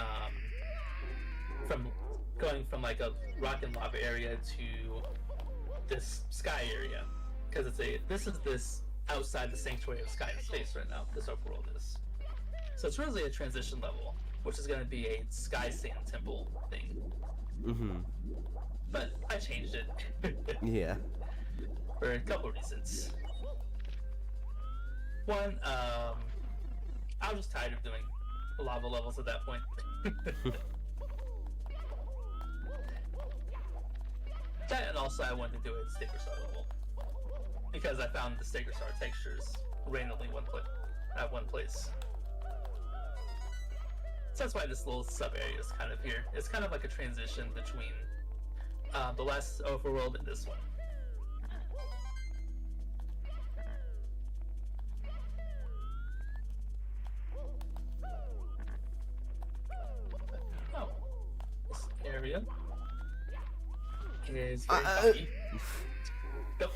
going from like a rock and lava area to this sky area, because this is outside the Sanctuary of Sky and Space right now. This overworld is. So it's really a transition level, which is going to be a Sky Sand Temple thing. Mm-hmm. But I changed it. Yeah. For a couple of reasons. One, I was just tired of doing lava levels at that point. That, and also I wanted to do a Sticker Star level, because I found the Sticker Star textures randomly at one place. So that's why this little sub area is kind of here. It's kind of like a transition between the last overworld and this one. Oh, this area is very funny. Nope.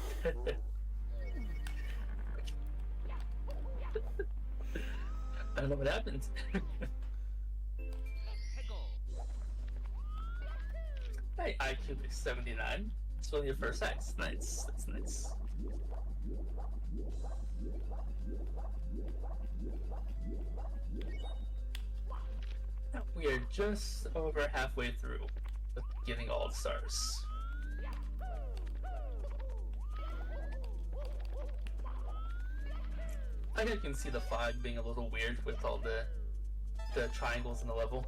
I don't know what happened. Hey, IQ is 79. It's only your first X. Nice. That's nice. We are just over halfway through with getting all the stars. I think I can see the fog being a little weird with all the triangles in the level.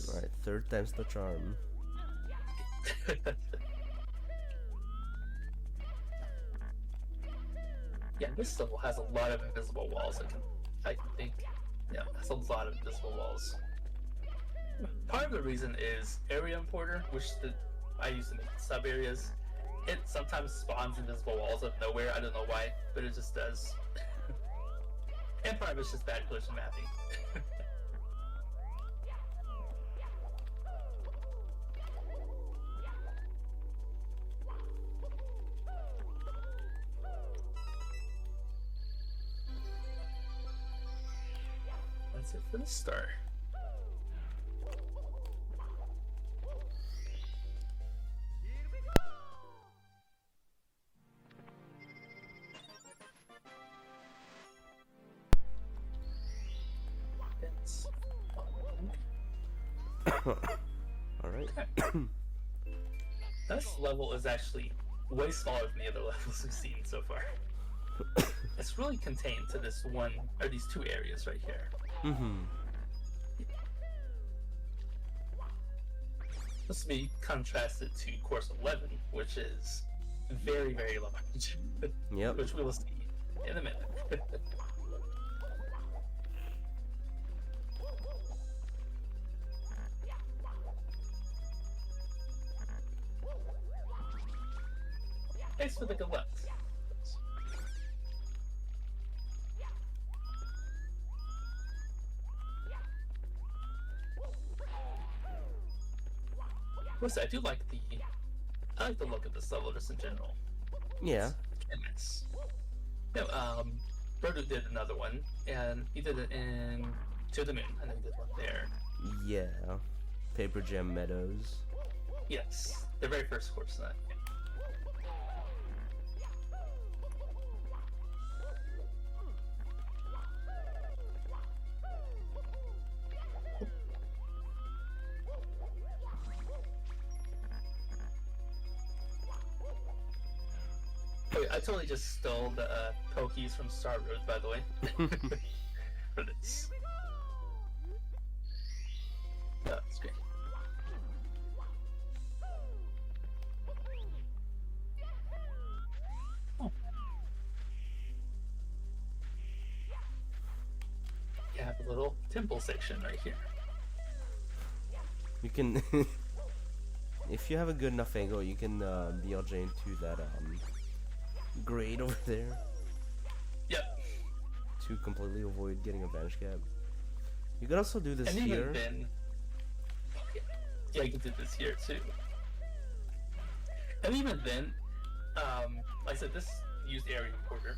Alright, third time's the charm. Yeah, this level has a lot of invisible walls I think, yeah, that's a lot of invisible walls. Part of the reason is area importer, I use to make sub areas. It sometimes spawns invisible walls out of nowhere. I don't know why, but it just does. And part of it's just bad collision mapping. That's it for the start. Alright. This level is actually way smaller than the other levels we've seen so far. It's really contained to this one, or these two areas right here. Mm-hmm. This will be contrasted to Course 11, which is very, very large. Yep. Which we will see in a minute. Thanks for the good luck. Listen, I like the look of this level just in general. Yeah. It's, no, Birdo did another one, and he did it in To the Moon, and then he did one there. Yeah. Paper Jam Meadows. Yes, the very first course of that. Wait, I totally just stole the Pokies from Star Road, by the way. For this. Oh, that's great. Oh. You have a little temple section right here. You can... if you have a good enough angle, you can BLJ into that grade over there. Yep. To completely avoid getting a vanish cap. You can also do this and here. Even then, yeah, you can do this here too. And even then, like I said, this used area importer.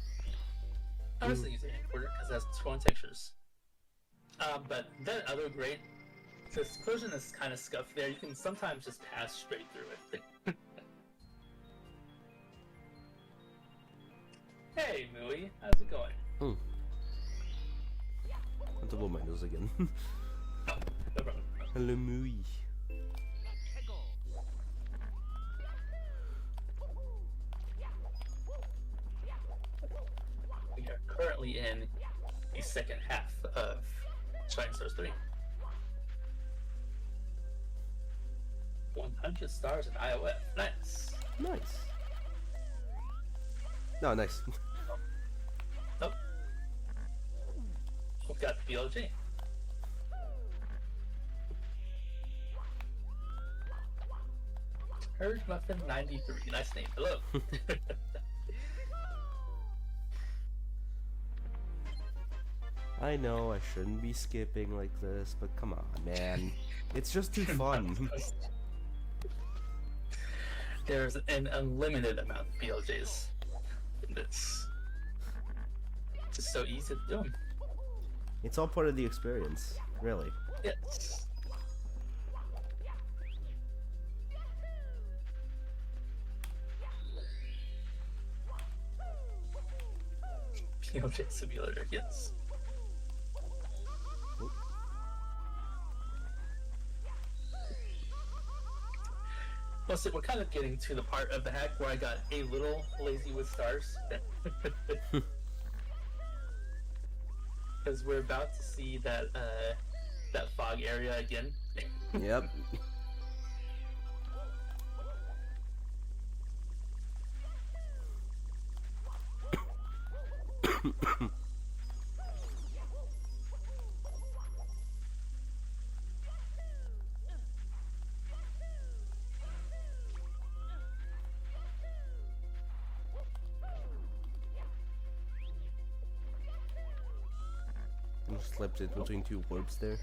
I honestly use area importer because it has scrolling textures. But that other grade, since collision is kind of scuffed there, you can sometimes just pass straight through it. Hey, Mooey, how's it going? I have to blow my nose again. Oh, no problem. Hello, Mooey. We are currently in the second half of Shining Stars 3. 100 stars in IOF. Nice. Nice. No, nice. Oh. We've got the BLG. Turd Muffin 93. Nice name. Hello. I know I shouldn't be skipping like this, but come on, man. It's just too fun. There's an unlimited amount of BLJs in this. It's just so easy to do them. It's all part of the experience, really. Yes. BLJ simulator, yes. Well, so we're kind of getting to the part of the hack where I got a little lazy with stars. Because we're about to see that that fog area again. Yep. slipped it between two words there.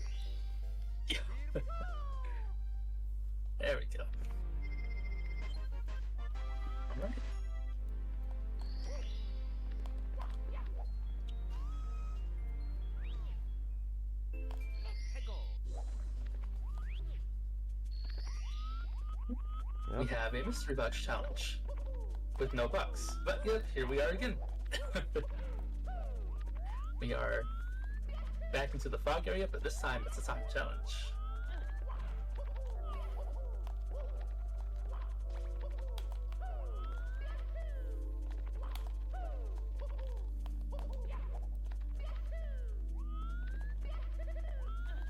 There we go. Alright. We have a mystery box challenge with no bucks, but yet here we are again. We are back into the fog area, but this time it's a time challenge.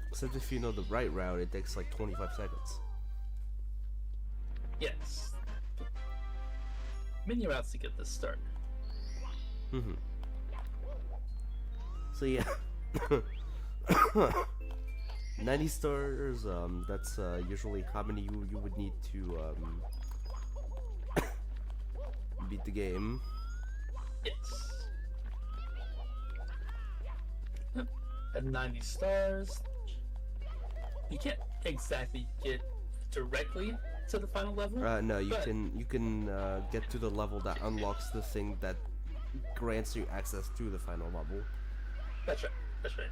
Except if you know the right route, it takes like 25 seconds. Yes. Many routes to get this started. Mm-hmm. So yeah. 90 stars, that's usually how many you would need to beat the game. Yes. Yep. At 90 stars, you can't exactly get directly to the final level. No, you can get to the level that unlocks the thing that grants you access to the final level. That's right. That's right.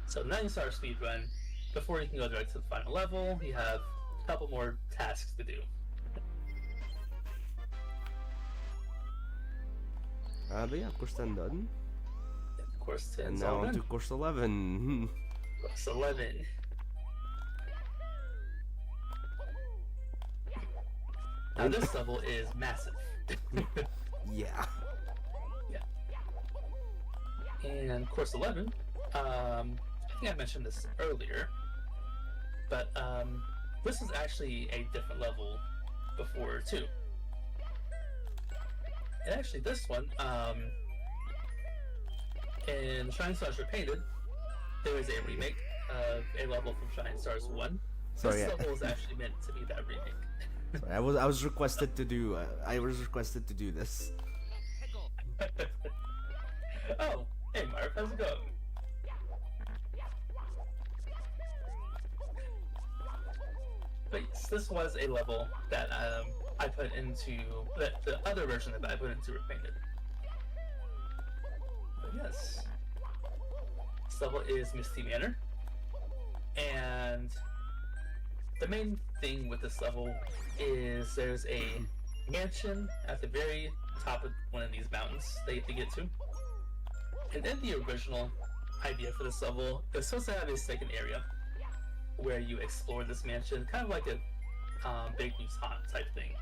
So 90-star speedrun. Before you can go direct to the final level, you have a couple more tasks to do. But yeah, course 10 done. Of course, 10 And now on to course 11. Course 11. Now this level is massive. Yeah. Yeah. And course 11, I think I mentioned this earlier, but this is actually a different level before too. And actually this one, in Shining Stars Repainted, there is a remake of a level from Shining Stars 1. Sorry, this level is actually meant to be that remake. Sorry, I was requested to do this. Oh, hey Marv, how's it going? But yes, this was a level that I put into the other version that I put into Repainted. But yes, this level is Misty Manor, and the main thing with this level is there's a mansion at the very top of one of these mountains that you have to get to. And in the original idea for this level, it's supposed to have a second area where you explore this mansion, kind of like a Big News Haunt type thing.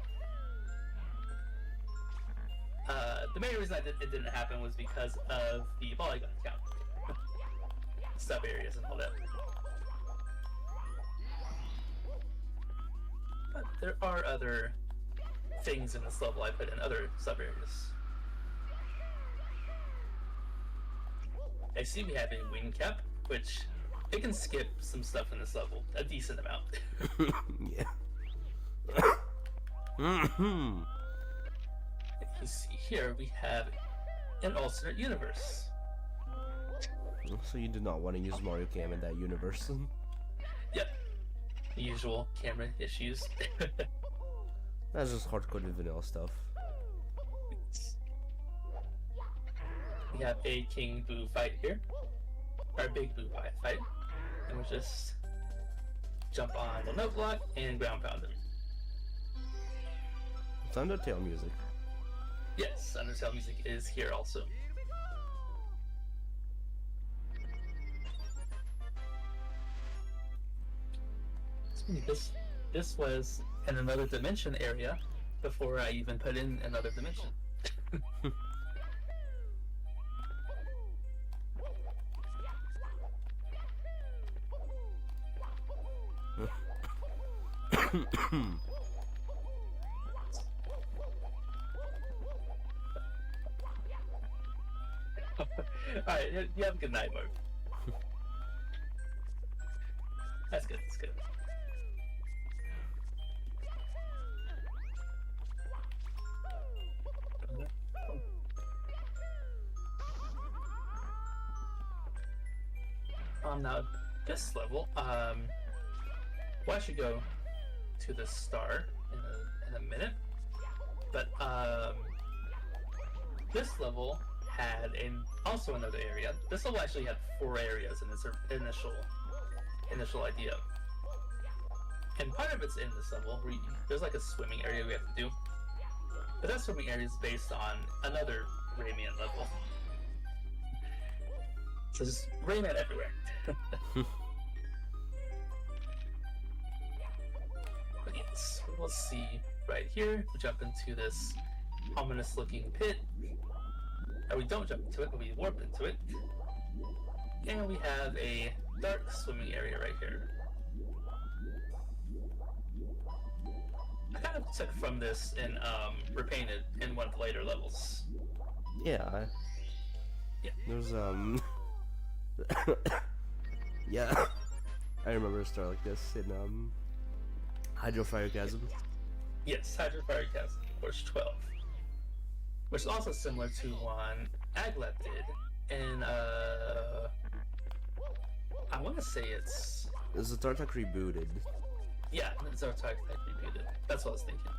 The main reason it didn't happen was because of the polygon count, sub areas and all that. But there are other things in this level I put in other sub areas. I see we have a wind cap, which it can skip some stuff in this level, a decent amount. Yeah. You see here we have an alternate universe. So you do not want to use Mario Cam in that universe. Yep. The usual camera issues. That's just hard-coded vanilla stuff. We have a King Boo fight here. Or Big Boo fight. And we'll just jump on the note block and ground pound him. It's Undertale music. Yes, Undertale music is here also. This was in another dimension area before I even put in another dimension. Alright, you have a good night, Mark. That's good, that's good. Now this level, well, I should go to the star in a minute, but this level had also another area. This level actually had 4 areas in its initial idea, and part of it's in this level. There's like a swimming area we have to do, but that swimming area is based on another Rayman level. So there's Rayman everywhere. But yes, we'll see right here. We jump into this ominous looking pit. Or we don't jump into it, but we warp into it. And we have a dark swimming area right here. I kind of took from this in Repainted in one of the later levels. Yeah. Yeah. There's yeah. I remember a star like this in Hydro Fire Chasm. Yes, Hydro Fire Chasm, Course 12. Which is also similar to one Aglet did. And I wanna say it's Is the Tartak rebooted? Yeah, it's our target that rebooted. That's what I was thinking.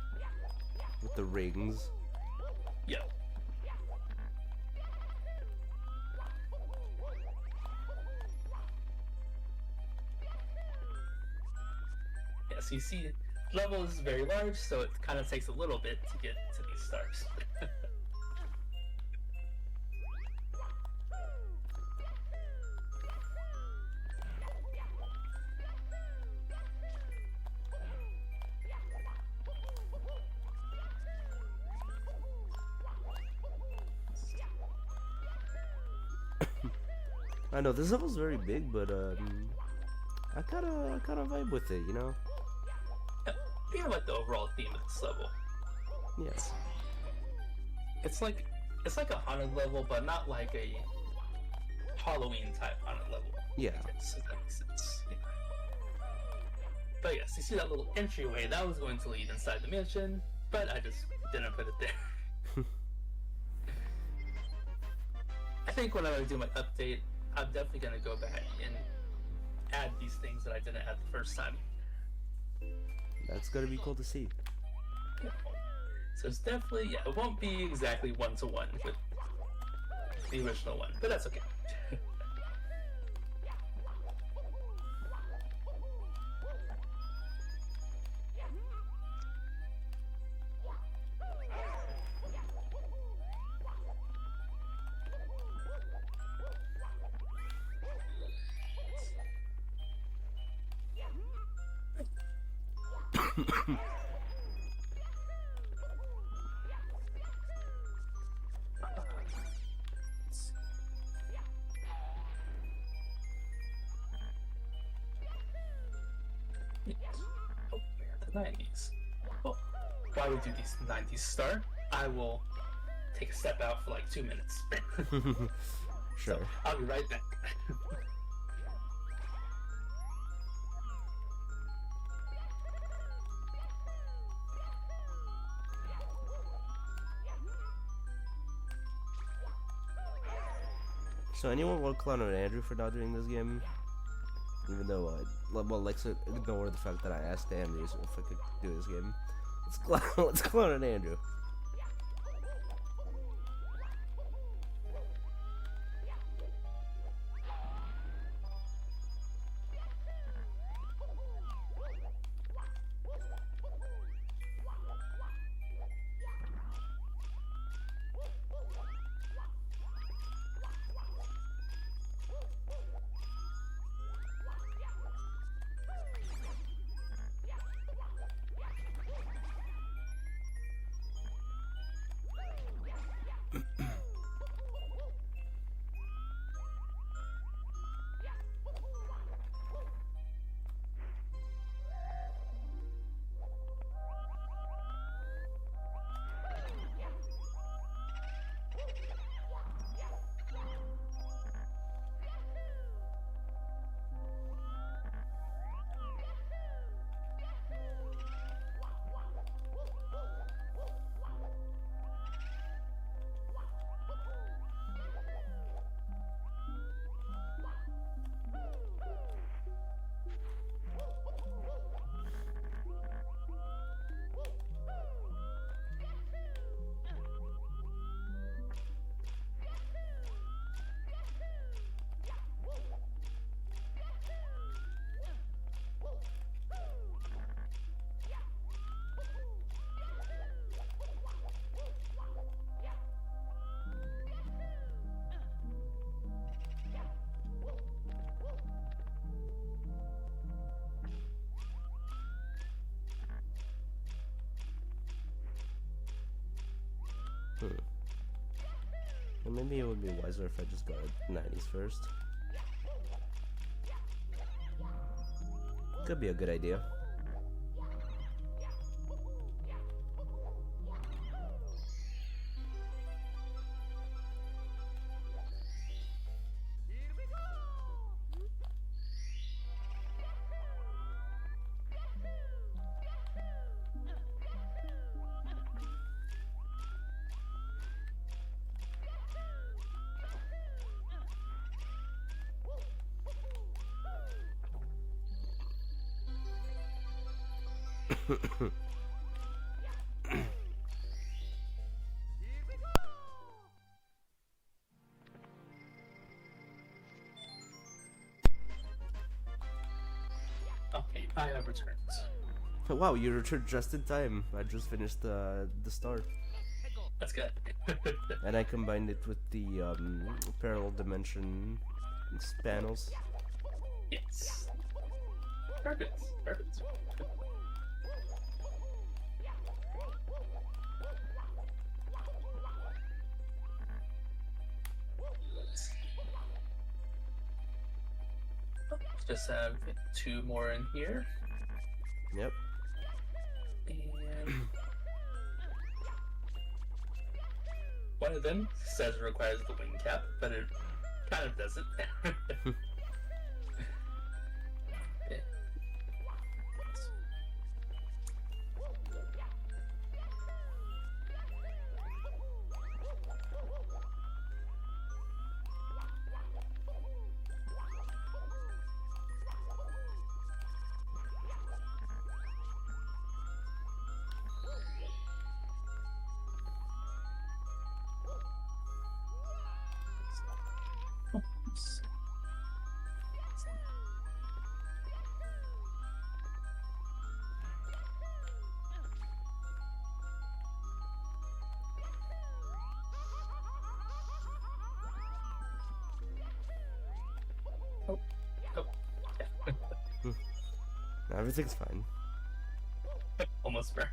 With the rings. Yeah. Yeah, so you see, level is very large, so it kind of takes a little bit to get to these stars. I know this level's very big, but I kind of vibe with it, you know. Yeah, I feel like the overall theme of this level. Yes. It's like a haunted level, but not like a Halloween type haunted level. Yeah. If that makes sense. Yeah. But yes, you see that little entryway that was going to lead inside the mansion, but I just didn't put it there. I think when I do my update, I'm definitely gonna go back and add these things that I didn't add the first time. That's gonna be cool to see. So it's definitely, yeah, it won't be exactly 1-to-1 with the original one, but that's okay. Oh, the 90s. Well, while we do these 90s star, I will take a step out for like 2 minutes. Sure. So, I'll be right back. So anyone want to clown on Andrew for not doing this game? Even though, well, let's ignore the fact that I asked Andrew if I could do this game. Let's clown on Andrew. And maybe it would be wiser if I just got 90s first. Could be a good idea. Okay, I have returned. Wow, you returned just in time. I just finished the start. That's good. And I combined it with the parallel dimension panels. Yes. Perfect. Perfect. Just have 2 more in here. Yep. And one of them says it requires the wing cap, but it kind of doesn't. Okay. Oops. Oh, oh, yeah. Everything's fine. Almost burned.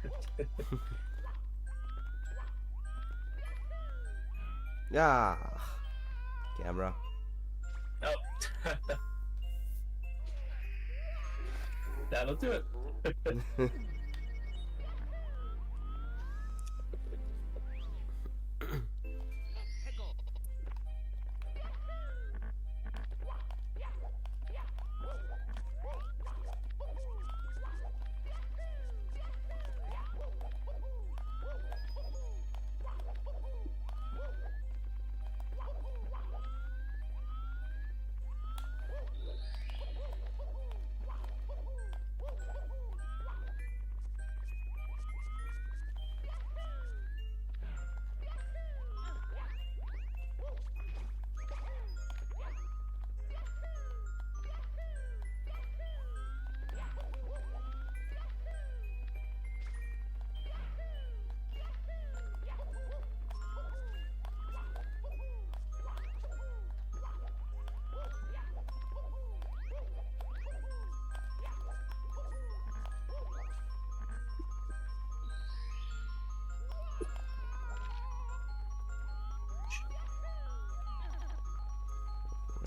Yeah. Camera. Oh. That'll do it.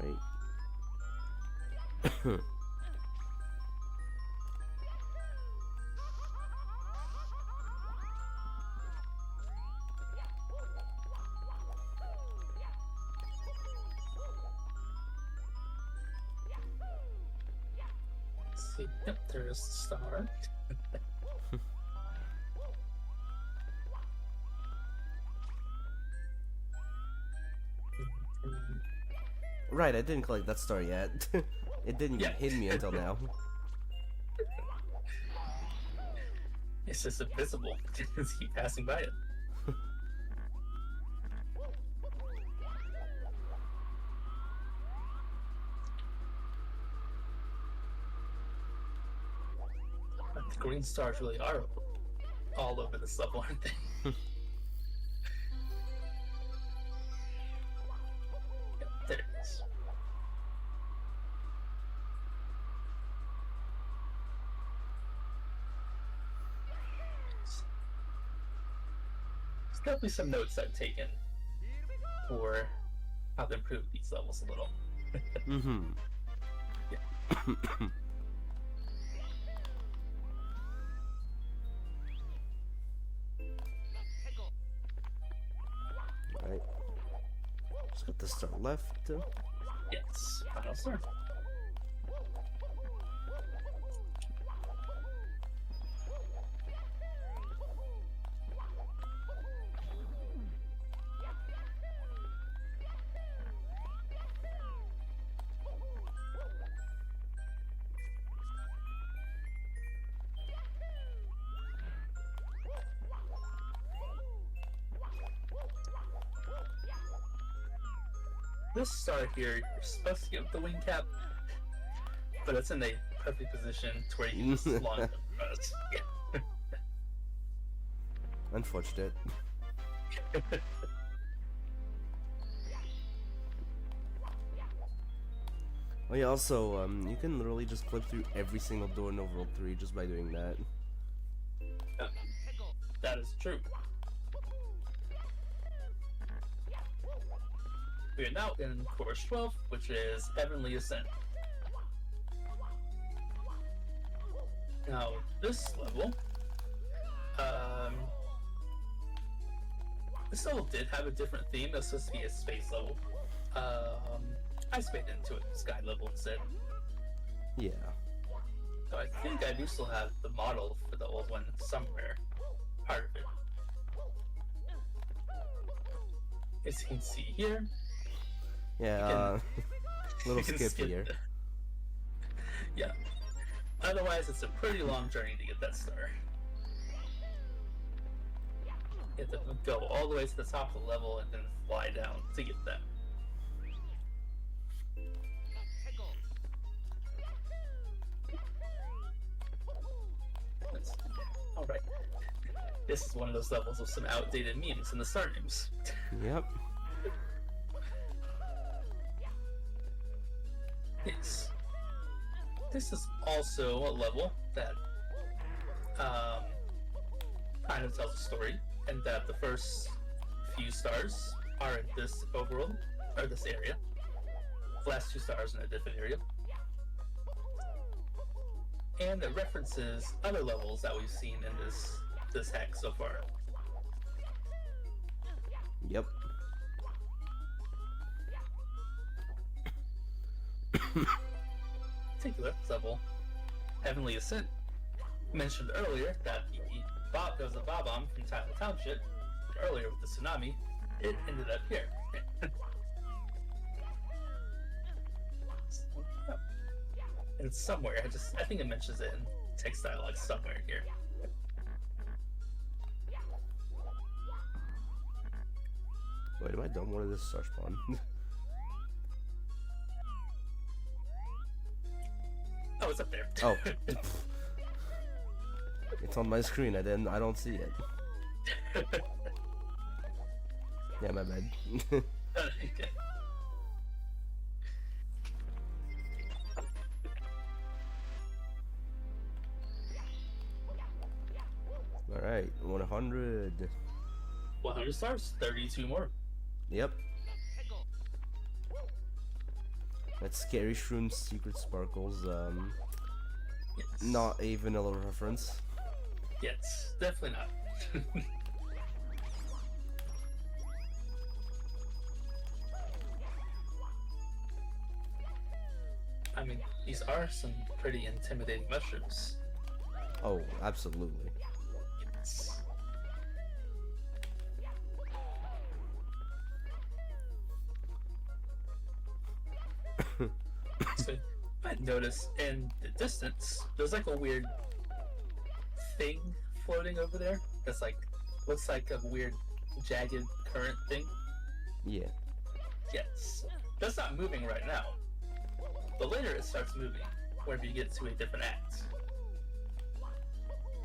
Right. Let's see. Yep, there's the star. Right, I didn't collect that star yet. It didn't Yeah. hit me until now. It's just invisible. Just keep passing by it. But the green stars really are all over this level, aren't they? Yep, there it is. definitely some notes I've taken for how to improve these levels a little. Mm-hmm. Yeah. Right. Just got the start left. Yes, final star. This star here, you're supposed to get the wing cap, but it's in a perfect position to where you can just launch them across. Yeah. Unfortunate. Oh yeah, also, you can literally just clip through every single door in Overworld 3 just by doing that. That is true. We are now in course 12, which is Heavenly Ascent. Now, this level, this level did have a different theme. It was supposed to be a space level. I sped into it, sky level instead. Yeah. So I think I do still have the model for the old one somewhere. Part of it. As you can see here. Yeah, little skip here. Yeah. Otherwise, it's a pretty long journey to get that star. You have to go all the way to the top of the level and then fly down to get that. Alright. This is one of those levels with some outdated memes in the star names. Yep. Yes. This is also a level that kind of tells a story, and that the first few stars are in this overworld, or this area. The last 2 stars in a different area. And it references other levels that we've seen in this hack so far. Yep. Particular level, Heavenly Ascent, mentioned earlier that there was a bomb from Tyler Township earlier with the tsunami. It ended up here. And it's somewhere. I think it mentions it in text dialogue somewhere here. Wait, am I done? What is this star spawn? Oh, it's up there. Oh. It's on my screen. I don't see it. Yeah, my bad. Okay. Alright, 100. 100 stars, 32 more. Yep. That's Scary Shroom's Secret Sparkles. Yes. Not a vanilla reference. Yes, definitely not. I mean, these are some pretty intimidating mushrooms. Oh, absolutely. Yes. So, I noticed in the distance, there's like a weird thing floating over there. That's like, looks like a weird jagged current thing. Yeah. Yes. That's not moving right now. But later it starts moving, whenever you get to a different act.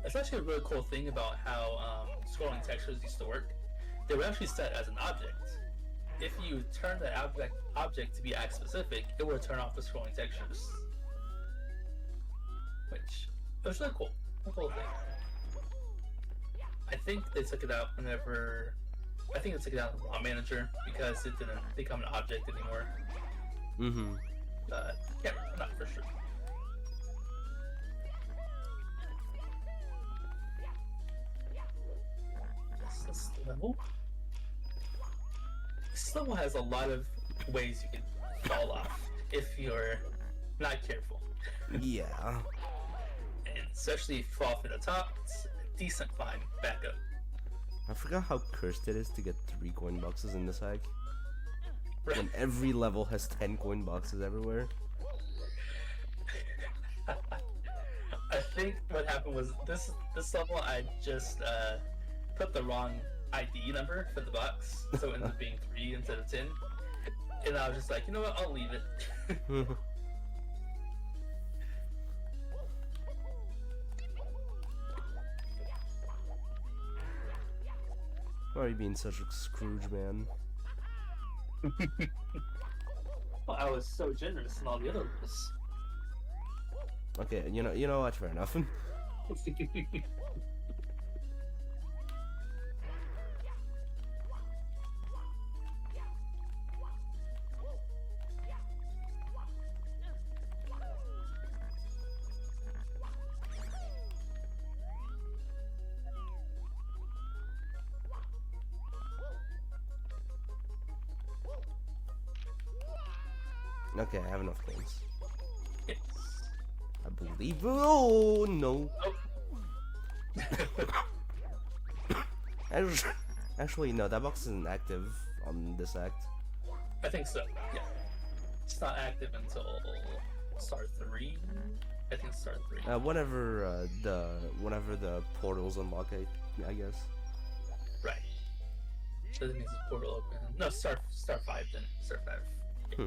That's actually a really cool thing about how scrolling textures used to work. They were actually set as an object. If you turn that object to be act specific, it will turn off the scrolling textures. Which was really cool. A cool thing. I think they took it out whenever I think it's taken out of the raw manager because it didn't become an object anymore. Mm-hmm. Yeah, I'm not for sure. This level. This level has a lot of ways you can fall off if you're not careful. Yeah. And especially if you fall from the top, it's a decent climb back up. I forgot how cursed it is to get 3 coin boxes in this hack. Right. When every level has 10 coin boxes everywhere. I think what happened was this level I just put the wrong ID number for the box, so it ended up being 3 instead of 10. And I was just like, you know what, I'll leave it. Why are you being such a Scrooge, man? Well, I was so generous in all the other levels. Okay, you know what? Fair enough. Okay, I have enough coins. Yes. I believe. Oh no! Oh. Actually, no. That box isn't active on this act. I think so. Yeah. It's not active until star 3. I think it's star 3. Whenever the portals unlock, I guess. Right. That means the portal open. No, star 5 then. Star 5. Yeah.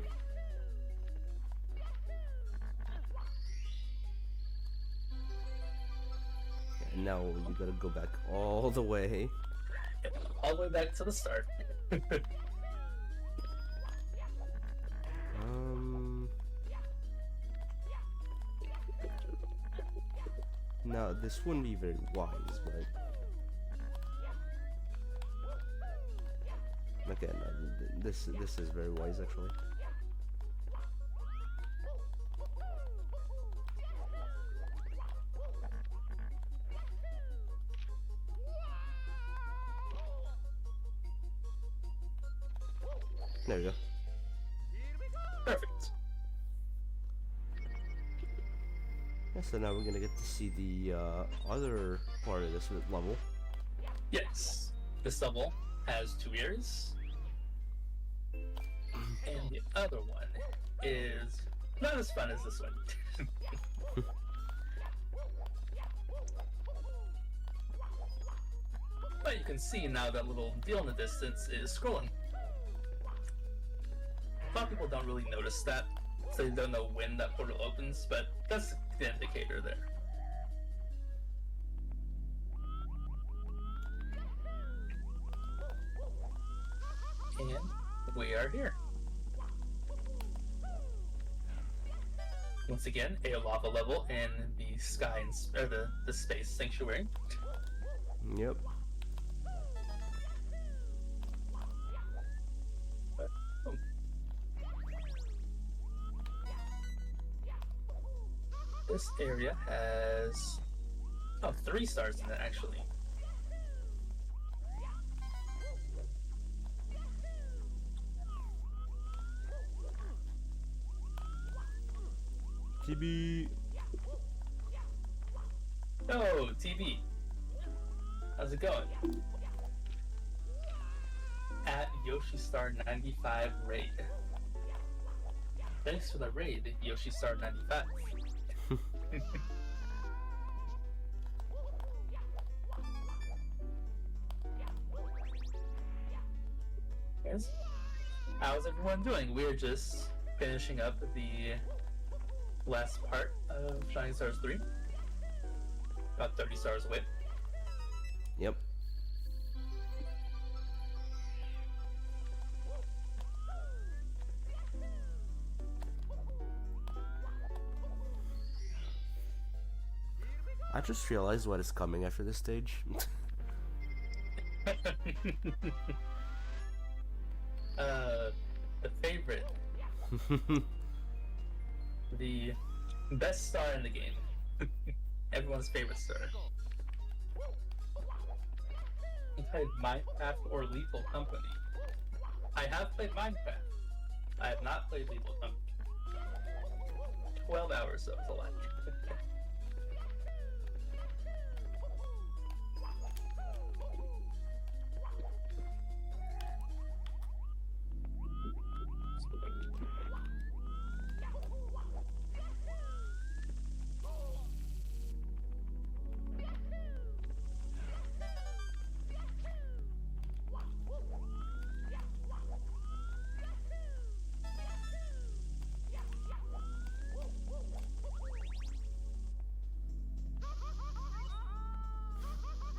And now you gotta go back all the way. All the way back to the start. Now this wouldn't be very wise, but okay, no, this is very wise actually. There we go. Perfect. Yeah, so now we're gonna get to see the other part of this level. Yes. This level has 2 areas. And the other one is not as fun as this one. But you can see now that little deal in the distance is scrolling. A lot of people don't really notice that, so they don't know when that portal opens, but that's the indicator there. And we are here. Once again, a lava level in the sky, or the space sanctuary. Yep. This area has 3 stars in it actually. TB. Oh, TB. How's it going? At Yoshi Star 95 raid. Thanks for the raid, Yoshi Star 95. Yes. How's everyone doing? We're just finishing up the last part of Shining Stars 3. About 30 stars away. Yep. I just realized what is coming after this stage. The favorite, the best star in the game, everyone's favorite star. You played Minecraft or Lethal Company? I have played Minecraft. I have not played Lethal Company. 12 hours of the life.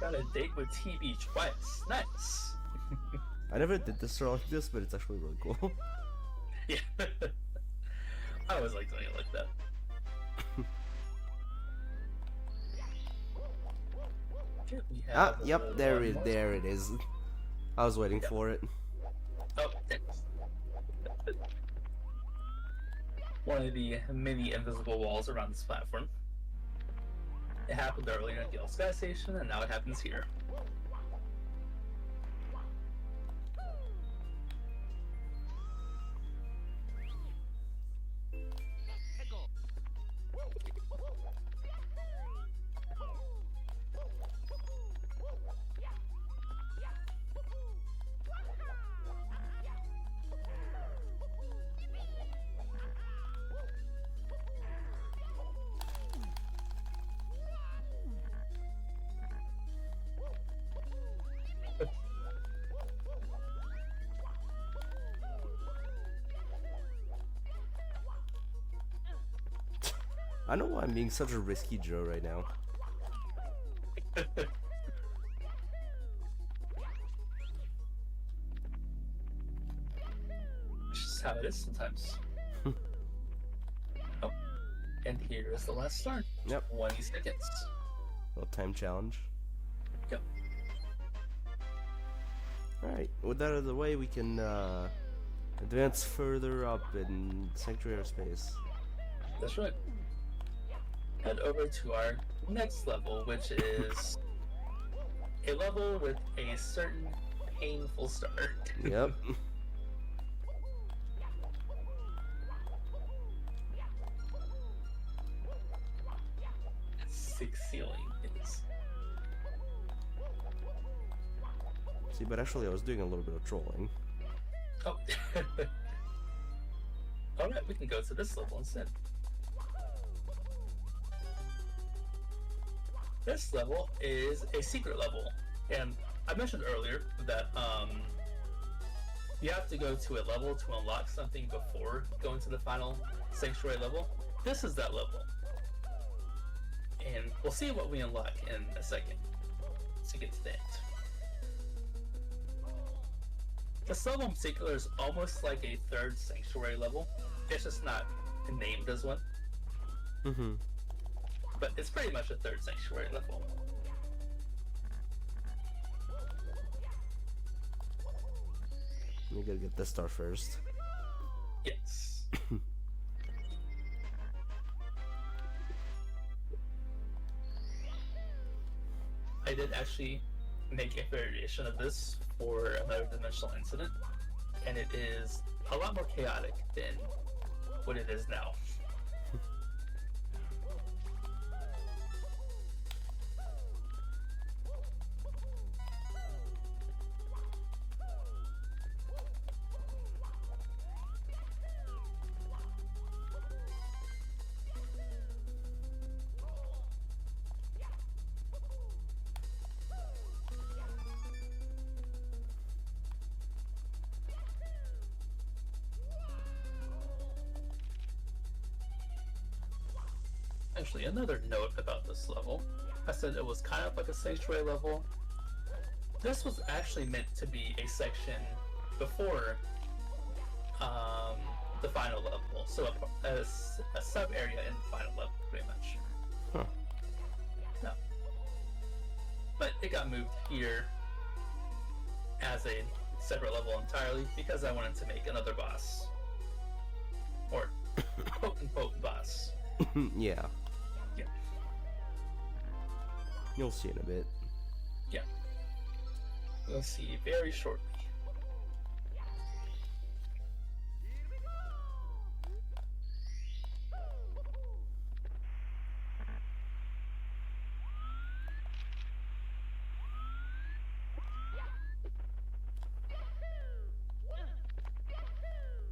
Got a date with TB twice. Nice. I never did this or like this, but it's actually really cool. Yeah. I always like doing it like that. Yep, there it is. I was waiting for it. Oh, thanks. One of the many invisible walls around this platform. It happened earlier at the old Sky Station, and now it happens here. I know why I'm being such a risky Joe right now. It's just how it is sometimes. Oh, and here is the last star. Yep. 20 seconds. Little time challenge. Yep. Alright, with that out of the way, we can advance further up in Sanctuary Space. That's right. Head over to our next level, which is a level with a certain painful start. Yep. 6 ceiling hits. See, but actually I was doing a little bit of trolling. Oh. Alright, we can go to this level instead. This level is a secret level, and I mentioned earlier that you have to go to a level to unlock something before going to the final sanctuary level. This is that level, and we'll see what we unlock in a second to get to that. This level in particular is almost like a third sanctuary level. It's just not named as one. Mm-hmm. But it's pretty much a third sanctuary level. We gotta get this star first. Yes. I did actually make a variation of this for another dimensional incident, and it is a lot more chaotic than what it is now. Actually, another note about this level. I said it was kind of like a sanctuary level. This was actually meant to be a section before the final level, so a sub area in the final level, pretty much. Huh. No. But it got moved here as a separate level entirely because I wanted to make another boss. Or quote-unquote boss. Yeah. Yeah. You'll see in a bit. Yeah. We'll see very shortly.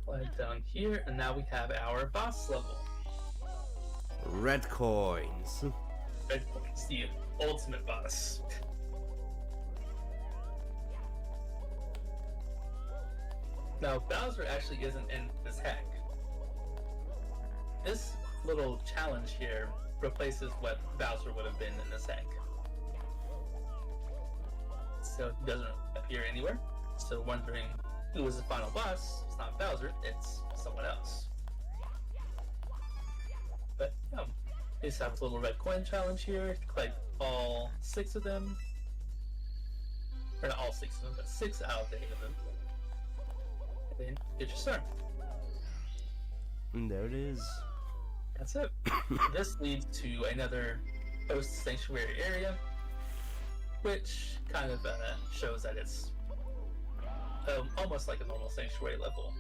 Right down here, and now we have our boss level. Red coins. Red Point's the ultimate boss. Now, Bowser actually isn't in this hack. This little challenge here replaces what Bowser would have been in this hack. So he doesn't appear anywhere. So wondering who was the final boss, it's not Bowser, it's someone else. But yeah, we just have a little red coin challenge here. Collect all 6 of them. Or not all 6 of them, but 6 out of the 8 of them. And then get your star. And there it is. That's it. This leads to another post-sanctuary area, which kind of shows that it's almost like a normal sanctuary level.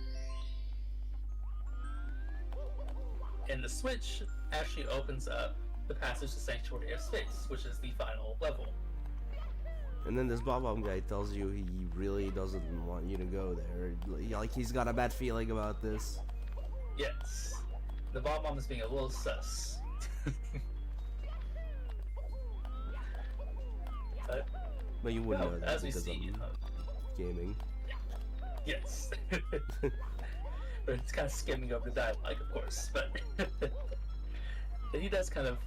And the switch actually opens up the passage to Sanctuary of Space, which is the final level. And then this Bob-Omb guy tells you he really doesn't want you to go there. Like he's got a bad feeling about this. Yes. The Bob-Omb is being a little sus. But you wouldn't know that as we because see, I'm gaming. Yes. But it's kind of skimming over the dialogue, of course. But he does kind of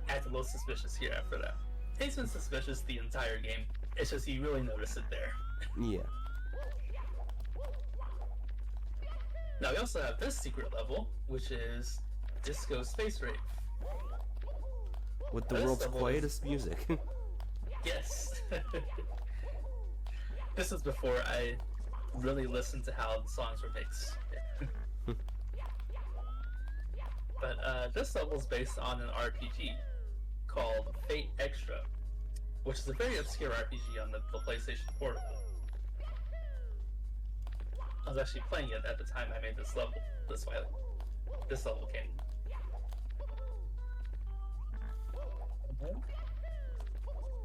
act a little suspicious here after that. He's been suspicious the entire game. It's just you really notice it there. Yeah. Now we also have this secret level, which is Disco Space Rave. With the This world's level quietest music. Yes. This is before I really listened to how the songs were mixed. But this level is based on an RPG called Fate Extra, which is a very obscure RPG on the PlayStation Portable. I was actually playing it at the time I made this level. That's why this level came.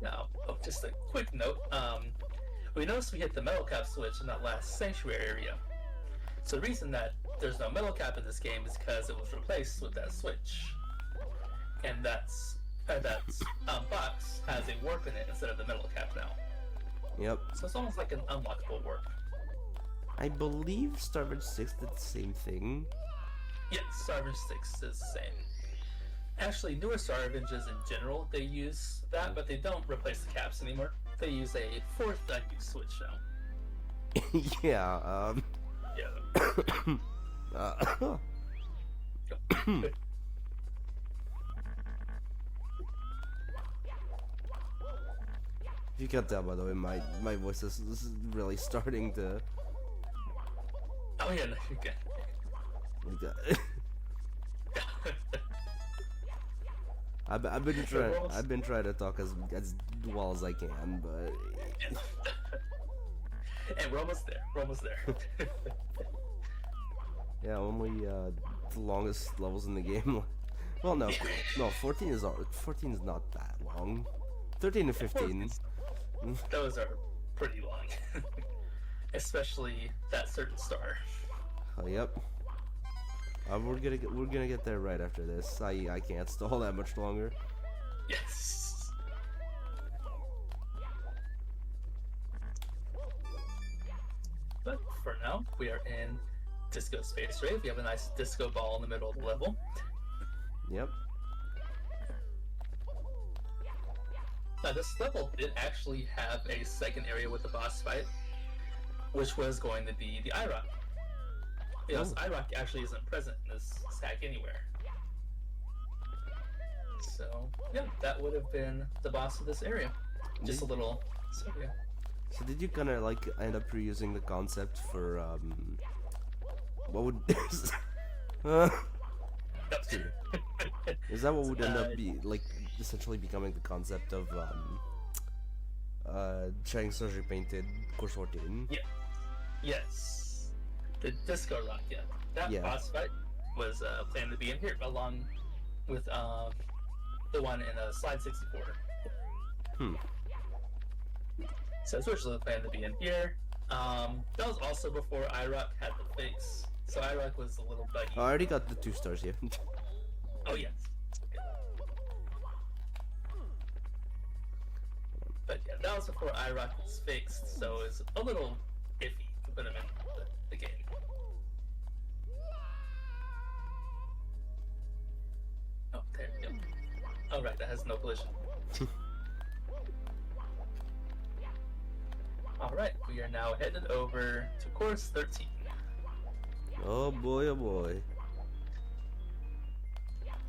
Now, just a quick note. We noticed we hit the metal cap switch in that last sanctuary area. So the reason that there's no metal cap in this game is because it was replaced with that switch. And that box has a warp in it instead of the metal cap now. Yep. So it's almost like an unlockable warp. I believe Starvage 6 did the same thing. Yes, Starvage 6 is the same. Actually, newer Starvages in general, they use that, but they don't replace the caps anymore. They use a 4th unused switch now. Yeah, Yeah. If you can't tell, by the way, my voice is really starting to... Oh yeah, no, you're good. I've been trying to talk as well as I can, but And we're almost there. We're almost there. yeah, only the longest levels in the game. Well, no, 14 is not that long. 13 to 15. Those are pretty long, especially that certain star. Oh, yep. We're gonna get there right after this. I can't stall that much longer. Yes. But for now, we are in Disco Space Rave. We have a nice disco ball in the middle of the level. Yep. Now, this level did actually have a second area with the boss fight, which was going to be the IROC. Because IROC actually isn't present in this stack anywhere. So, yeah, that would have been the boss of this area. Just a little... So, yeah. So did you kind of like end up reusing the concept for what would uh, is that what would end up be like essentially becoming the concept of Shining Stars Repainted Course 14? Yeah. Yes. The Disco Rocket. That boss fight was planned to be in here along with the one in Slide 64. So it's originally planned to be in here. That was also before iRock had the fix. So iRock was a little buggy. I already got the 2 stars here. Oh yes. But yeah, that was before iRock was fixed, so it's a little iffy to put him in the game. Oh, there we go. Oh right, that has no collision. Alright, we are now headed over to course 13. Oh boy, oh boy.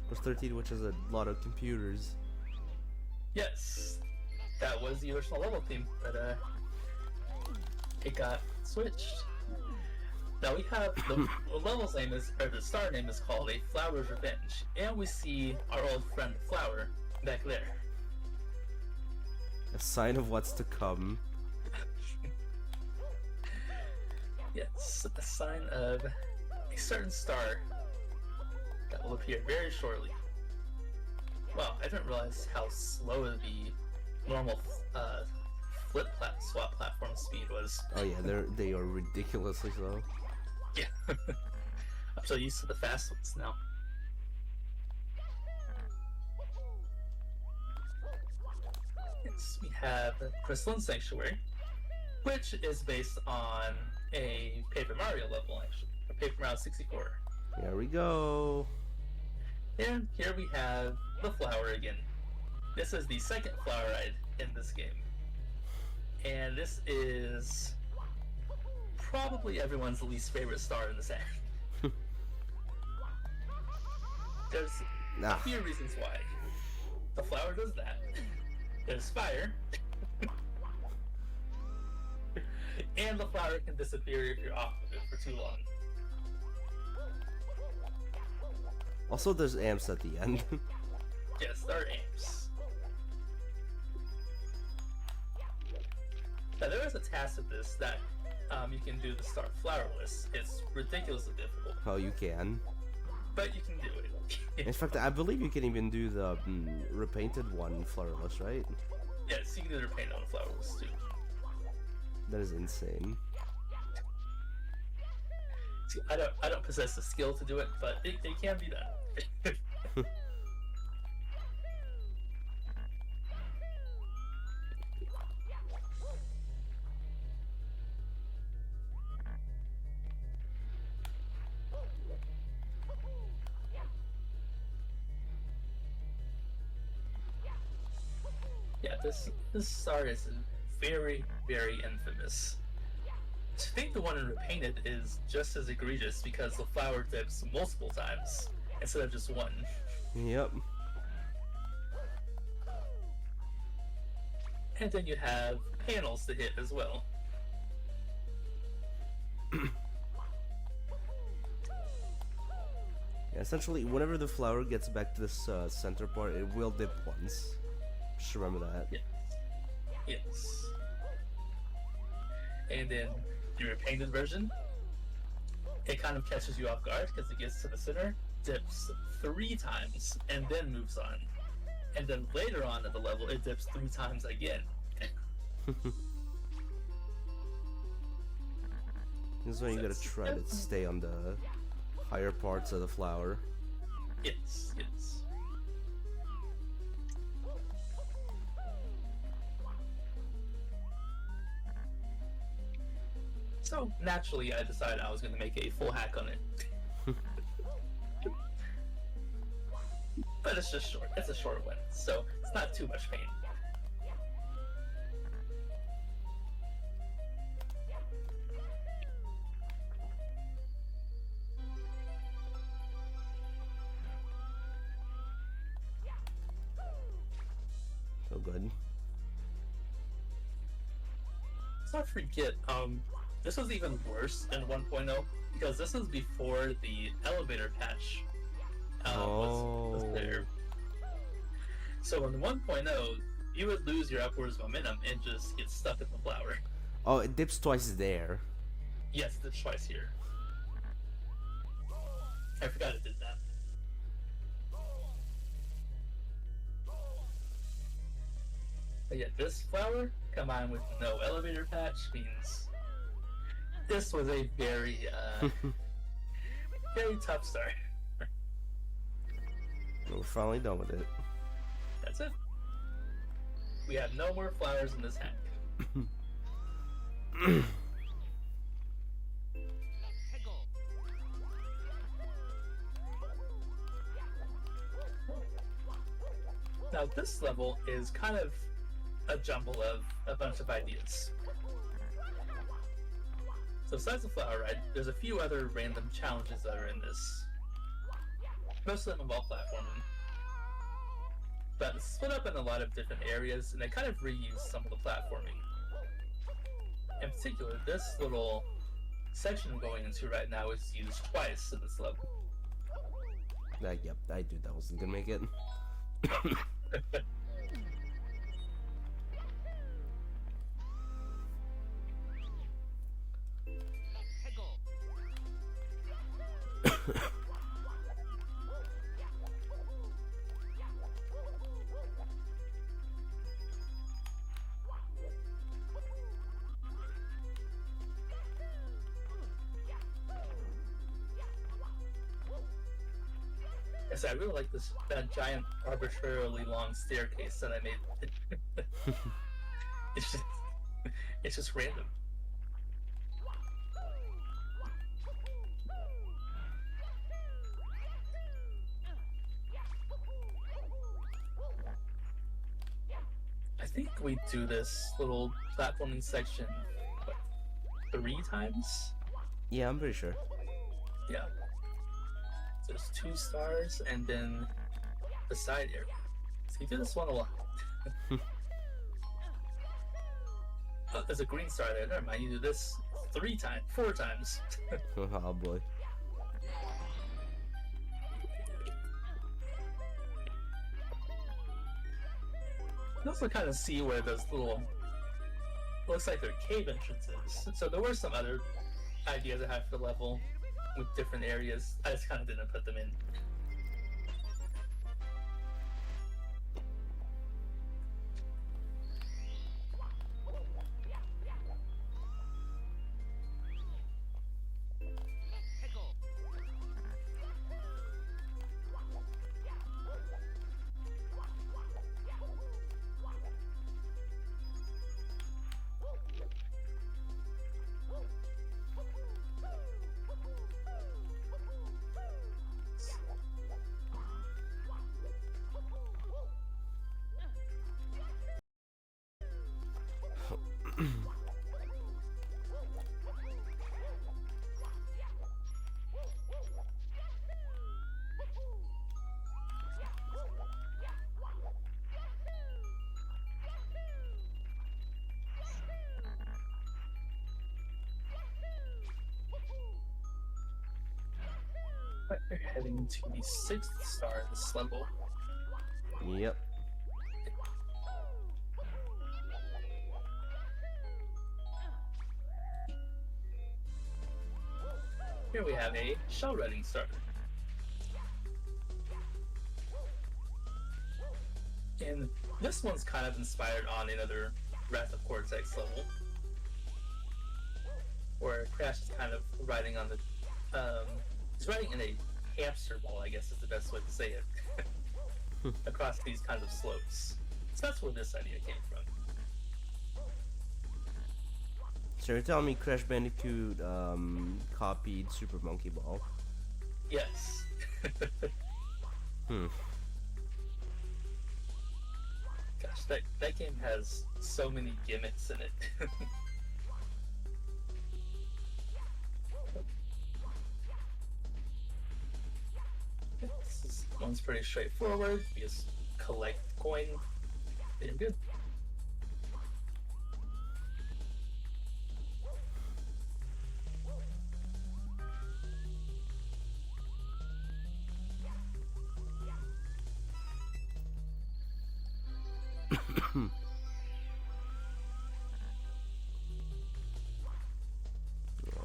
Course 13, which has a lot of computers. Yes, that was the original level theme, but it got switched. Now we have the level's name is, or the star name is called A Flower's Revenge, and we see our old friend Flower back there. A sign of what's to come. Yes, a sign of a certain star that will appear very shortly. Wow, I didn't realize how slow the normal swap platform speed was. Oh yeah, they are ridiculously slow. Yeah. I'm so used to the fast ones now. Yes, we have Crystalline Sanctuary, which is based on a Paper Mario level, actually. A Paper Mario 64. Here we go. And here we have the flower again. This is the second flower ride in this game. And this is probably everyone's least favorite star in the set. There's a few reasons why. The flower does that. There's fire. And the flower can disappear if you're off of it for too long. Also, there's amps at the end. Yes, there are amps. Now, there is a task of this that you can do the star flowerless. It's ridiculously difficult. Oh, you can. But you can do it. In fact, I believe you can even do the repainted one flowerless, right? Yes, you can do the repaint on the flowerless too. That is insane. See, I don't possess the skill to do it, but it can be done. Yeah, this star is very, very infamous. I think the one in Repainted is just as egregious because the flower dips multiple times instead of just one. Yep. And then you have panels to hit as well. Yeah, essentially, whenever the flower gets back to this center part, it will dip once. Just remember that. Yes. Yes. And then the Repainted version, it kind of catches you off guard because it gets to the center, dips 3 times, and then moves on. And then later on in the level, it dips 3 times again. This is when you gotta try to stay on the higher parts of the flower. Yes, yes. So naturally, I decided I was going to make a full hack on it. But it's just short. It's a short one, so it's not too much pain. So good. I forget, this was even worse in 1.0 because this was before the elevator patch was there. So in 1.0, you would lose your upwards momentum and just get stuck in the flower. Oh, it dips twice there. Yes, it's twice here. I forgot it did that. But yeah, this flower combined with no elevator patch means this was a very, very tough start. We're finally done with it. That's it. We have no more flowers in this hack. Now this level is kind of a jumble of a bunch of ideas. So besides the flower ride, there's a few other random challenges that are in this. Most of them involve platforming. But it's split up in a lot of different areas, and they kind of reuse some of the platforming. In particular, this little section I'm going into right now is used twice in this level. Yep, I knew that wasn't gonna make it. Yes, I really like that giant arbitrarily long staircase that I made. It's just random. I think we do this little platforming section, what, 3 times? Yeah, I'm pretty sure. Yeah. So there's 2 stars and then the side area. So you do this one a lot. Oh, there's a green star there. Never mind. You do this 4 times. Oh boy. You also kind of see where those little, looks like they're cave entrances. So there were some other ideas I had for the level with different areas. I just kind of didn't put them in. But we're heading to the 6th star of this level. Yep. Here we have a shell running starter. And this one's kind of inspired on another Wrath of Cortex level, where Crash is kind of riding on the, he's riding in a hamster ball, I guess is the best way to say it, across these kinds of slopes. So that's where this idea came from. So you're telling me Crash Bandicoot copied Super Monkey Ball? Yes. Gosh, that game has so many gimmicks in it. This one's pretty straightforward. You just collect coin. Damn good.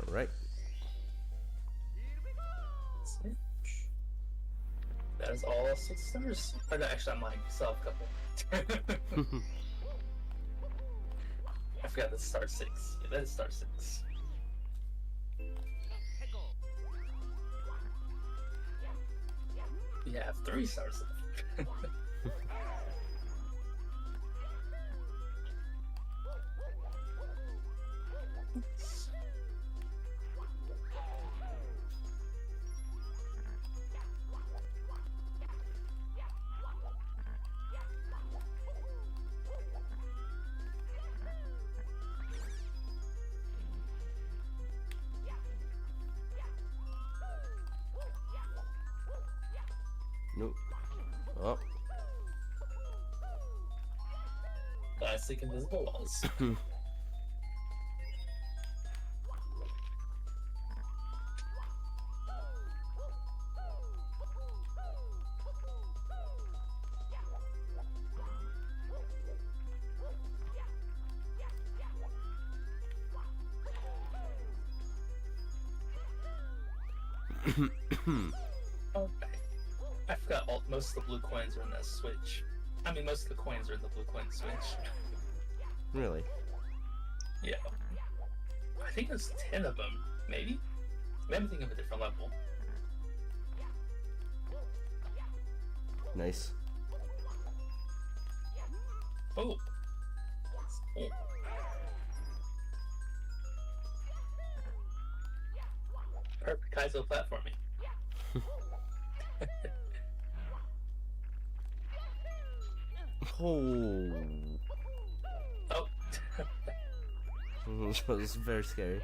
Alright. That is all 6 stars. Oh, no, actually, I'm lying. Still have a couple. I forgot that's star 6. Yeah, that is star 6. We have 3 stars left. Nope. Oh. Classic invisible walls. Okay. I forgot most of the blue coins are in that switch. I mean, most of the coins are in the blue coin switch. Really? Yeah. I think there's 10 of them, maybe? Maybe I'm thinking of a different level. Nice. Oh. Oh. Perfect Kaizo platforming. Oh. Oh. That was very scary.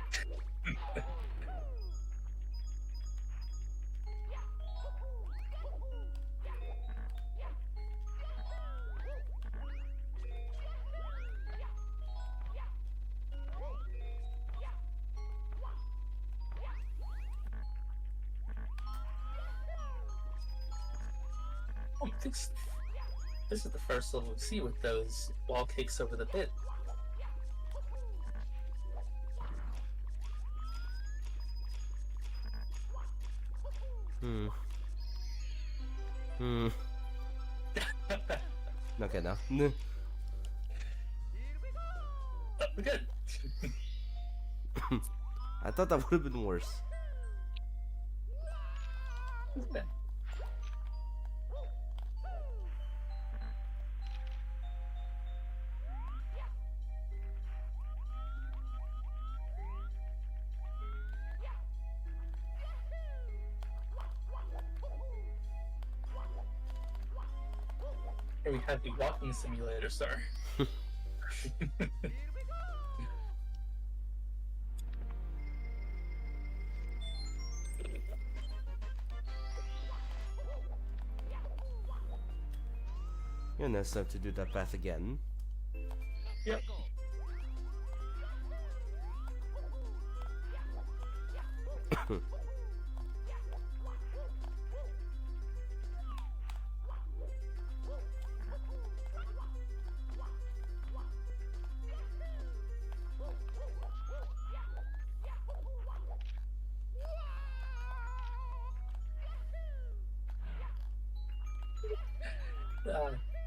Oh, this is the first level we see with those wall cakes over the pit. Okay, now. Oh, we're good. I thought that would have been worse. Okay. Here we have the walking simulator, sir. Yeah, now it's time to do that path again. Yep.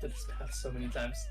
Did this path so many times.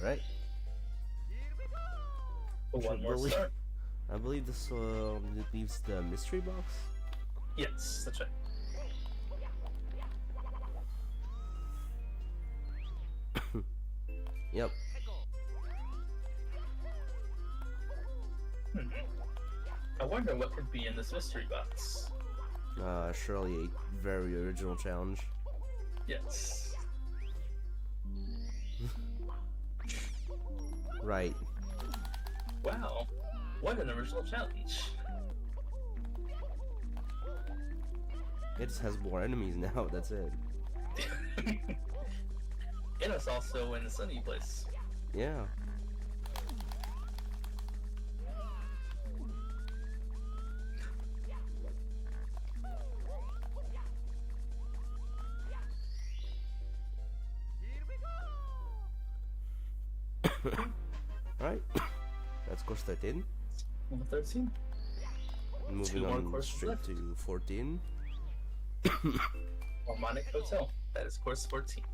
Alright. One more Really? star. I believe this leaves the mystery box. Yes, that's right. Yep. I wonder what could be in this mystery box. Surely a very original challenge. Yes. Right. Wow, what an original challenge. It just has more enemies now, that's it. And it's also in a sunny place. Yeah. Alright. That's course 13. Number 13. Moving Two more on courses straight left. to 14. Harmonic Hotel. That is course 14.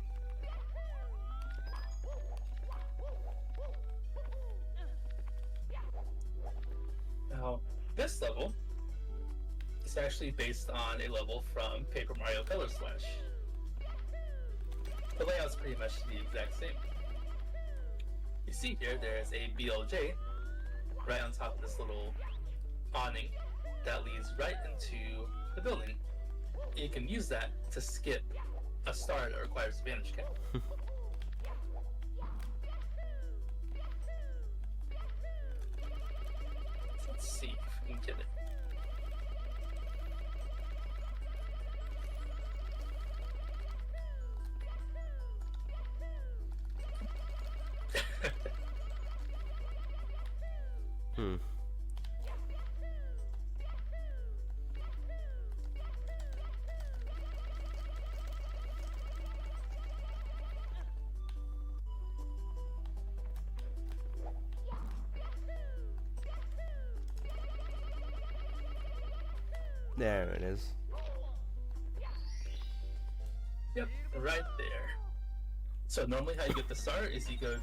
Now, this level is actually based on a level from Paper Mario Color Splash. The layout's pretty much the exact same. You see here, there's a BLJ right on top of this little awning that leads right into the building. You can use that to skip a star that requires Vanish Cap. Let's see if we can get it. There it is. Yep, right there. So normally how you get the star is you go to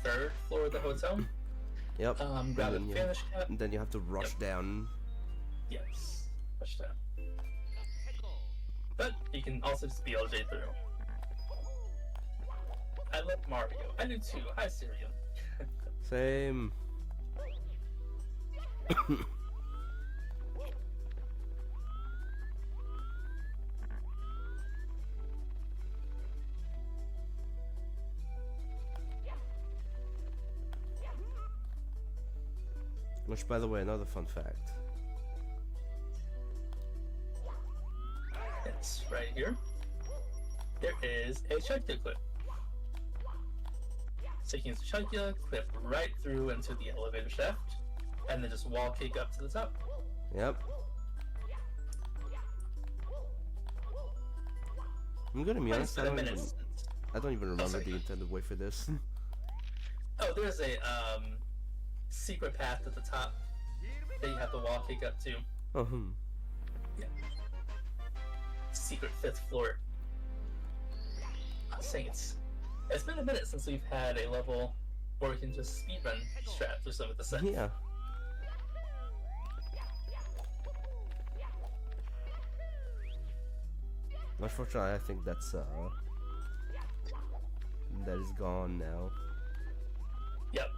the 3rd floor of the hotel, Yep. grab a And then Vanish Cap. and then you have to rush down. Yes, push down. But you can also just BLJ through. I love Mario. I do too. Hi, Syrian. Same. Which, by the way, another fun fact. It's right here. There is a Chunkya clip. So you can use the Chunkya, clip right through into the elevator shaft, and then just wall kick up to the top. Yep. I'm gonna be honest, I don't even remember the intended way for this. Oh, there's a secret path at the top that you have to wall kick up to. Oh, Yeah. Secret 5th floor. I was saying it's been a minute since we've had a level where we can just speedrun strats or some of the set. yeah. Unfortunately, I think that is gone now. Yep.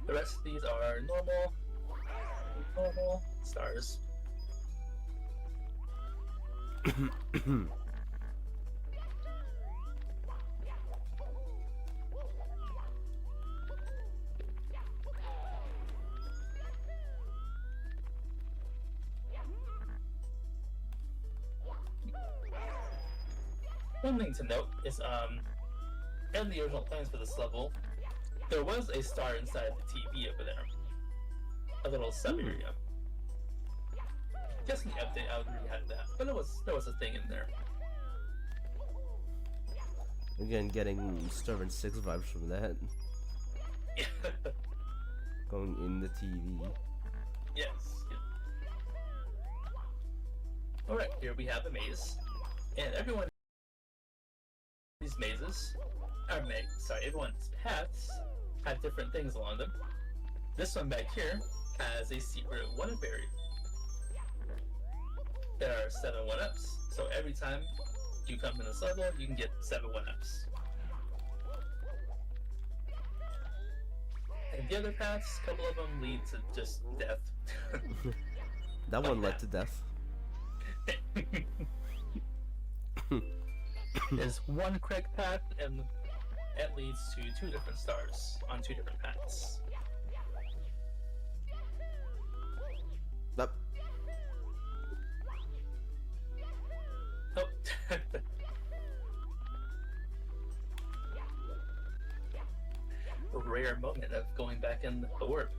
The rest of these are normal stars. One thing to note is, in the original plans for this level, there was a star inside the TV over there. A little sub-area. Just in the update, I would re-had that, but there was a thing in there. Again, getting Starving 6 vibes from that. Going in the TV. Yes. Alright, here we have a maze. And everyone these mazes everyone's paths have different things along them. This one back here has a secret 1-up area. There are 7 1-ups, so every time you come in this level, you can get 7 1-ups. And the other paths, a couple of them lead to just death. That one led to death. There's one correct path, and it leads to 2 different stars on 2 different paths. Nope. Oh. A rare moment of going back in the warp.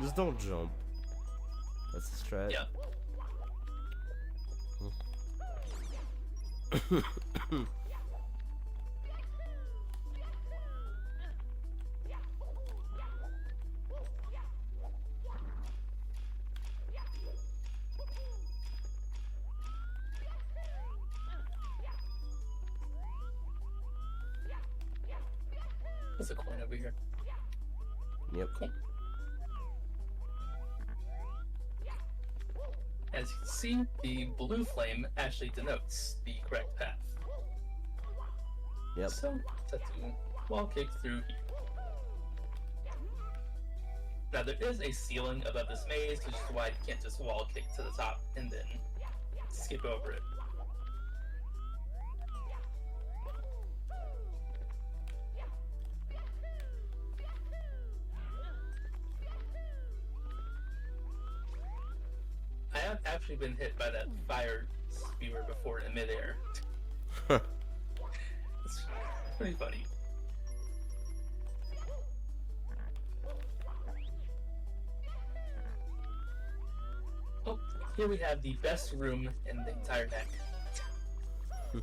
Just don't jump. That's the strat. Yeah. There's a coin over here. Yep. Cool. As you can see, the blue flame actually denotes the correct path. Yep. So, set to wall kick through here. Now, there is a ceiling above this maze, which is why you can't just wall kick to the top and then skip over it. I have actually been hit by that fire spewer before in midair. It's pretty funny. Oh, here we have the best room in the entire deck. We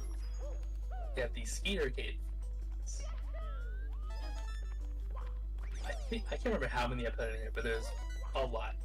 have the Skeeter Cave. I can't remember how many I put in here, but there's a lot.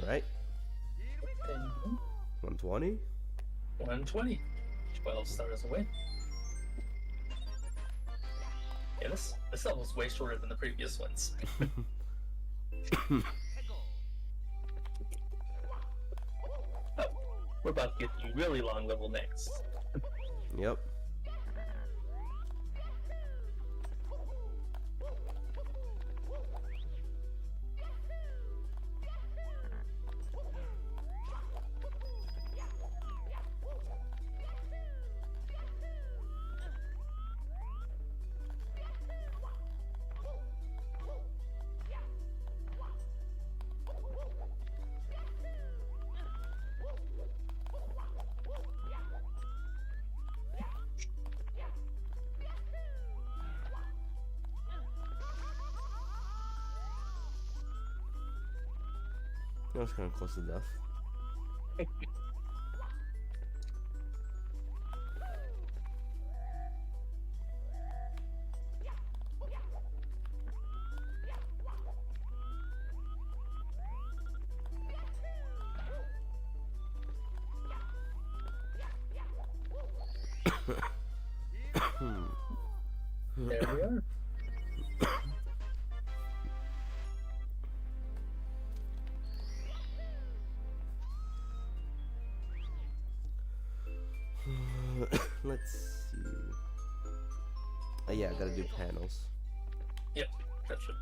Alright. 120? 120. 12 stars away. Yeah, this level's way shorter than the previous ones. Oh, we're about to get the really long level next. Yep. That was kind of close to death. There we are. Let's see. Oh yeah, I gotta do panels. Yep, that should.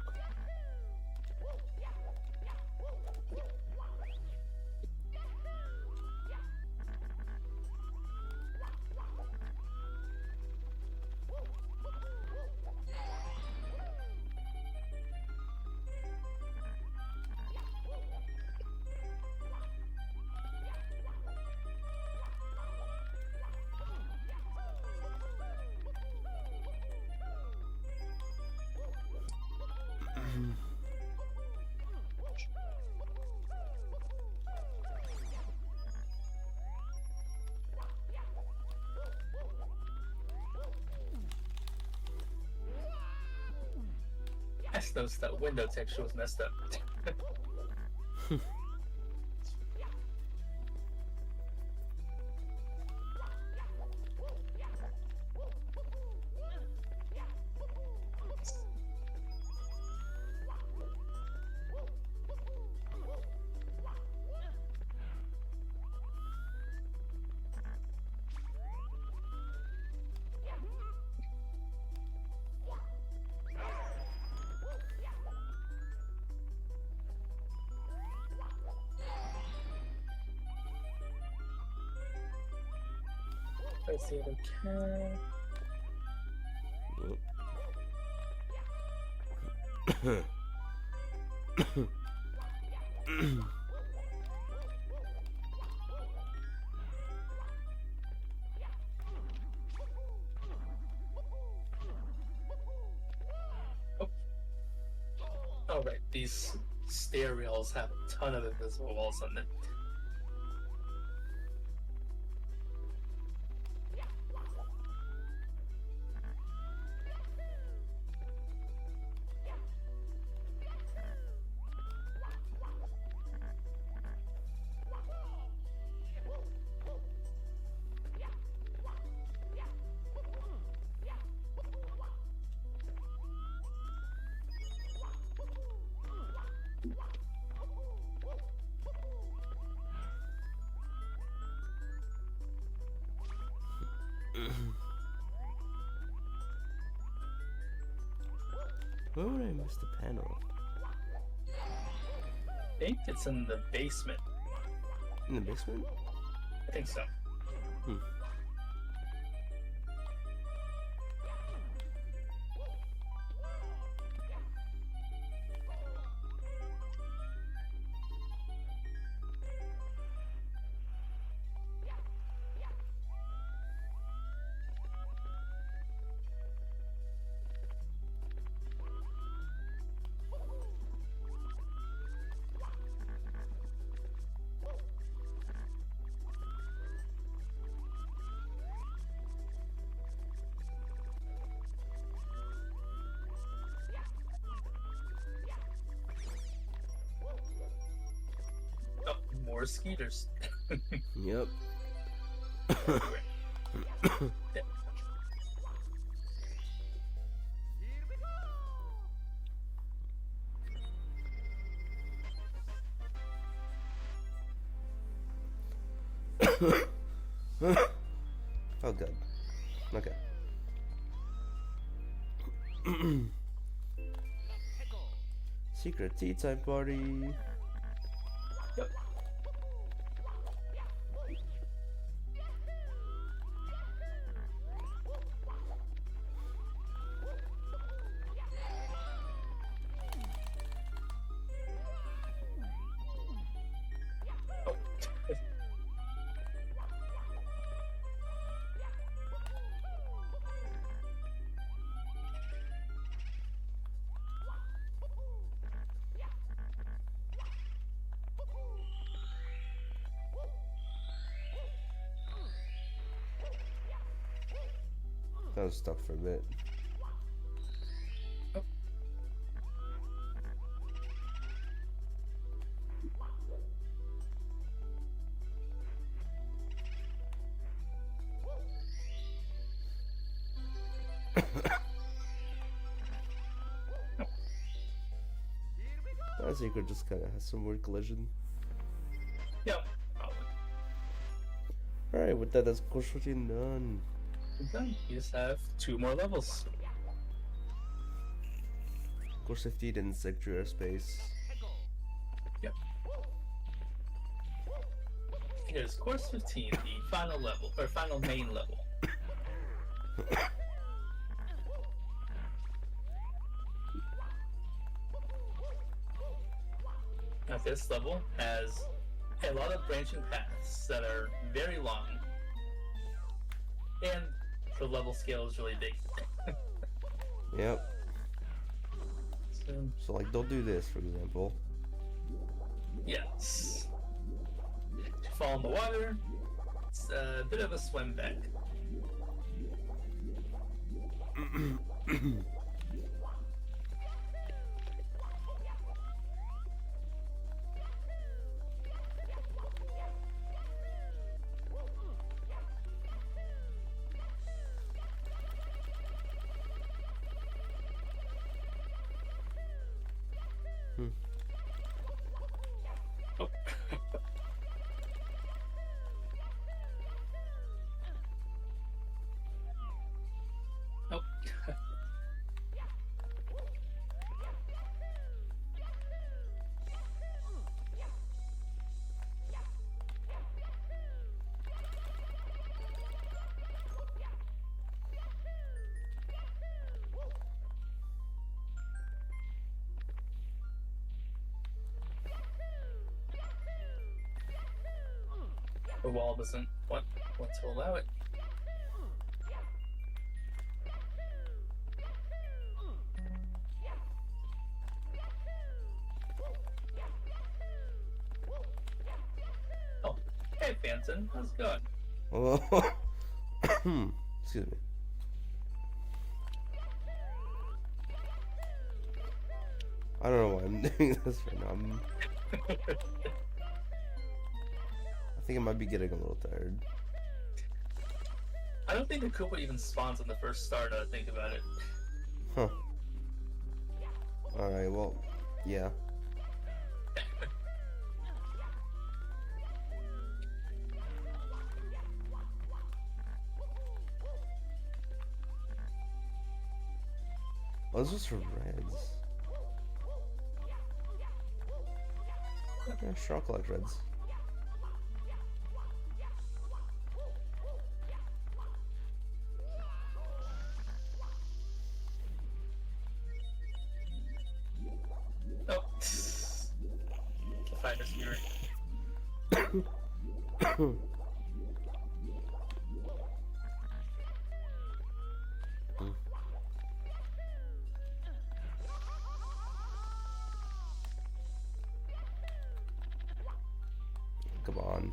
just noticed that window texture was messed up. Let's see if I can. Oh. Oh, right. These stair rails have a ton of invisible walls on them. Where would I miss the panel? I think it's in the basement. In the basement? I think so. Hmm. Oh, more skeeters. Yep. Everywhere. Yeah. Oh, good. Okay. Secret tea time party. Yep. Oh. I was stuck for a bit. Oh. That secret just kind of has some weird collision. Yeah. Probably. Alright, with that, that's course 14 done. Done. You just have 2 more levels. Course 15 in sector airspace. Yep. Here's course 15, the final level, or final main level. Now this level has a lot of branching paths that are very long, and the level scale is really big. Yep. So, So, like, don't do this, for example. yes. If you fall in the water, it's a bit of a swim back. The wall doesn't want to allow it. Oh, hey, Phantom, how's it going? Oh, excuse me. I don't know why I'm doing this right now. I think I might be getting a little tired. I don't think the Koopa even spawns on the first star, now that I think about it. Huh. Alright, well, yeah. Oh, this was for reds. Yeah, sure, I'll collect reds. Oh. The fighter's here. Come on.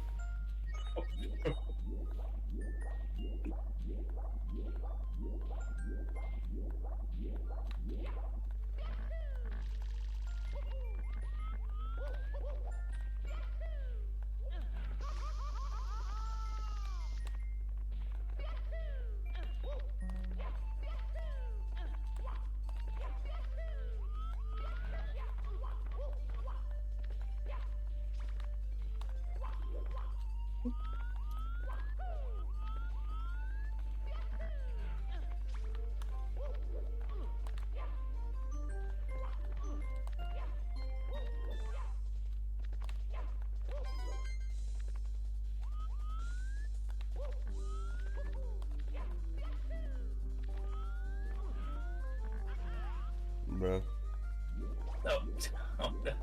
Bro. Oh. Oh, no.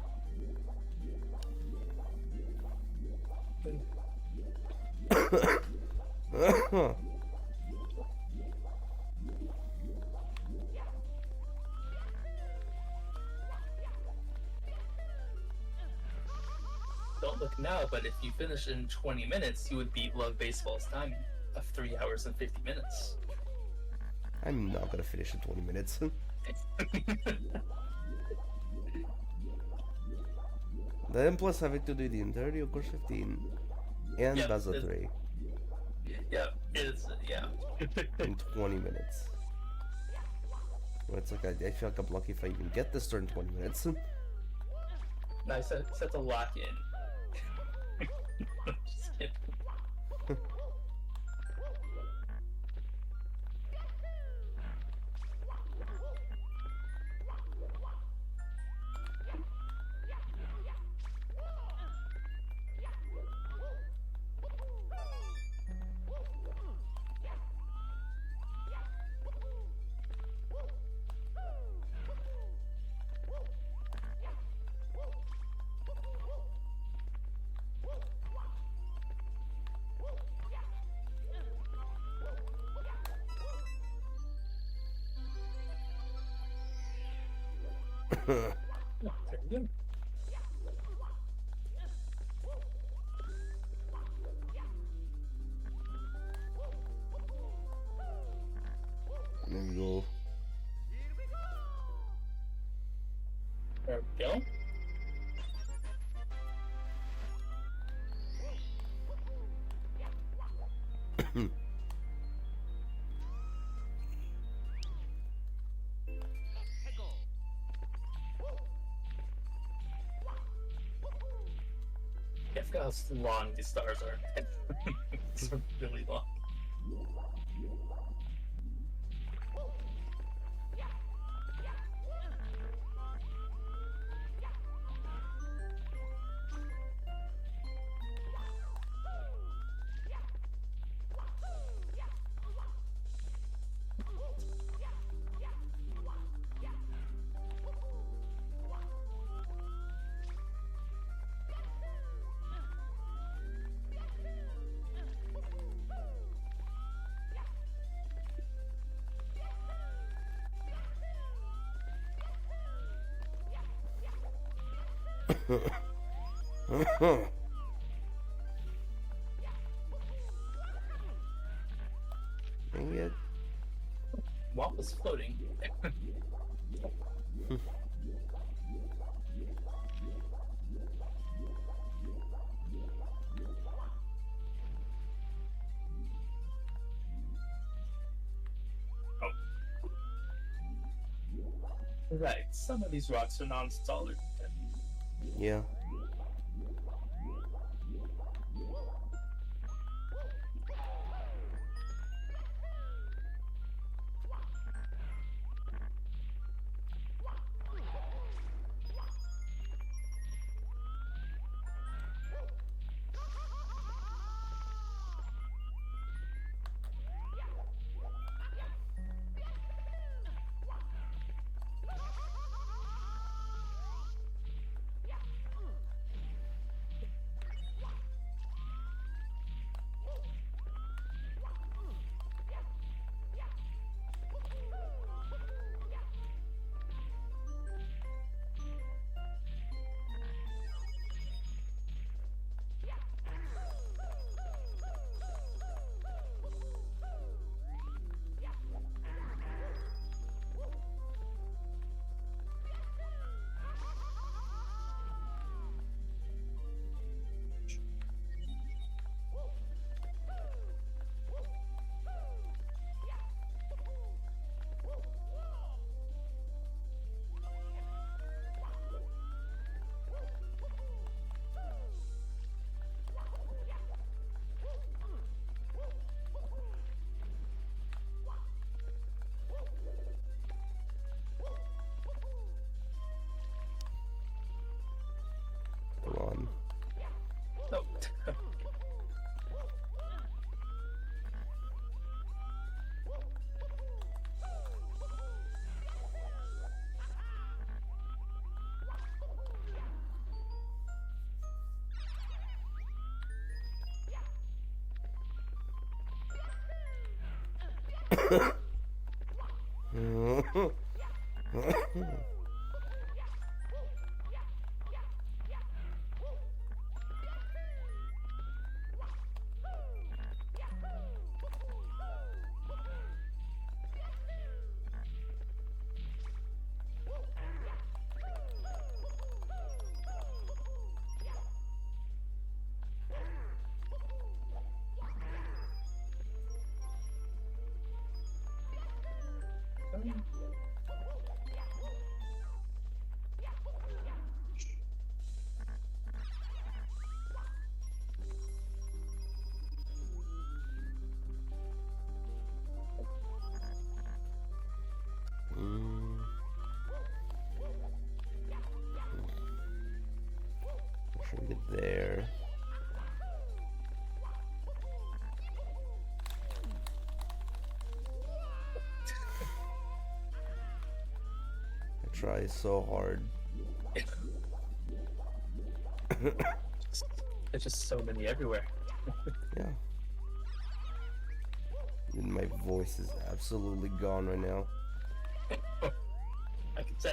Don't look now, but if you finish in 20 minutes, you would beat Love Baseball's time of 3 hours and 50 minutes. I'm not gonna finish in 20 minutes. Then plus having to do the entirety of course 15 and Yep, Baza 3 Yeah, it's, yeah. in 20 minutes. Well, it's like I feel like I'm lucky if I even get this turn in 20 minutes. Nice, set to lock in. Just kidding. There you go. There we go. There we go. I forgot how long these stars are. It's really long. Dang it. Walt was floating. Right, some of these rocks are non-solid. Yeah. Come on. No. Should we get there? I try so hard. There's just so many everywhere. Yeah. And my voice is absolutely gone right now. I can tell.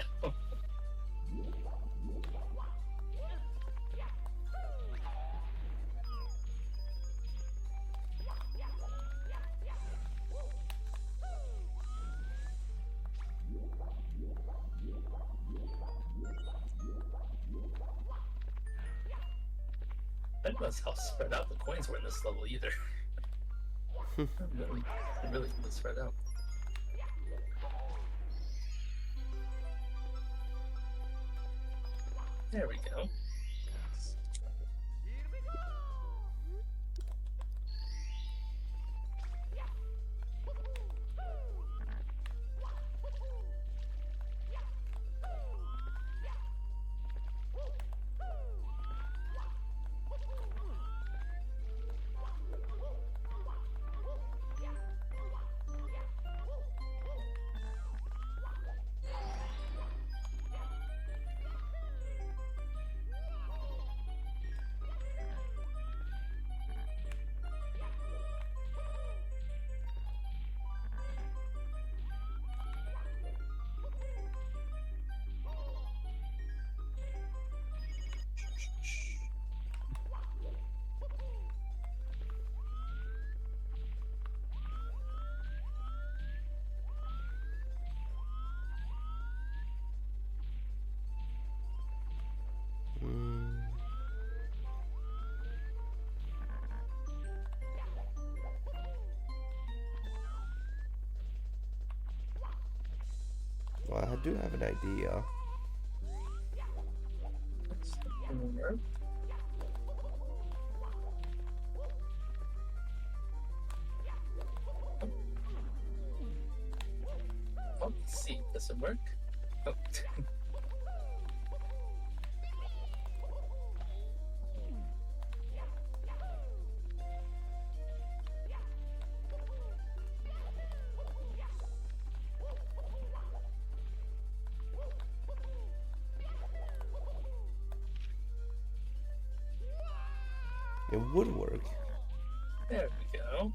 I didn't realize how spread out the coins were in this level either. really spread out. There we go. Well, I do have an idea. Oh, let's see. Does it work? Oh. It would work. There we go.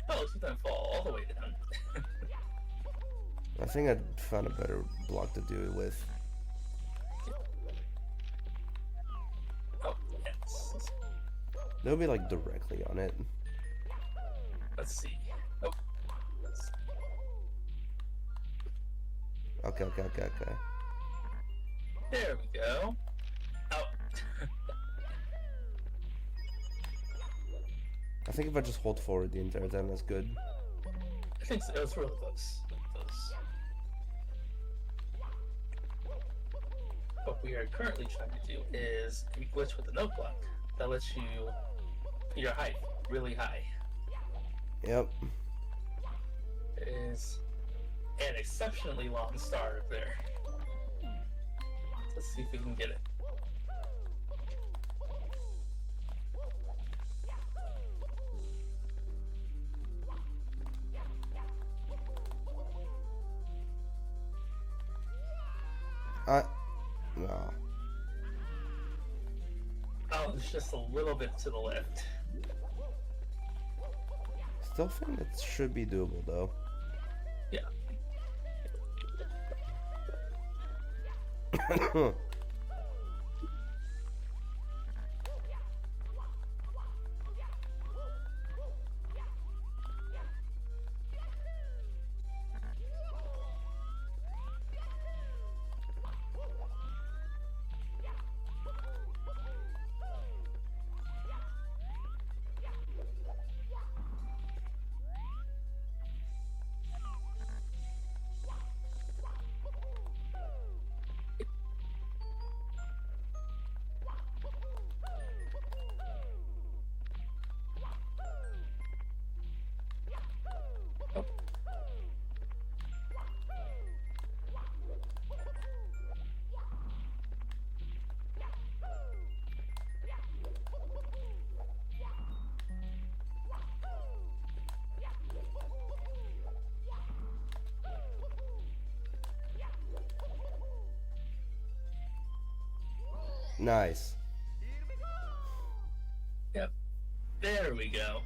Oh, she doesn't fall all the way down. I think I found a better block to do it with. Oh, yes. They'll be like directly on it. Let's see. Oh. Okay. There we go. Oh. I think if I just hold forward the entire time, that's good. I think so. It was really close. What we are currently trying to do is a glitch with the note block that lets you put your height really high. Yep. It is an exceptionally long star up there. Let's see if we can get it. No. Oh, it's just a little bit to the left. Still think it should be doable though. Yeah. Nice. Yep. There we go.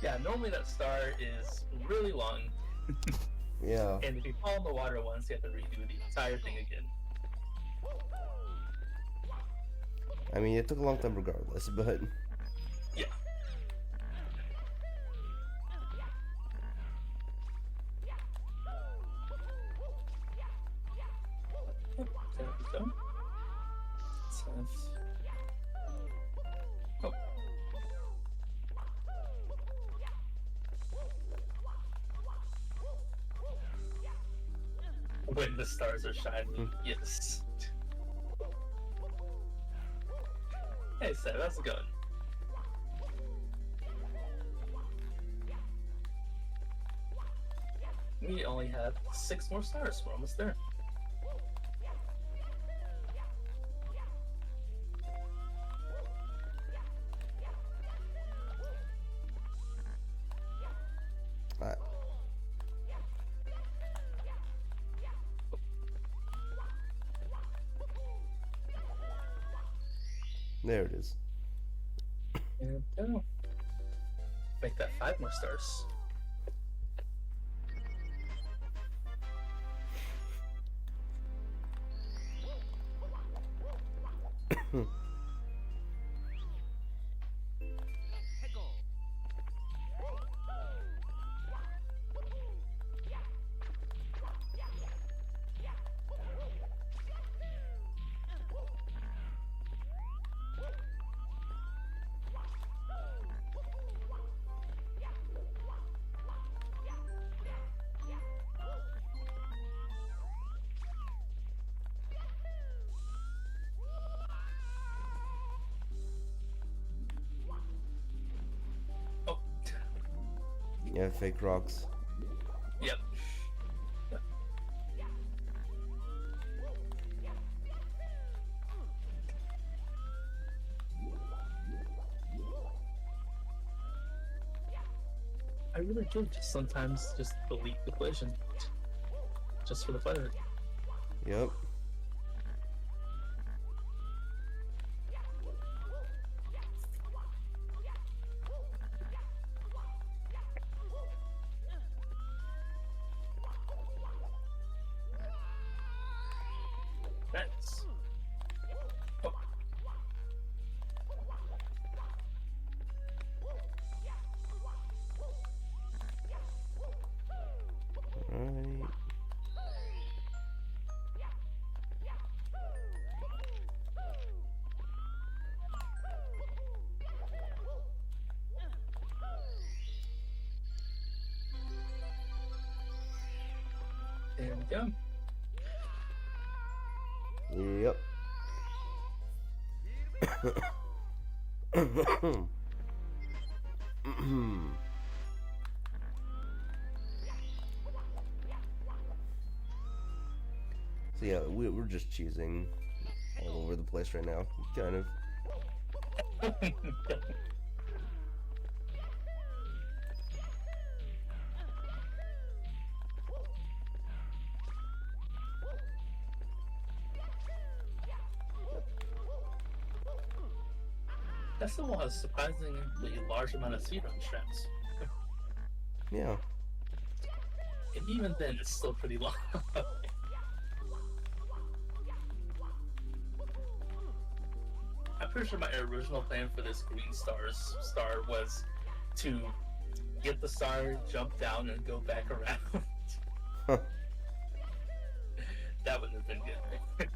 Yeah, normally that star is really long. Yeah. And if you fall in the water once, you have to redo the entire thing again. I mean, it took a long time regardless, but... Yeah. There we go. Oh. When the stars are shining, yes. Hey, Seb, how's it going? We only have 6 more stars. We're almost there. Alright. There it is. There we go. Make that 5 more stars. Yeah, fake rocks. Yep. I really do just sometimes just delete the collision. Just for the fun of it. Yep. Nice. Oh. Alright. There we go. Yep. So yeah, we're just cheesing all over the place right now, kind of. That's still a surprisingly large amount of speedrun strats. Yeah. And even then, it's still pretty long. I'm pretty sure my original plan for this green star was to get the star, jump down, and go back around. Huh. That wouldn't have been good.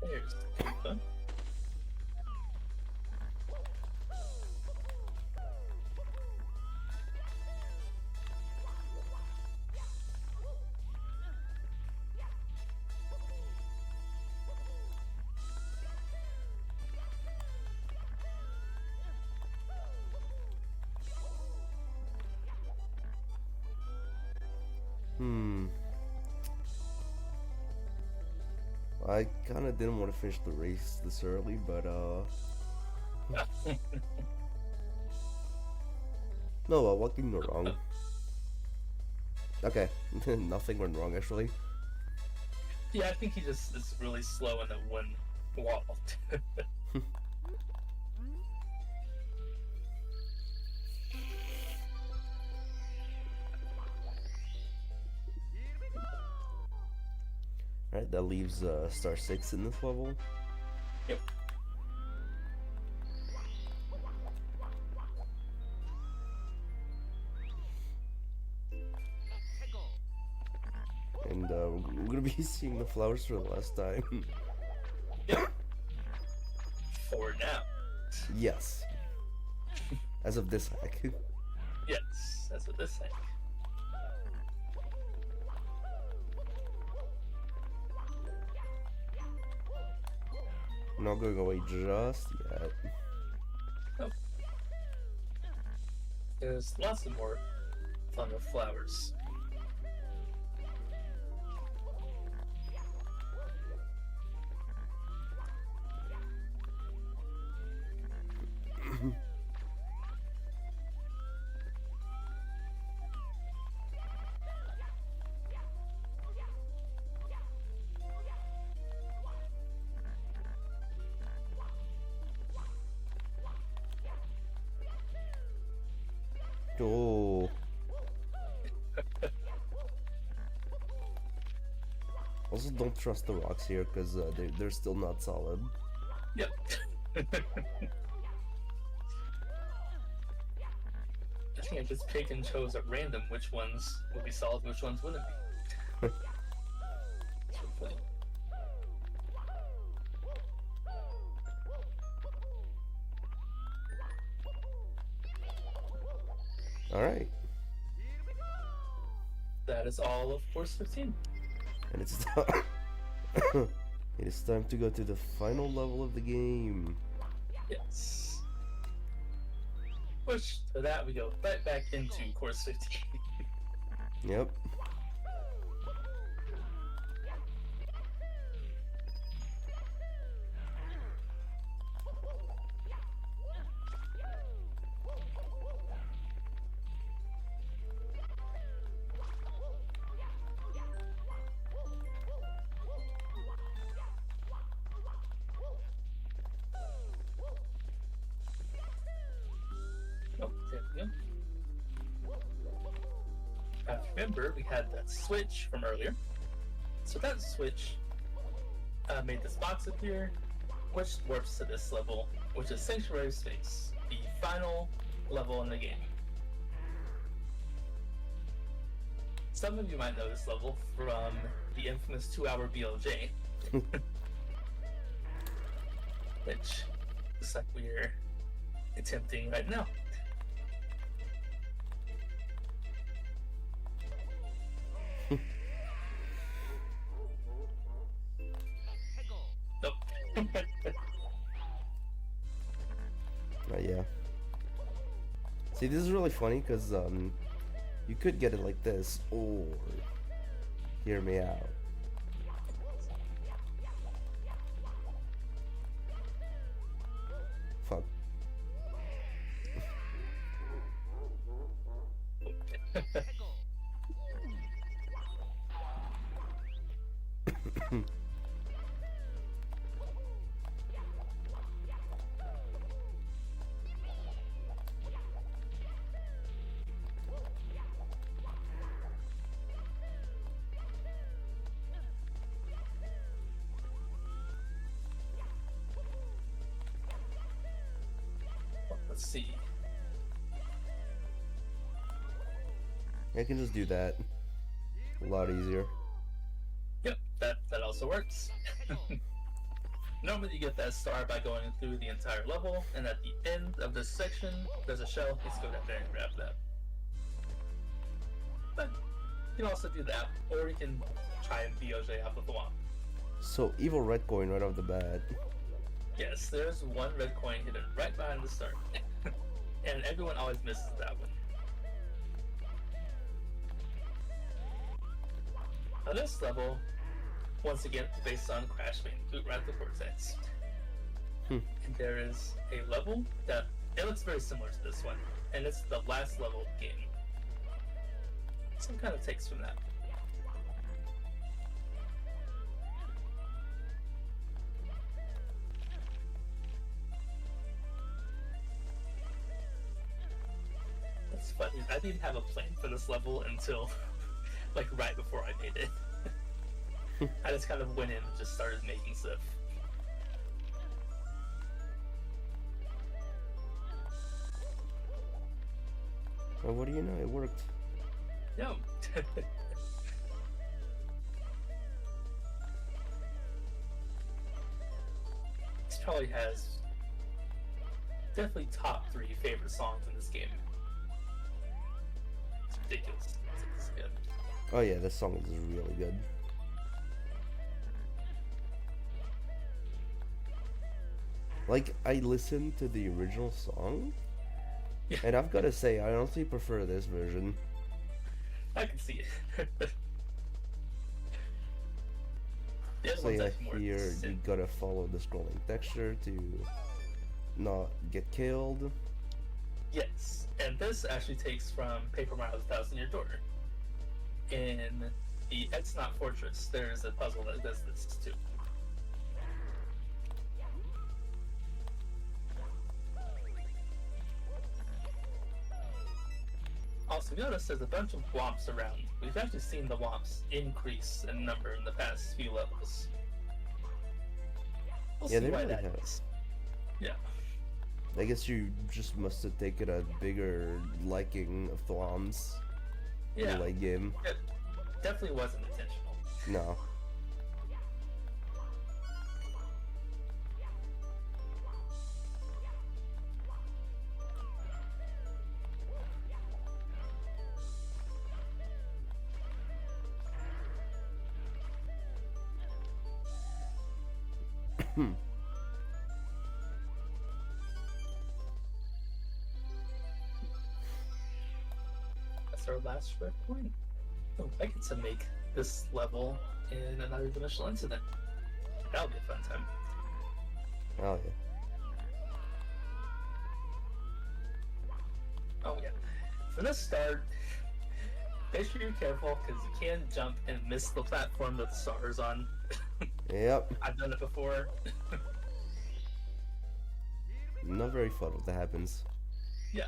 There's fun. I kind of didn't want to finish the race this early, but no, what can go wrong? Okay, nothing went wrong actually. Yeah, I think he just is really slow in the one wall. Alright, that leaves star 6 in this level. Yep. And we're gonna be seeing the flowers for the last time. Yep. For now. Yes. As of this hack. Yes, that's what this thing. Not going away just yet. Oh. There's lots of more fun with flowers. Oh. Also, don't trust the rocks here because they're still not solid. Yep. I think I just picked and chose at random which ones would be solid, which ones wouldn't be. That's really funny. Alright. That is all of course 15. And it's time. It is time to go to the final level of the game. Yes. Which, for that, we go right back into course 15. Yep. Oh, there we go. Remember, we had that switch from earlier. So that switch made this box appear, which warps to this level, which is Sanctuary Space, the final level in the game. Some of you might know this level from the infamous 2-hour BLJ, which looks like we're attempting right now. Nope. Yeah. See, this is really funny because you could get it like this, or hear me out. Fuck. Let's see. I can just do that. A lot easier. Yep, that also works. Normally you get that star by going through the entire level, and at the end of this section, there's a shell. Let's go down there and grab that. But you can also do that, or you can try and BOJ out with the wand. So, evil red coin right off the bat. Yes, there's one red coin hidden right behind the star. And everyone always misses that one. Now this level, once again, based on Crash Bandicoot Ride the Cortex. And there is a level that, it looks very similar to this one, and it's the last level of the game. Some kind of takes from that. That's funny. I didn't have a plan for this level until like right before I made it. I just kind of went in and just started making stuff. Well, what do you know? It worked. No. This probably has definitely top 3 favorite songs in this game. It's ridiculous. It's good. Oh yeah, this song is really good. Like, I listened to the original song, Yeah. and I've got to say, I honestly prefer this version. I can see it. The other So one's yeah, actually more here you synth. gotta follow the scrolling texture to not get killed. Yes, and this actually takes from Paper Mario's Thousand Year Door. In the Exnaut Fortress, there's a puzzle that does this too. Also, notice there's a bunch of womps around. We've actually seen the womps increase in number in the past few levels. We'll Yeah, see they why really that have. is. Yeah. I guess you just must have taken a bigger liking of Thwoms in Yeah. the late game. It definitely wasn't intentional. No. Hmm. That's our last red point. Oh, I get to make this level in another dimensional incident. That'll be a fun time. Oh yeah. Oh yeah. For the start, make sure you're careful because you can jump and miss the platform that the star is on. Yep. I've done it before. Not very fun if that happens. Yeah.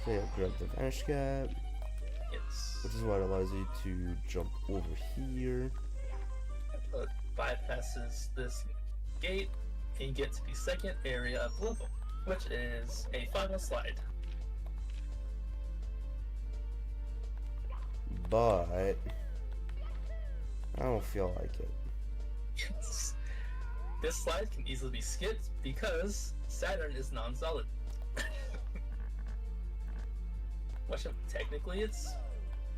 So yeah, grab the vanish cap, Yes. which is what allows you to jump over here. It bypasses this gate and you get to the second area of the level, which is a final slide. But I don't feel like it. Yes. This slide can easily be skipped because Saturn is non-solid. Which technically it's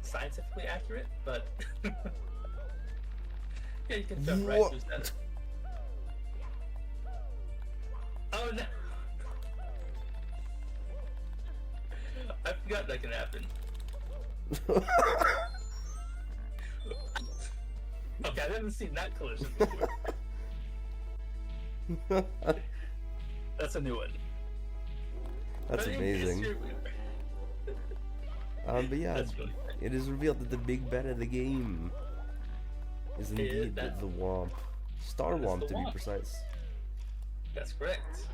scientifically accurate, but yeah, you can jump right through Saturn. Oh no! I forgot that can happen. Okay, I haven't seen that collision before. That's a new one. That's But amazing. But yeah, That's really funny. it is revealed that the big bad of the game is indeed the Womp. Star That is Womp the to be Womp. precise. That's correct.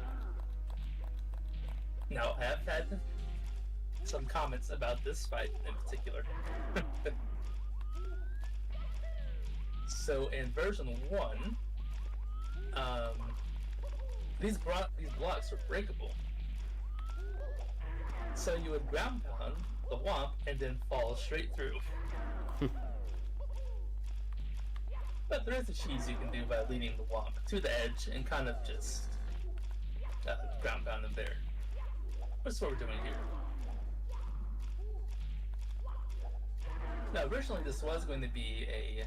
Now, I have had some comments about this fight in particular. So, in version 1, these blocks were breakable. So you would ground pound the Womp and then fall straight through. But there is a cheese you can do by leading the Womp to the edge and kind of just ground pound him there. That's what we're doing here. Now, originally this was going to be a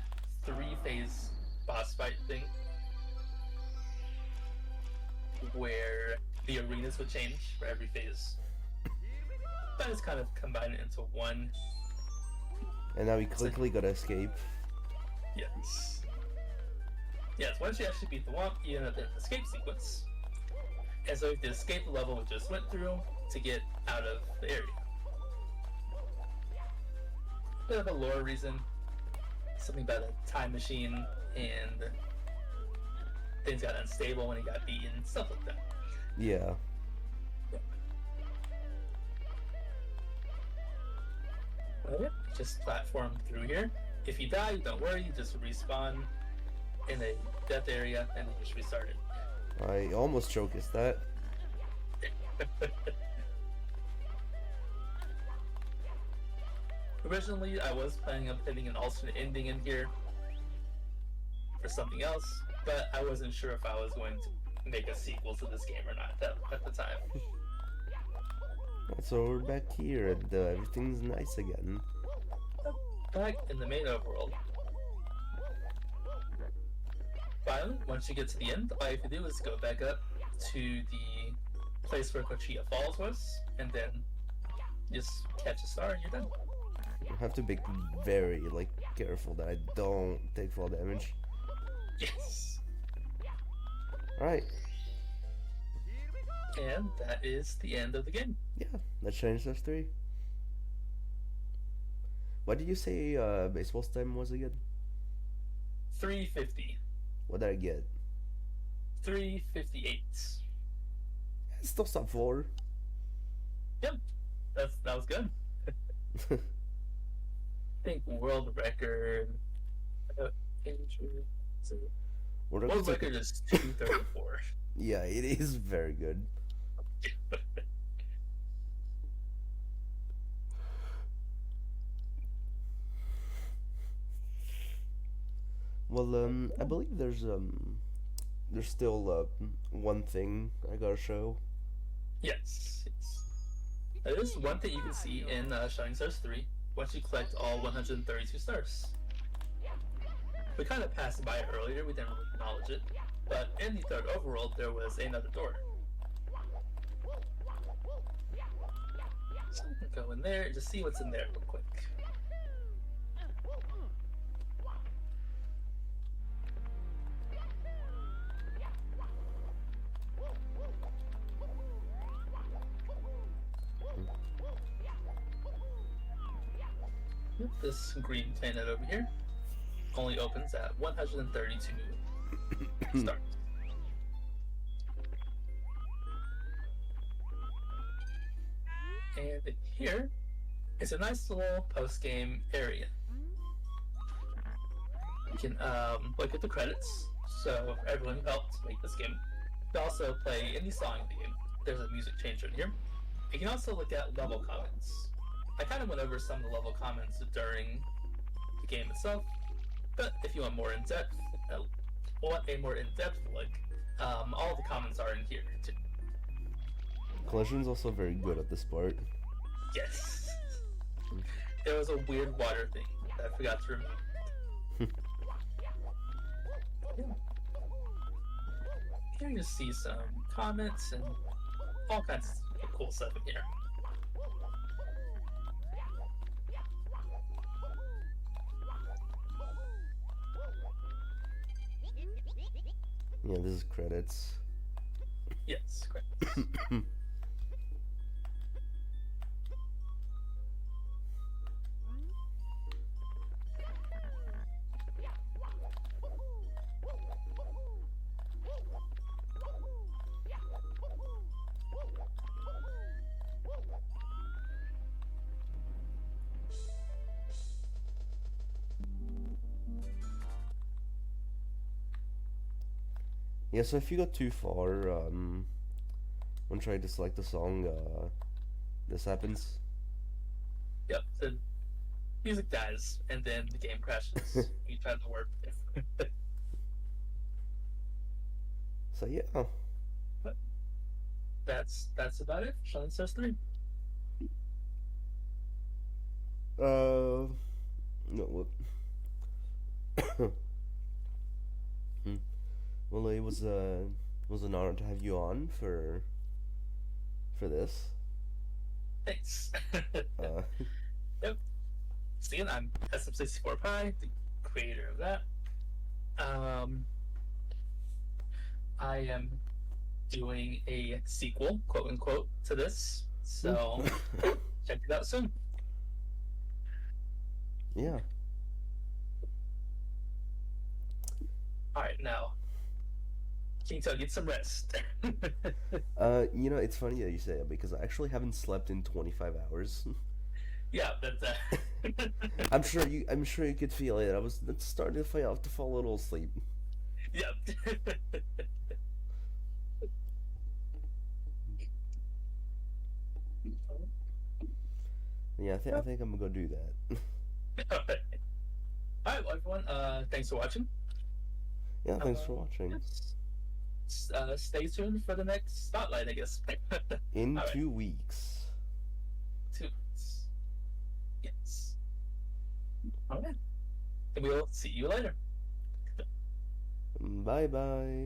3-phase boss fight thing, where the arenas would change for every phase. But it's kind of combined it into one. And now we quickly gotta escape. Yes. Yes, once you actually beat the Womp, you end up in an escape sequence. And so you have to escape the level we just went through to get out of the area. Bit of a lore reason. Something about a time machine and things got unstable when he got beaten, stuff like that. Yeah. But just platform through here. If you die, don't worry, you just respawn in a death area and then just restart it. I almost choked that. Originally, I was planning on putting an alternate ending in here for something else, but I wasn't sure if I was going to make a sequel to this game or not at the time. So we're back here and everything's nice again. Back in the main overworld. Finally, once you get to the end, all you have to do is go back up to the place where Cochilla Falls was, and then just catch a star and you're done. I have to be very careful that I don't take fall damage. Yes. Alright. And that is the end of the game. Yeah, let's change those 3. What did you say baseball time was again? 350. What did I get? 358. It's still sub 4. Yep. That was good. I think world record. World record is 234. Yeah, it is very good. Well, I believe there's still one thing I gotta show. Yes. There is one thing you can see in Shining Stars 3 once you collect all 132 stars. We kind of passed by it earlier, we didn't really acknowledge it. But in the third overworld, there was another door. So we can go in there and just see what's in there real quick. This green planet over here only opens at 132 stars. And in here is a nice little post-game area. You can look at the credits, so everyone who helped make this game. You can also play any song in the game. There's a music changer in here. You can also look at level comments. I kind of went over some of the level comments during the game itself, but if you want more in-depth, look, all the comments are in here too. Collision's also very good at this part. Yes. There was a weird water thing that I forgot to remove. Yeah. Here you see some comments and all kinds of cool stuff in here. Yeah, this is credits. Yes, credits. Yeah, so if you go too far, when trying to select the song, this happens. Yep, the music dies, and then the game crashes. You try to work. So yeah. But that's about it. Shining Stars 3. No, what? Well, it was an honor to have you on for this. Thanks. Yep. So again, I'm SM64Pi, the creator of that. I am doing a sequel, quote unquote, to this. So check it out soon. Yeah. Alright, now Kinto, get some rest. You know, it's funny that you say that because I actually haven't slept in 25 hours. Yeah, that's I'm sure you could feel it. I was starting to fall a little asleep. Yep. Yeah, I think I'm gonna go do that. Alright, well, everyone, thanks for watching. Yeah, thanks for watching. Stay tuned for the next spotlight, I guess. In 2 weeks. 2 weeks. Yes. Alright. And we'll see you later. Bye bye.